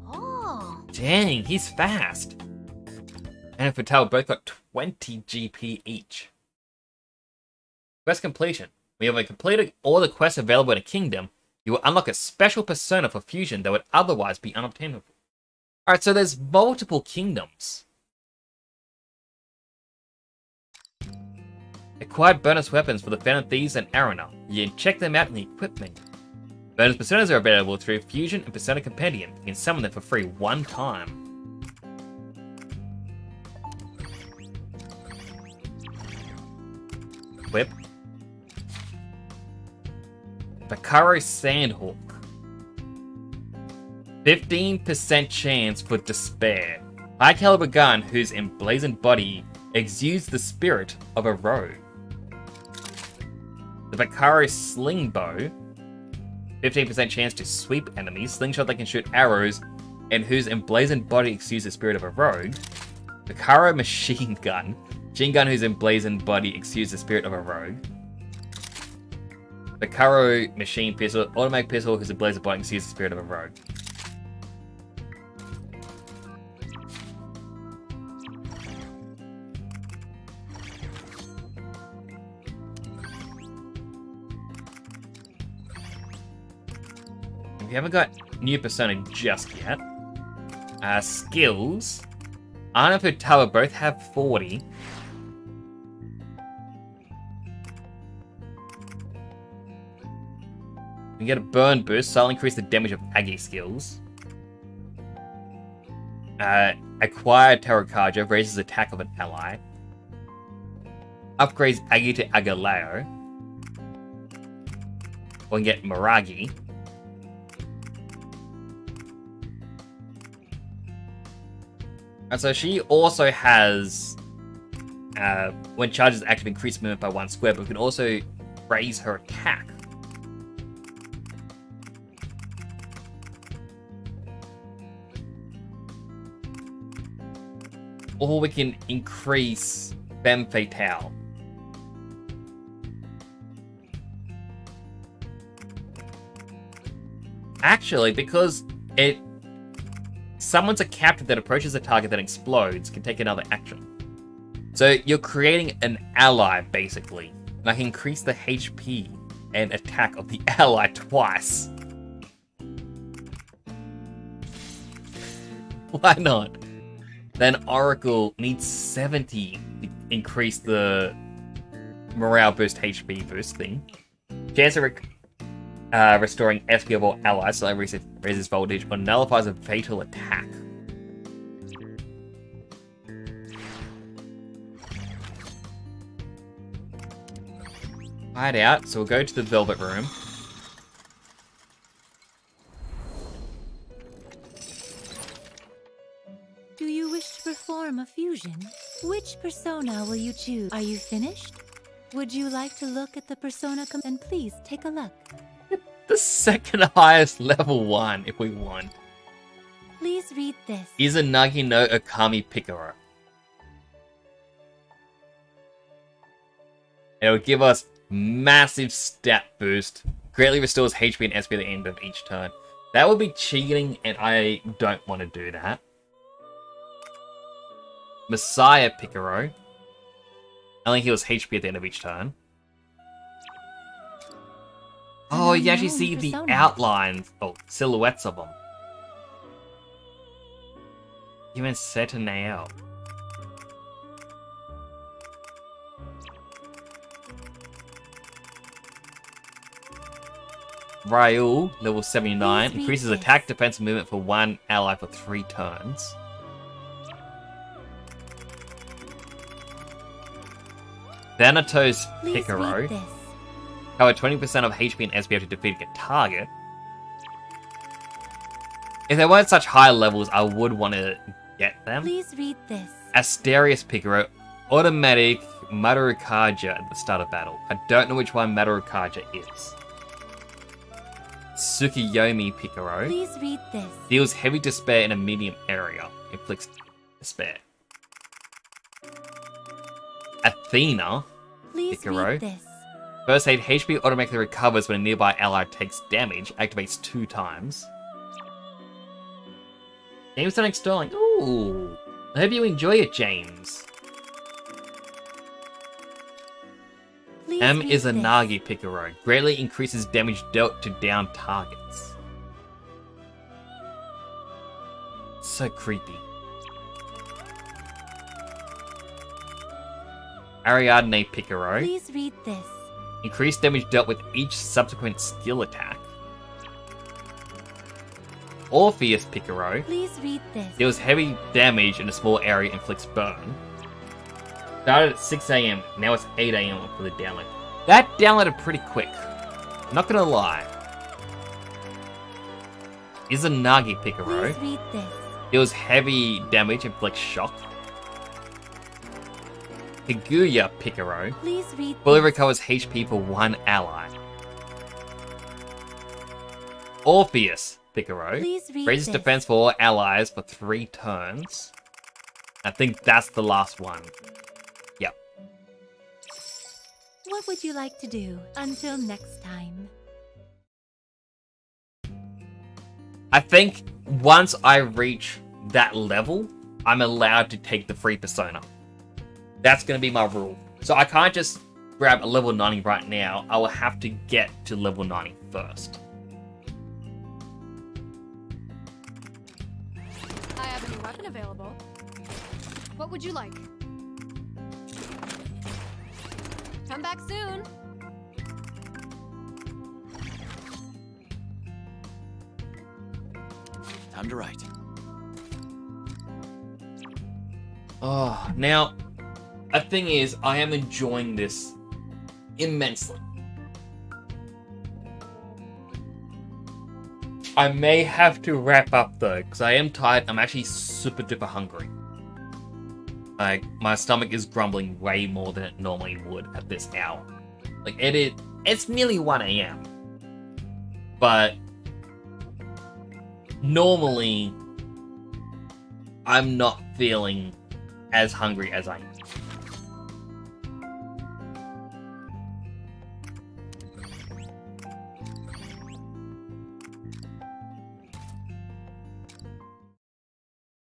Oh. Dang, he's fast. And Fatal both got 20 GP each. Quest completion. When you have completed all the quests available in a kingdom, you will unlock a special persona for fusion that would otherwise be unobtainable. Alright, so there's multiple kingdoms. Acquired bonus weapons for the Phantom Thieves and Arena. You can check them out in the equipment. Bonus personas are available through Fusion and Persona Compendium. You can summon them for free one time. Equip. Bakaro Sandhawk. 15% chance for Despair. High caliber gun whose emblazoned body exudes the spirit of a rogue. The Bakaro Sling Bow. 15% chance to sweep enemies. Slingshot that can shoot arrows and whose emblazoned body exudes the spirit of a rogue. Bakaro Machine Gun. Machine gun whose emblazoned body exudes the spirit of a rogue. Bakaro Machine Pistol. Automatic pistol whose emblazoned body exudes the spirit of a rogue. We haven't got new persona just yet. Skills. Anna and Futaba both have 40. We get a burn boost, so I'll increase the damage of Agi skills. Acquire Terrakaja, raises attack of an ally. Upgrades Agi to Agaleo. We can get Miragi. And so she also has, when charges active, increased movement by 1 square, but we can also raise her attack. Or we can increase Femme Fatale. Actually, because it summons a captive that approaches a target that explodes, can take another action. So you're creating an ally, basically. And I can increase the HP and attack of the ally twice. Why not? Then Oracle needs 70 to increase the morale boost, HP boost thing. Chance of restoring SP of all allies, so that raises voltage or nullifies a fatal attack. Hide out, so we'll go to the Velvet Room. Do you wish to perform a fusion? Which persona will you choose? Are you finished? Would you like to look at the persona? Then please take a look. The second highest level 1 if we want. Please read this. Izanagi no Okami Picaro. It will give us massive stat boost. Greatly restores HP and SP at the end of each turn. That would be cheating, and I don't want to do that. Messiah Picaro. Only heals HP at the end of each turn. Oh, you actually see the outlines, or silhouettes of them. Even Setaneo. Raul, level 79, increases attack, defense, and movement for 1 ally for 3 turns. Thanatos Picaro. Cover 20% of HP and SP to defeat a target. If they weren't such high levels, I would want to get them. Please read this. Asterius Picaro, automatic Madorukaja at the start of battle. I don't know which one Madorukaja is. Tsukiyomi Picaro. Please read this. Deals heavy despair in a medium area. Inflicts despair. Athena Please Picaro. read this. First aid HP automatically recovers when a nearby ally takes damage. Activates 2 times. James Sonic Sterling. Ooh. I hope you enjoy it, James. Please M read is a this. Nagi Picaro. Greatly increases damage dealt to down targets. So creepy. Ariadne Picaro. Please read this. Increased damage dealt with each subsequent skill attack. Orpheus Picaro. Please read this. Deals heavy damage in a small area, inflicts burn. Started at 6 AM, now it's 8 AM for the download. That downloaded pretty quick. Not gonna lie. Izanagi Picaro. Please read this. Deals heavy damage, inflicts shock. Higuya Picaro. Please read Fully this. recovers HP for 1 ally. Orpheus Picaro. Please read Raises this. defense for all allies for 3 turns. I think that's the last one. Yep. What would you like to do? Until next time. I think once I reach that level, I'm allowed to take the free persona. That's going to be my rule. So I can't just grab a level 90 right now. I will have to get to level 90 first. I have a new weapon available. What would you like? Come back soon. Time to write. Oh, now, the thing is, I am enjoying this immensely. I may have to wrap up though, because I am tired. I'm actually super duper hungry. Like, my stomach is grumbling way more than it normally would at this hour. Like, it's nearly 1 AM. But normally, I'm not feeling as hungry as I am.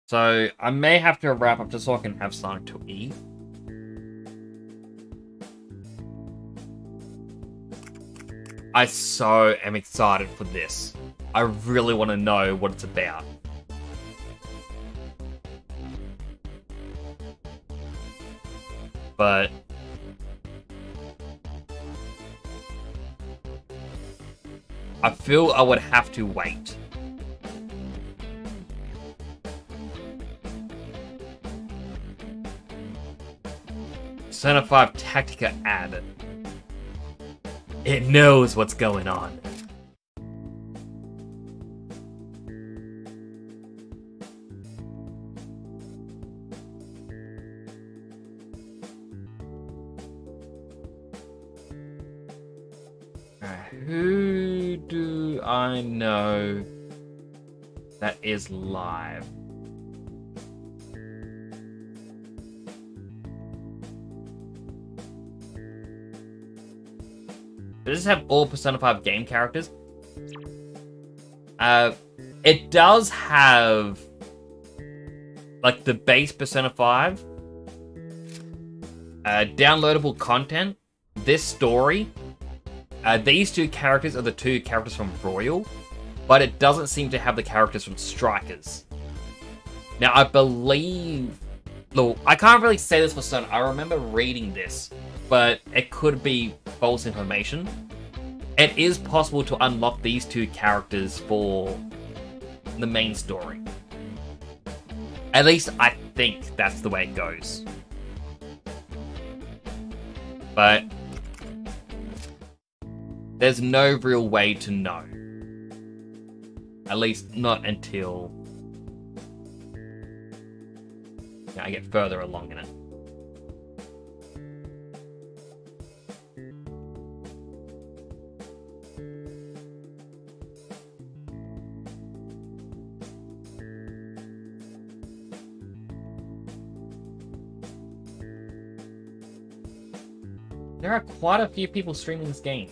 So, I may have to wrap up just so I can have something to eat. I so am excited for this. I really want to know what it's about. But I feel I would have to wait. Persona 5 Tactica ad. It knows what's going on. Who do I know that is live? Does this have all Persona 5 game characters? It does have like the base Persona 5, downloadable content, this story. These 2 characters are the 2 characters from Royal, but it doesn't seem to have the characters from Strikers. Now, I believe... Look, I can't really say this for certain. I remember reading this, but it could be false information. It is possible to unlock these 2 characters for the main story. At least I think that's the way it goes. But there's no real way to know. At least not until I get further along in it. There are quite a few people streaming this game.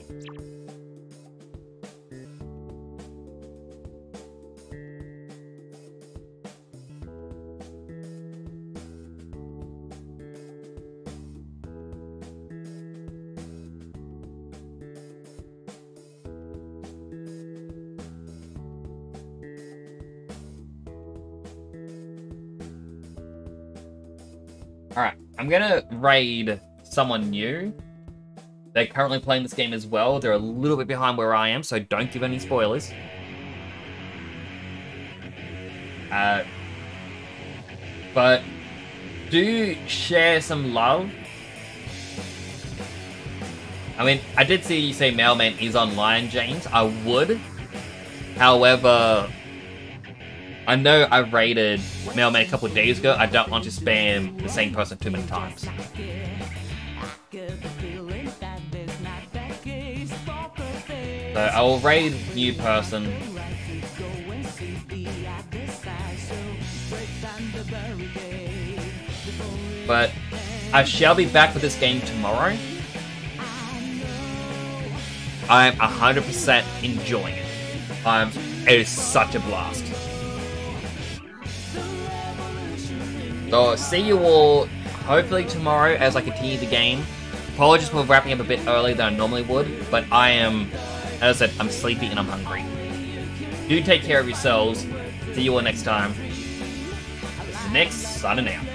Alright, I'm gonna raid someone new. They're currently playing this game as well. They're a little bit behind where I am, so don't give any spoilers. But do share some love. I mean, I did see you say Mailman is online, James. I would. However, I know I raided Mailman a couple of days ago. I don't want to spam the same person too many times. So I will raid new person. But I shall be back with this game tomorrow. I'm 100% enjoying it. It is such a blast. So see you all hopefully tomorrow as I continue the game. Apologies for wrapping up a bit earlier than I normally would, but I am, as I said, I'm sleepy and I'm hungry. Do take care of yourselves. See you all next time. This is Nick, signing out.